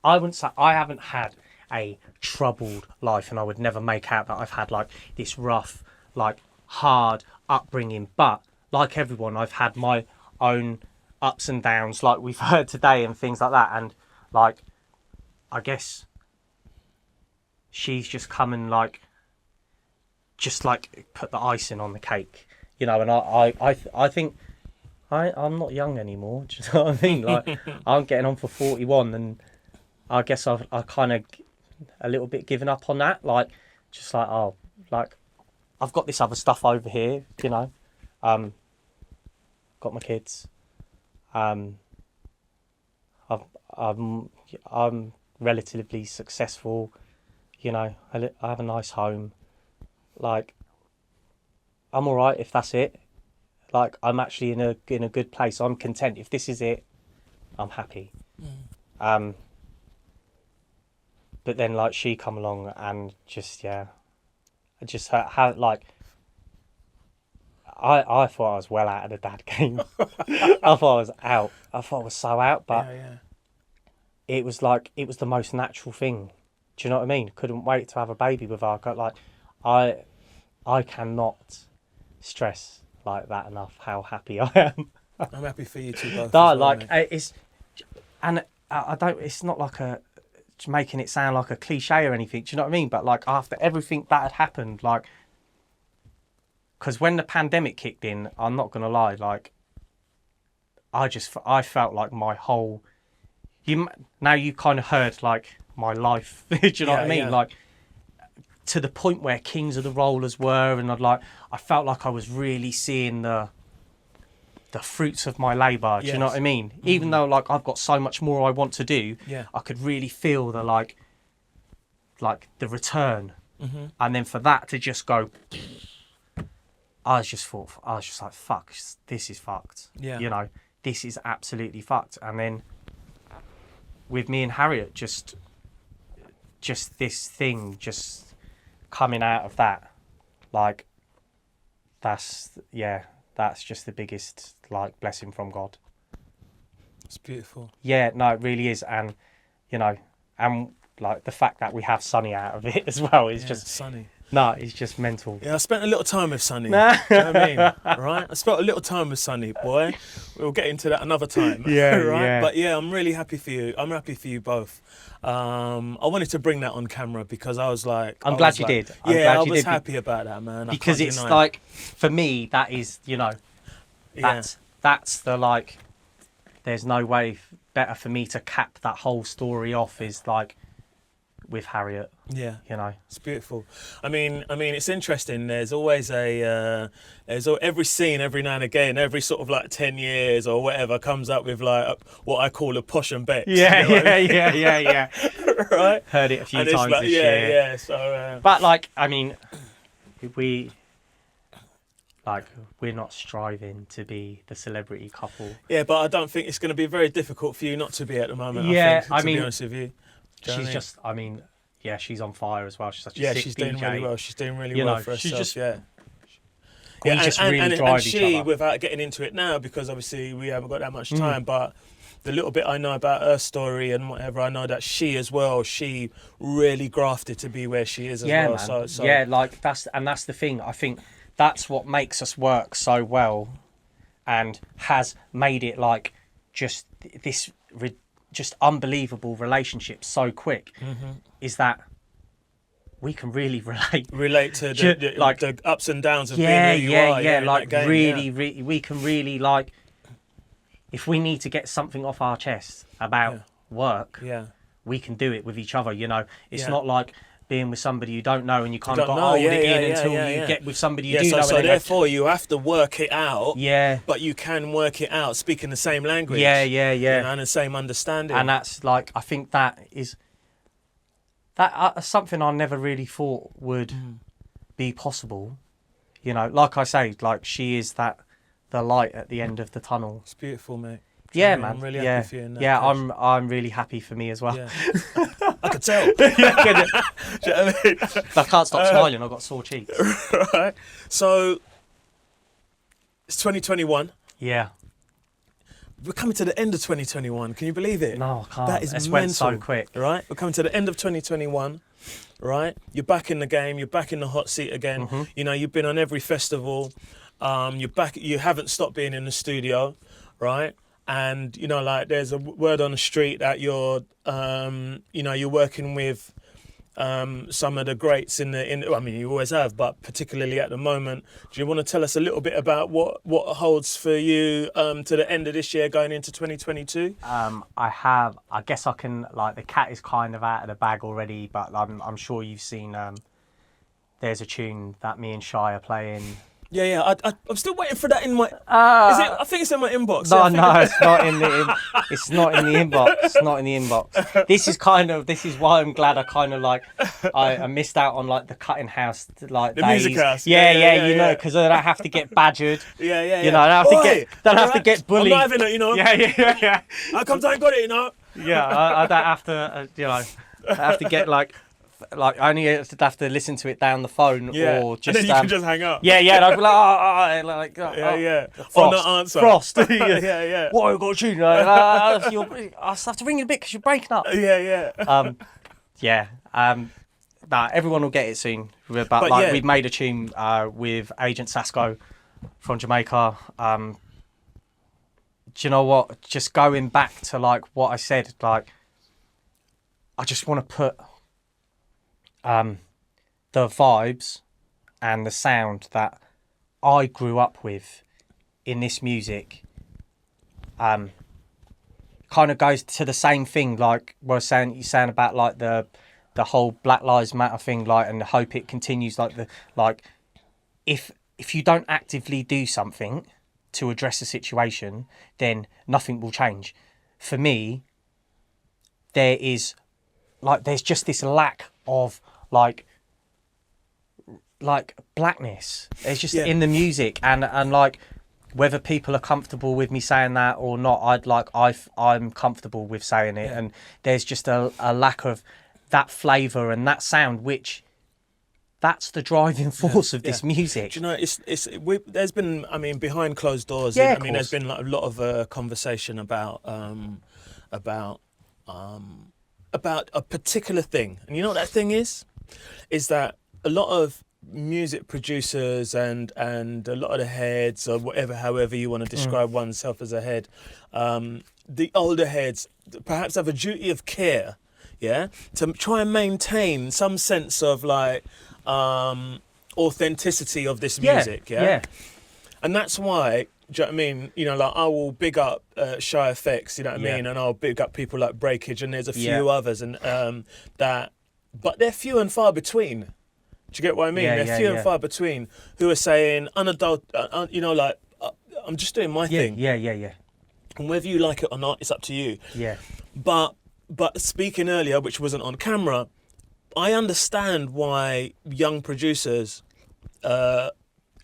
I wouldn't say I haven't had a troubled life, and I would never make out that I've had like this rough, like hard upbringing. But like everyone, I've had my own ups and downs, like we've heard today, and things like that. And like, I guess she's just come and just put the icing on the cake, you know. And I think I'm not young anymore. Do you know what I mean? Like, I'm getting on for 41, and I guess I kind of a little bit given up on that. Like, just like, oh, like I've got this other stuff over here, you know. Got my kids. I'm relatively successful, you know. I have a nice home. Like, I'm all right if that's it. Like, I'm actually in a good place. I'm content. If this is it, I'm happy. But then, like, she come along and just how like, I thought I was well out of the dad game. I thought I was out. I thought I was so out, but it was the most natural thing. Do you know what I mean? Couldn't wait to have a baby with her. Like, I cannot stress like that enough how happy I am. I'm happy for you too, both. No, like, it's, and I don't. It's not like making it sound like a cliche or anything. Do you know what I mean? But like, after everything that had happened, like, because when the pandemic kicked in, I'm not gonna lie, like, I felt like my whole, now you kind of heard like my life. Do you know what I mean? Yeah. Like, to the point where Kings of the Rollers were, and I felt like I was really seeing the fruits of my labour. Do you know what I mean? Mm-hmm. Even though like I've got so much more I want to do, I could really feel the like the return. Mm-hmm. And then for that to just go, I was just like, fuck, this is fucked. Yeah. You know, this is absolutely fucked. And then with me and Harriet, just this thing just coming out of that, like, that's just the biggest like blessing from God. It's beautiful. Yeah, no, it really is. And, you know, and like the fact that we have Sonny out of it as well is just Sonny. No, it's just mental. Yeah, I spent a little time with Sonny. Do you know what I mean? Right? I spent a little time with Sonny, boy. We'll get into that another time. Yeah, right? yeah. But yeah, I'm really happy for you. I'm happy for you both. I wanted to bring that on camera because I was like... I'm glad you did. I was happy about that, man. Because it's like, for me, that is, you know, that's the like, there's no way better for me to cap that whole story off is like with Harriet. Yeah, you know, it's beautiful. I mean, it's interesting. There's always every scene every now and again, every sort of like 10 years or whatever comes up with like what I call a posh and Bex. Yeah, you know yeah. Right? Heard it a few and times like, this year. Yeah. So, but like, I mean, we're not striving to be the celebrity couple. Yeah, but I don't think it's going to be very difficult for you not to be at the moment. Yeah, I mean, to be honest with you, she's just. I mean, yeah, she's on fire as well. She's such a sick she's DJ. doing really well. She's doing really well for herself. We just really drive each she, other. without getting into it now, because obviously we haven't got that much time, but the little bit I know about her story and whatever, I know that she as well, she really grafted to be where she is as well. Man. So yeah, like that's the thing. I think that's what makes us work so well, and has made it like just this just unbelievable relationship so quick. Is that we can really relate to the ups and downs of being who you are. Yeah, like game, really, we can really like, if we need to get something off our chest about work, we can do it with each other. You know, it's not like being with somebody you don't know and you kind of got to hold it in until you get with somebody you do know. So therefore you have to work it out. Yeah. But you can work it out speaking the same language. Yeah. You know, and the same understanding. And that's like, I think that is something I never really thought would be possible. You know, like I say, like she is the light at the end of the tunnel. It's beautiful, mate. Yeah, man. I'm really happy for you in that case. I'm really happy for me as well. Yeah. I could tell. I can't stop smiling. I've got sore cheeks. Right. So it's 2021. Yeah. We're coming to the end of 2021. Can you believe it? No, I can't. That is mental. Went so quick. Right? We're coming to the end of 2021. Right? You're back in the game. You're back in the hot seat again. You know, you've been on every festival. You're back. You haven't stopped being in the studio. Right? And, you know, like there's a word on the street that you're, you know, you're working with some of the greats I mean, you always have, but particularly at the moment. Do you want to tell us a little bit about what holds for you to the end of this year going into 2022? I guess I can, like, the cat is kind of out of the bag already, but I'm sure you've seen, there's a tune that me and Shy are playing. Yeah. I'm still waiting for that in my. I think it's in my inbox. No, it's not in the. It's not in the inbox. It's not in the inbox. This is why I'm glad I kind of like. I missed out on like the cutting house like the days. music house. Yeah. You know, because I don't have to get badgered. Yeah. You know, I don't have to get bullied. I'm having it, you know. Yeah. How comes I ain't got it, you know? Yeah, I don't have to. You know, I have to get like I only have to listen to it down the phone or just. And then you can just hang up. Yeah. And I'd be like, Frost. Or not answer. Frost. Yeah. What have I got to tune? I have to ring it a bit because you're breaking up. Yeah. Nah, everyone will get it soon. But like we've made a tune with Agent Sasco from Jamaica. Do you know what? Just going back to like what I said, like I just want to put the vibes and the sound that I grew up with in this music kind of goes to the same thing like what I was saying, you're saying about like the whole Black Lives Matter thing, like, and I hope it continues, like if you don't actively do something to address the situation, then nothing will change. For me, there's just this lack of like blackness. It's just in the music, and like whether people are comfortable with me saying that or not, I'm comfortable with saying it, and there's just a lack of that flavour and that sound, which that's the driving force of this music. Do you know, there's been, I mean, behind closed doors, there's been like a lot of conversation about a particular thing, and you know what that thing is that a lot of music producers and a lot of the heads or whatever, however you want to describe oneself as a head, the older heads perhaps have a duty of care, to try and maintain some sense of like authenticity of this music, and that's why. Do you know what I mean? You know, like I will big up Shy Effects, you know what I mean, and I'll big up people like Breakage, and there's a few others, and that, but they're few and far between. Do you get what I mean? They're few and far between who are saying you know, like I'm just doing my thing. Yeah. And whether you like it or not, it's up to you. Yeah. But speaking earlier, which wasn't on camera, I understand why young producers.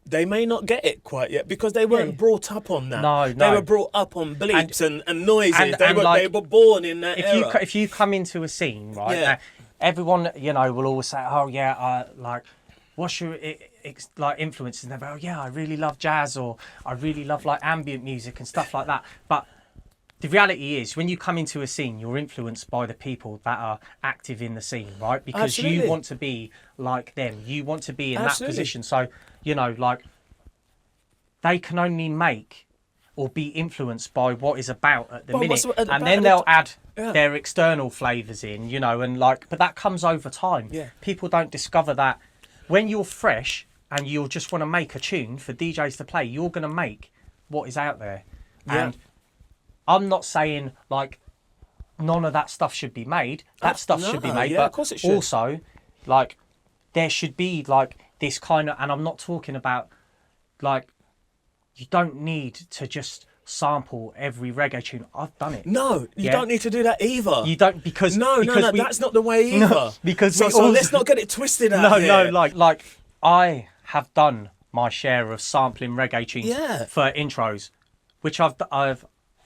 They may not get it quite yet because they weren't brought up on that. No. They were brought up on bleeps and noises. They were born in that era. If you come into a scene, right, everyone, you know, will always say, oh, yeah, like, what's your like influences? And they'll go, oh, yeah, I really love jazz, or I really love like ambient music and stuff like that. But the reality is, when you come into a scene, you're influenced by the people that are active in the scene, right? Because you want to be like them. You want to be in that position. So, you know, like, they can only make or be influenced by what is about at the minute. And then they'll add their external flavours in, you know, and like, but that comes over time. Yeah. People don't discover that when you're fresh and you'll just want to make a tune for DJs to play, you're going to make what is out there. Yeah. And I'm not saying like none of that stuff should be made. That stuff should be made, but of course it should. Also like there should be like this kind of, and I'm not talking about like, you don't need to just sample every reggae tune. I've done it. No, you don't need to do that either. You don't because that's not the way either. No, because so let's not get it twisted out here. No, like I have done my share of sampling reggae tunes for intros, which I've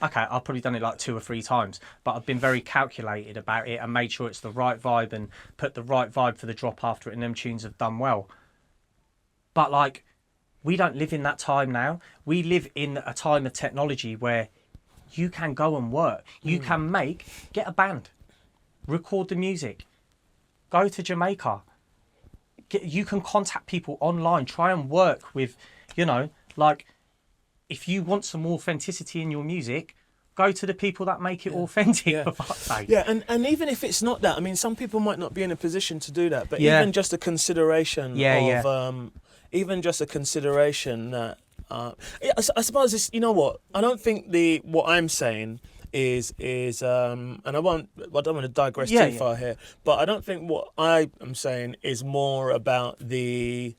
probably done it like 2 or 3 times, but I've been very calculated about it and made sure it's the right vibe and put the right vibe for the drop after it, and them tunes have done well. But like, we don't live in that time now. We live in a time of technology where you can go and work. You can get a band, record the music, go to Jamaica. You can contact people online, try and work with, you know, like, if you want some authenticity in your music, go to the people that make it authentic, for fuck's sake. Yeah, and even if it's not that, I mean, some people might not be in a position to do that, but even just a consideration even just a consideration that, I suppose it's, you know what, I don't think what I'm saying is and I don't want to digress too far here, but I don't think what I am saying is more about the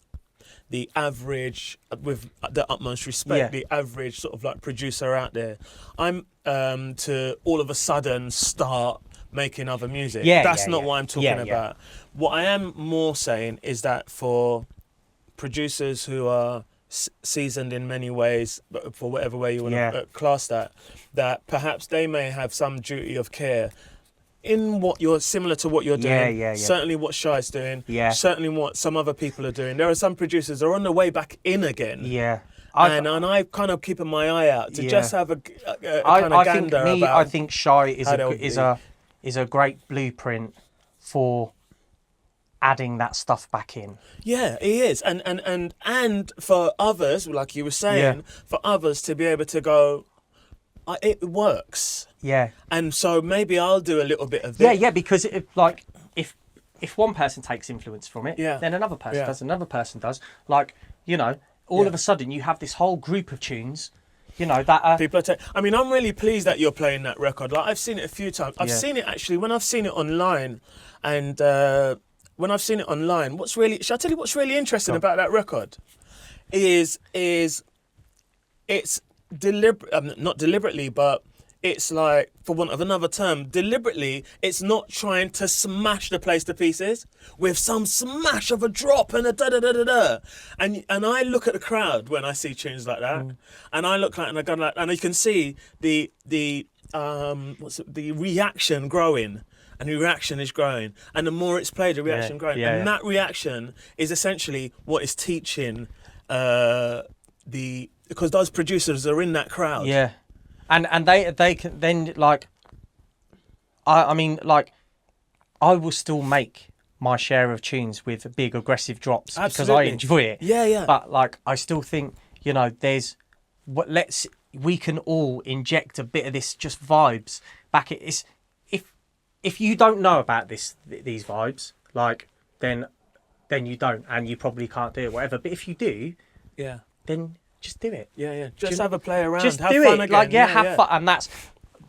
average, with the utmost respect, the average sort of like producer out there. I'm to all of a sudden start making other music. That's not what I'm talking about. What I am more saying is that for producers who are seasoned in many ways, but for whatever way you want to class that perhaps they may have some duty of care in what you're similar to what you're doing. Certainly what Shy's doing. Certainly what some other people are doing. There are some producers that are on the way back in again. And I've kind of keeping my eye out to just have a kind of gander about. I think Shy is a great blueprint for adding that stuff back in. Yeah, he is. And for others, like you were saying, for others to be able to go, it works. And so maybe I'll do a little bit of this. Because if one person takes influence from it, then another person does, another person does. Like, you know, all of a sudden you have this whole group of tunes, you know, that are... People are I mean, I'm really pleased that you're playing that record. Like, I've seen it a few times. I've seen it actually when I've seen it online, and when I've seen it online, shall I tell you what's really interesting about that record? Is it's not deliberately, but it's like, for want of another term, deliberately, it's not trying to smash the place to pieces with some smash of a drop and a da-da-da-da-da. And I look at the crowd when I see tunes like that, and I look like, and I go like, and you can see the reaction growing. And the reaction is growing. And the more it's played, the reaction growing. And that reaction is essentially what is teaching because those producers are in that crowd. And they can then, like, I mean, like, I will still make my share of tunes with big aggressive drops because Absolutely. I enjoy it. Yeah, yeah. But like, I still think, you know, we can all inject a bit of this just vibes back. It's if you don't know about these vibes, like then you don't, and you probably can't do it, whatever. But if you do, yeah, then just do it. Yeah, yeah. Just have a play around. Just have do fun it. again. Like, have fun, and that's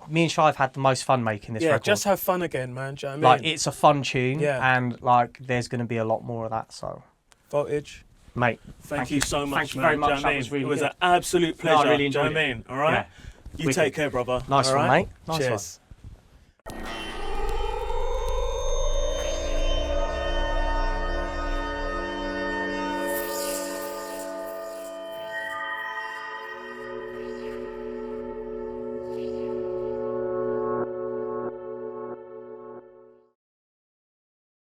me and Shive had the most fun making this record. Just have fun again, man. Do you know what I mean? Like, it's a fun tune, Yeah. and like there's going to be a lot more of that. So, Voltage, mate, thank you so much. Thank you man. very much. Do you know what I that mean? was really It was good. an absolute pleasure. No, I really do you know enjoyed what I it. mean? All right. Yeah. You Wicked. take care, brother. Nice all one, right? mate. Nice Cheers. one.